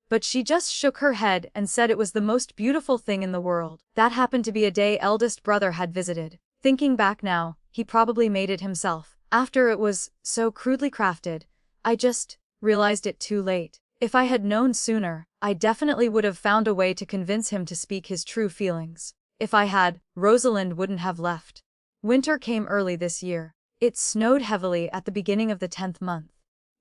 But she just shook her head and said it was the most beautiful thing in the world. That happened to be a day eldest brother had visited. Thinking back now, he probably made it himself. After it was so crudely crafted, I just realized it too late. If I had known sooner, I definitely would have found a way to convince him to speak his true feelings. If I had, Rosalind wouldn't have left. Winter came early this year. It snowed heavily at the beginning of the 10th month.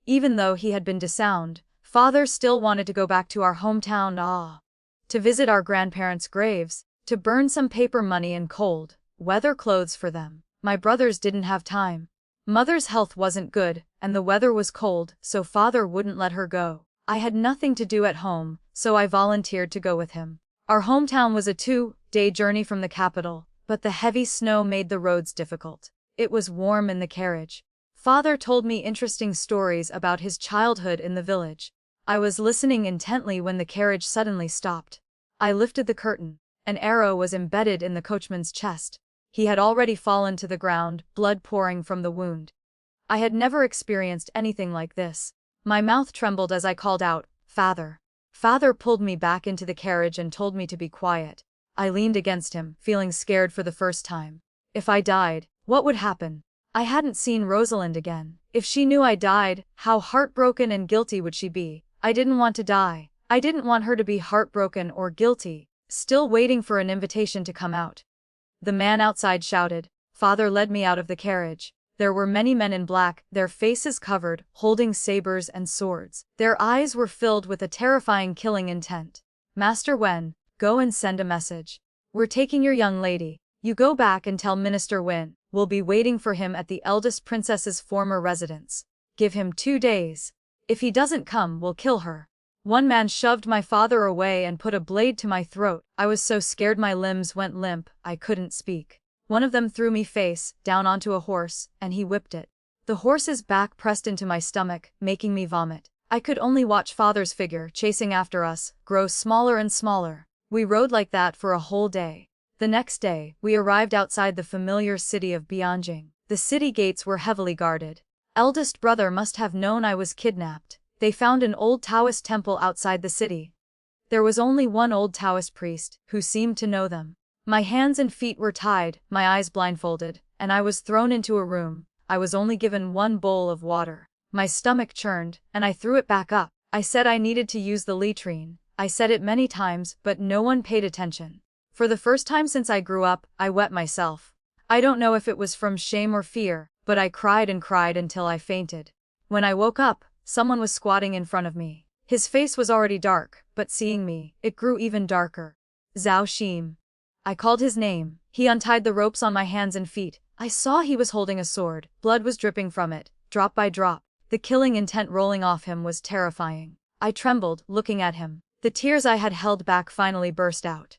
Even though he had been disowned, Father still wanted to go back to our hometown, to visit our grandparents' graves, to burn some paper money and cold weather clothes for them. My brothers didn't have time. Mother's health wasn't good, and the weather was cold, so Father wouldn't let her go. I had nothing to do at home, so I volunteered to go with him. Our hometown was a 2-day journey from the capital, but the heavy snow made the roads difficult. It was warm in the carriage. Father told me interesting stories about his childhood in the village. I was listening intently when the carriage suddenly stopped. I lifted the curtain. An arrow was embedded in the coachman's chest. He had already fallen to the ground, blood pouring from the wound. I had never experienced anything like this. My mouth trembled as I called out, "Father." Father pulled me back into the carriage and told me to be quiet. I leaned against him, feeling scared for the first time. If I died, what would happen? I hadn't seen Rosalind again. If she knew I died, how heartbroken and guilty would she be? I didn't want to die. I didn't want her to be heartbroken or guilty, still waiting for an invitation to come out. The man outside shouted. Father led me out of the carriage. There were many men in black, their faces covered, holding sabers and swords. Their eyes were filled with a terrifying killing intent. "Master Wen, go and send a message. We're taking your young lady. You go back and tell Minister Wen, we'll be waiting for him at the eldest princess's former residence. Give him 2 days. If he doesn't come, we'll kill her." One man shoved my father away and put a blade to my throat. I was so scared my limbs went limp, I couldn't speak. One of them threw me face down onto a horse, and he whipped it. The horse's back pressed into my stomach, making me vomit. I could only watch Father's figure, chasing after us, grow smaller and smaller. We rode like that for a whole day. The next day, we arrived outside the familiar city of Bianjing. The city gates were heavily guarded. Eldest brother must have known I was kidnapped. They found an old Taoist temple outside the city. There was only one old Taoist priest, who seemed to know them. My hands and feet were tied, my eyes blindfolded, and I was thrown into a room. I was only given one bowl of water. My stomach churned, and I threw it back up. I said I needed to use the latrine. I said it many times, but no one paid attention. For the first time since I grew up, I wet myself. I don't know if it was from shame or fear, but I cried and cried until I fainted. When I woke up, someone was squatting in front of me. His face was already dark, but seeing me, it grew even darker. Zhao Shim. I called his name. He untied the ropes on my hands and feet. I saw he was holding a sword. Blood was dripping from it, drop by drop. The killing intent rolling off him was terrifying. I trembled, looking at him. The tears I had held back finally burst out.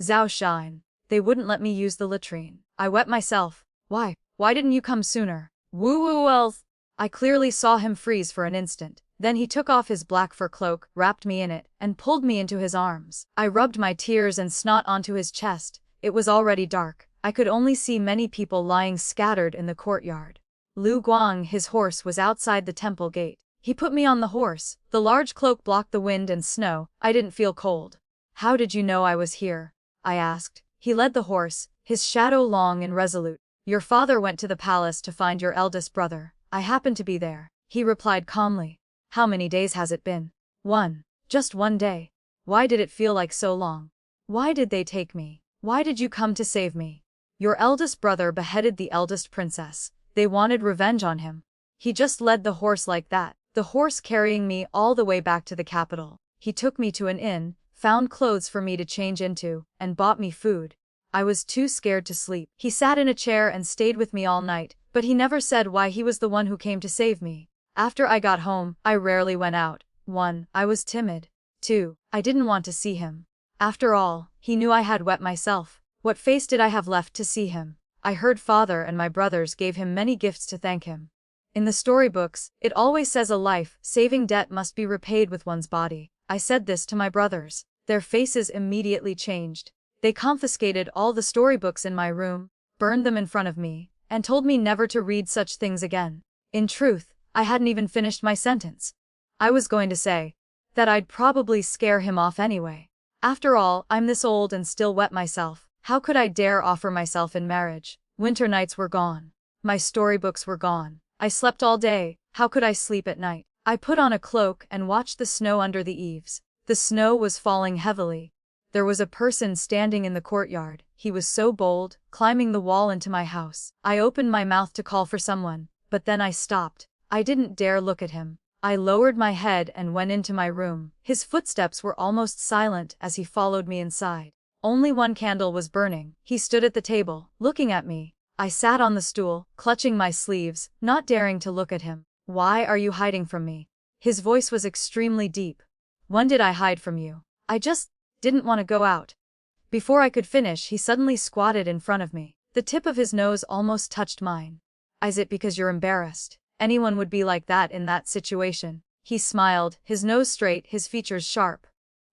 Zhao Shine. They wouldn't let me use the latrine. I wet myself. Why didn't you come sooner? Woo elf. I clearly saw him freeze for an instant. Then he took off his black fur cloak, wrapped me in it, and pulled me into his arms. I rubbed my tears and snot onto his chest. It was already dark. I could only see many people lying scattered in the courtyard. Lu Guang, his horse, was outside the temple gate. He put me on the horse. The large cloak blocked the wind and snow. I didn't feel cold. How did you know I was here? I asked. He led the horse, his shadow long and resolute. Your father went to the palace to find your eldest brother. I happened to be there. He replied calmly. How many days has it been? One. Just one day. Why did it feel like so long? Why did they take me? Why did you come to save me? Your eldest brother beheaded the eldest princess. They wanted revenge on him. He just led the horse like that, the horse carrying me all the way back to the capital. He took me to an inn, found clothes for me to change into, and bought me food. I was too scared to sleep. He sat in a chair and stayed with me all night, but he never said why he was the one who came to save me. After I got home, I rarely went out. 1. I was timid. 2. I didn't want to see him. After all, he knew I had wet myself. What face did I have left to see him? I heard father and my brothers gave him many gifts to thank him. In the storybooks, it always says a life-saving debt must be repaid with one's body. I said this to my brothers. Their faces immediately changed. They confiscated all the storybooks in my room, burned them in front of me, and told me never to read such things again. In truth, I hadn't even finished my sentence. I was going to say that I'd probably scare him off anyway. After all, I'm this old and still wet myself. How could I dare offer myself in marriage? Winter nights were gone. My storybooks were gone. I slept all day. How could I sleep at night? I put on a cloak and watched the snow under the eaves. The snow was falling heavily. There was a person standing in the courtyard. He was so bold, climbing the wall into my house. I opened my mouth to call for someone, but then I stopped. I didn't dare look at him. I lowered my head and went into my room. His footsteps were almost silent as he followed me inside. Only one candle was burning. He stood at the table, looking at me. I sat on the stool, clutching my sleeves, not daring to look at him. Why are you hiding from me? His voice was extremely deep. When did I hide from you? I just didn't want to go out. Before I could finish, he suddenly squatted in front of me. The tip of his nose almost touched mine. Is it because you're embarrassed? Anyone would be like that in that situation. He smiled, his nose straight, his features sharp.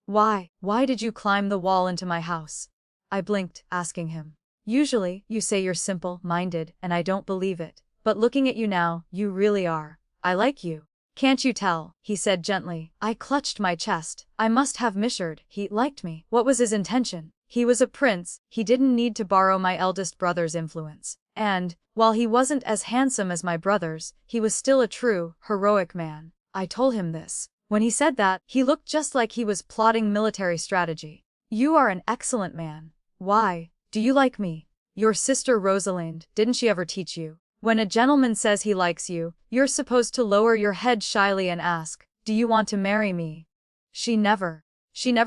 Why did you climb the wall into my house? I blinked, asking him. Usually, you say you're simple-minded, and I don't believe it. But looking at you now, you really are. I like you. Can't you tell? He said gently. I clutched my chest. I must have misheard. He liked me. What was his intention? He was a prince. He didn't need to borrow my eldest brother's influence. And, while he wasn't as handsome as my brothers, he was still a true, heroic man. I told him this. When he said that, he looked just like he was plotting military strategy. You are an excellent man. Why do you like me? Your sister Rosalind, didn't she ever teach you? When a gentleman says he likes you, you're supposed to lower your head shyly and ask, do you want to marry me? She never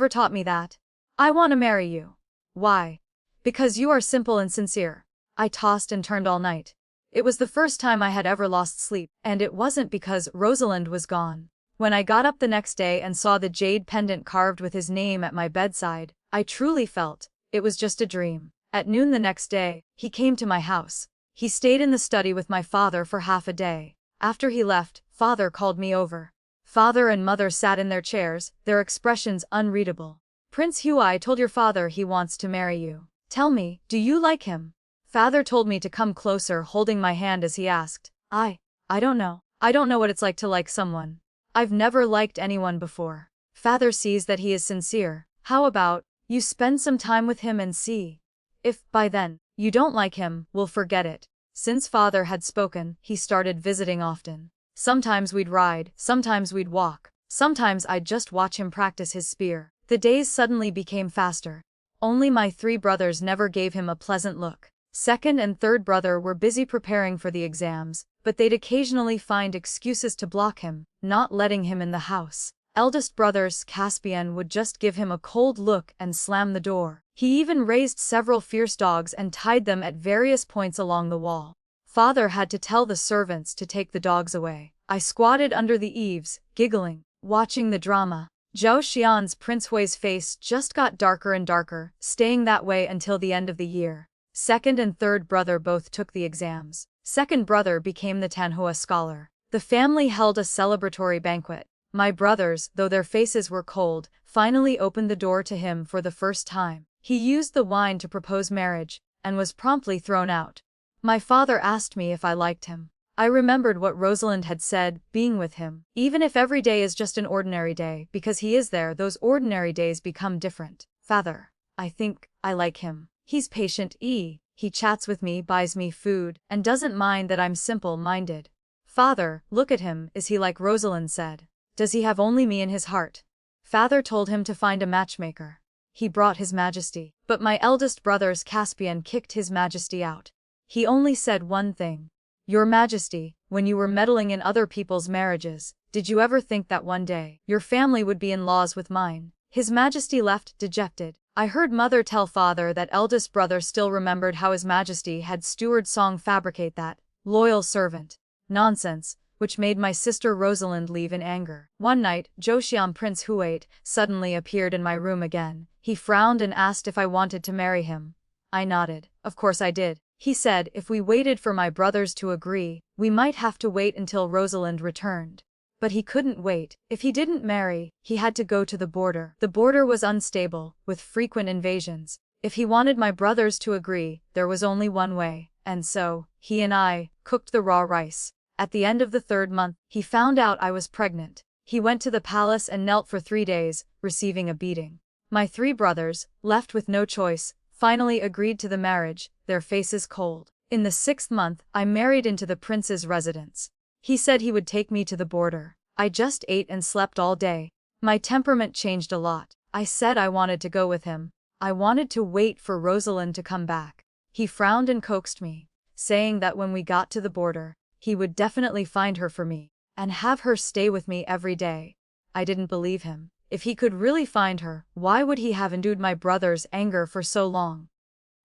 taught me that. I want to marry you. Why? Because you are simple and sincere. I tossed and turned all night. It was the first time I had ever lost sleep, and it wasn't because Rosalind was gone. When I got up the next day and saw the jade pendant carved with his name at my bedside, I truly felt it was just a dream. At noon the next day, he came to my house. He stayed in the study with my father for half a day. After he left, father called me over. Father and mother sat in their chairs, their expressions unreadable. Prince Huai told your father he wants to marry you. Tell me, do you like him? Father told me to come closer, holding my hand as he asked. I I don't know. I don't know what it's like to like someone. I've never liked anyone before. Father sees that he is sincere. How about, you spend some time with him and see. If, by then, you don't like him, we'll forget it. Since father had spoken, he started visiting often. Sometimes we'd ride, sometimes we'd walk, sometimes I'd just watch him practice his spear. The days suddenly became faster. Only my 3 brothers never gave him a pleasant look. Second and third brother were busy preparing for the exams, but they'd occasionally find excuses to block him, not letting him in the house. Eldest brother's Caspian would just give him a cold look and slam the door. He even raised several fierce dogs and tied them at various points along the wall. Father had to tell the servants to take the dogs away. I squatted under the eaves, giggling, watching the drama. Zhao Xian's Prince Hui's face just got darker and darker, staying that way until the end of the year. Second and third brother both took the exams. Second brother became the Tanhua scholar. The family held a celebratory banquet. My brothers, though their faces were cold, finally opened the door to him for the first time. He used the wine to propose marriage, and was promptly thrown out. My father asked me if I liked him. I remembered what Rosalind had said, being with him. Even if every day is just an ordinary day, because he is there, those ordinary days become different. Father, I think I like him. He's patient, he chats with me, buys me food, and doesn't mind that I'm simple-minded. Father, look at him, is he like Rosalind said? Does he have only me in his heart? Father told him to find a matchmaker. He brought His Majesty, but my eldest brother's Caspian kicked His Majesty out. He only said one thing. Your Majesty, when you were meddling in other people's marriages, did you ever think that one day, your family would be in laws with mine? His Majesty left, dejected. I heard Mother tell Father that eldest brother still remembered how His Majesty had Steward Song fabricate that loyal servant nonsense, which made my sister Rosalind leave in anger. One night, Zhou Prince Hui suddenly appeared in my room again. He frowned and asked if I wanted to marry him. I nodded. Of course I did. He said if we waited for my brothers to agree, we might have to wait until Rosalind returned. But he couldn't wait. If he didn't marry, he had to go to the border. The border was unstable, with frequent invasions. If he wanted my brothers to agree, there was only one way, and so, he and I cooked the raw rice. At the end of the 3rd month, he found out I was pregnant. He went to the palace and knelt for 3 days, receiving a beating. My 3 brothers, left with no choice, finally agreed to the marriage, their faces cold. In the 6th month, I married into the prince's residence. He said he would take me to the border. I just ate and slept all day. My temperament changed a lot. I said I wanted to go with him. I wanted to wait for Rosalind to come back. He frowned and coaxed me, saying that when we got to the border, he would definitely find her for me, and have her stay with me every day. I didn't believe him. If he could really find her, why would he have endured my brother's anger for so long?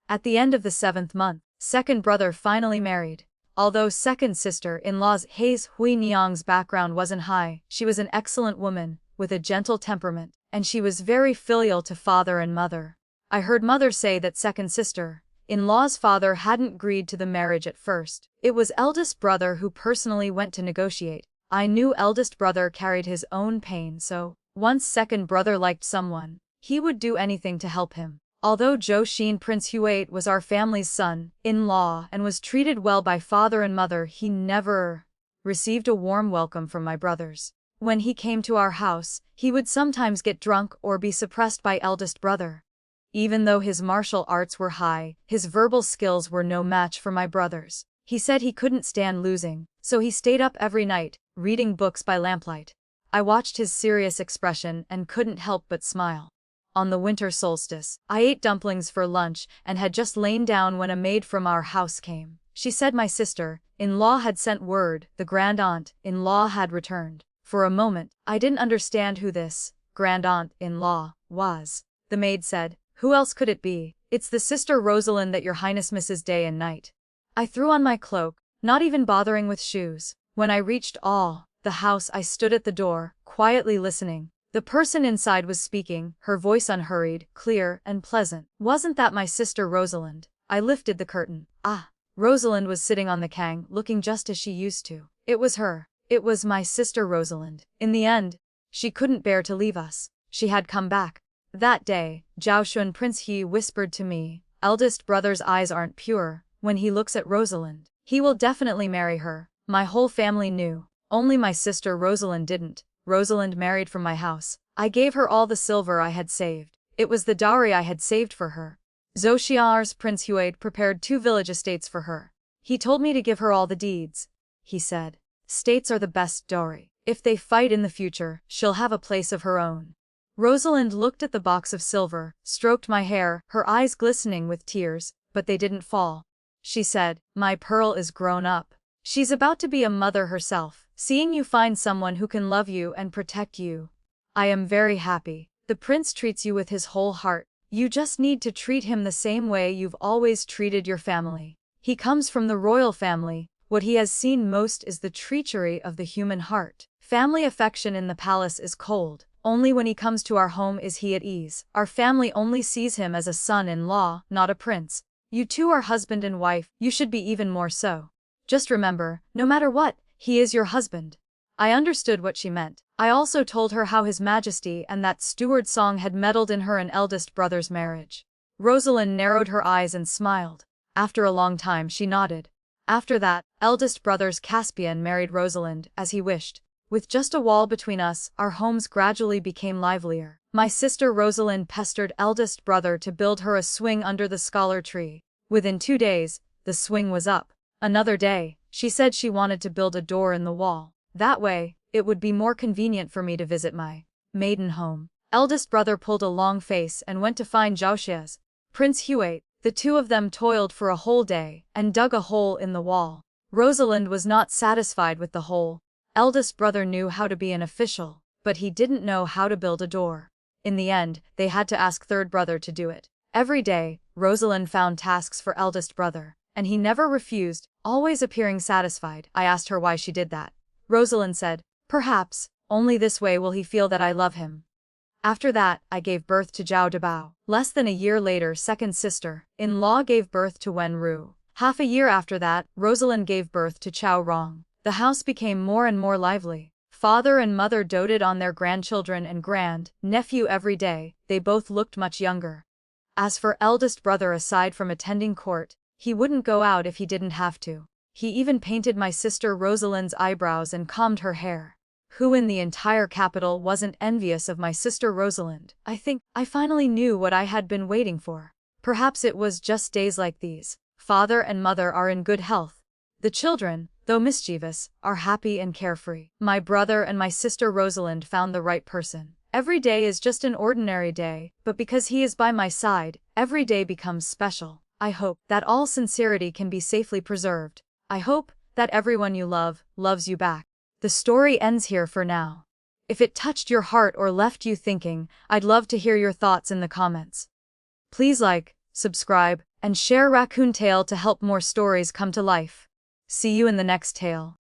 At the end of the 7th month, second brother finally married. Although second sister-in-law's Hayes Hui Niang's background wasn't high, she was an excellent woman, with a gentle temperament, and she was very filial to father and mother. I heard mother say that second sister-in-law's father hadn't agreed to the marriage at first. It was eldest brother who personally went to negotiate. I knew eldest brother carried his own pain, so, once second brother liked someone, he would do anything to help him. Although Zhou Xin Prince Hui was our family's son-in-law and was treated well by father and mother, he never received a warm welcome from my brothers. When he came to our house, he would sometimes get drunk or be suppressed by eldest brother. Even though his martial arts were high, his verbal skills were no match for my brothers. He said he couldn't stand losing, so he stayed up every night, reading books by lamplight. I watched his serious expression and couldn't help but smile. On the winter solstice, I ate dumplings for lunch and had just lain down when a maid from our house came. She said my sister-in-law had sent word the grand-aunt-in-law had returned. For a moment, I didn't understand who this grand-aunt-in-law was. The maid said, "Who else could it be? It's the sister Rosalind that your highness misses day and night." I threw on my cloak, not even bothering with shoes. When I reached the house, I stood at the door, quietly listening. The person inside was speaking, her voice unhurried, clear, and pleasant. "Wasn't that my sister Rosalind?" I lifted the curtain. Rosalind was sitting on the kang, looking just as she used to. It was her. It was my sister Rosalind. In the end, she couldn't bear to leave us. She had come back. That day, Zhao Xun Prince He whispered to me, "Eldest brother's eyes aren't pure. When he looks at Rosalind, he will definitely marry her." My whole family knew. Only my sister Rosalind didn't. Rosalind married from my house. I gave her all the silver I had saved. It was the dowry I had saved for her. Xochiar's Prince Huade prepared 2 village estates for her. He told me to give her all the deeds. He said, "States are the best dowry. If they fight in the future, she'll have a place of her own." Rosalind looked at the box of silver, stroked my hair, her eyes glistening with tears, but they didn't fall. She said, "My pearl is grown up. She's about to be a mother herself. Seeing you find someone who can love you and protect you, I am very happy. The prince treats you with his whole heart. You just need to treat him the same way you've always treated your family. He comes from the royal family. What he has seen most is the treachery of the human heart. Family affection in the palace is cold. Only when he comes to our home is he at ease. Our family only sees him as a son-in-law, not a prince. You two are husband and wife, you should be even more so. Just remember, no matter what, he is your husband." I understood what she meant. I also told her how His Majesty and that steward song had meddled in her and eldest brother's marriage. Rosalind narrowed her eyes and smiled. After a long time she nodded. After that, eldest brother's Caspian married Rosalind, as he wished. With just a wall between us, our homes gradually became livelier. My sister Rosalind pestered eldest brother to build her a swing under the scholar tree. Within 2 days, the swing was up. Another day, she said she wanted to build a door in the wall. That way, it would be more convenient for me to visit my maiden home. Eldest brother pulled a long face and went to find Xochia's Prince Huade. The two of them toiled for a whole day and dug a hole in the wall. Rosalind was not satisfied with the hole. Eldest brother knew how to be an official, but he didn't know how to build a door. In the end, they had to ask third brother to do it. Every day, Rosalind found tasks for eldest brother, and he never refused, always appearing satisfied. I asked her why she did that. Rosalind said, "Perhaps, only this way will he feel that I love him." After that, I gave birth to Zhao Dabao. Less than a year later, second sister-in-law gave birth to Wen Ru. Half a year after that, Rosalind gave birth to Chao Rong. The house became more and more lively. Father and mother doted on their grandchildren and grand-nephew every day. They both looked much younger. As for eldest brother, aside from attending court, he wouldn't go out if he didn't have to. He even painted my sister Rosalind's eyebrows and combed her hair. Who in the entire capital wasn't envious of my sister Rosalind? I think I finally knew what I had been waiting for. Perhaps it was just days like these. Father and mother are in good health. The children, though mischievous, are happy and carefree. My brother and my sister Rosalind found the right person. Every day is just an ordinary day, but because he is by my side, every day becomes special. I hope that all sincerity can be safely preserved. I hope that everyone you love, loves you back. The story ends here for now. If it touched your heart or left you thinking, I'd love to hear your thoughts in the comments. Please like, subscribe, and share Raccoon Tale to help more stories come to life. See you in the next tale.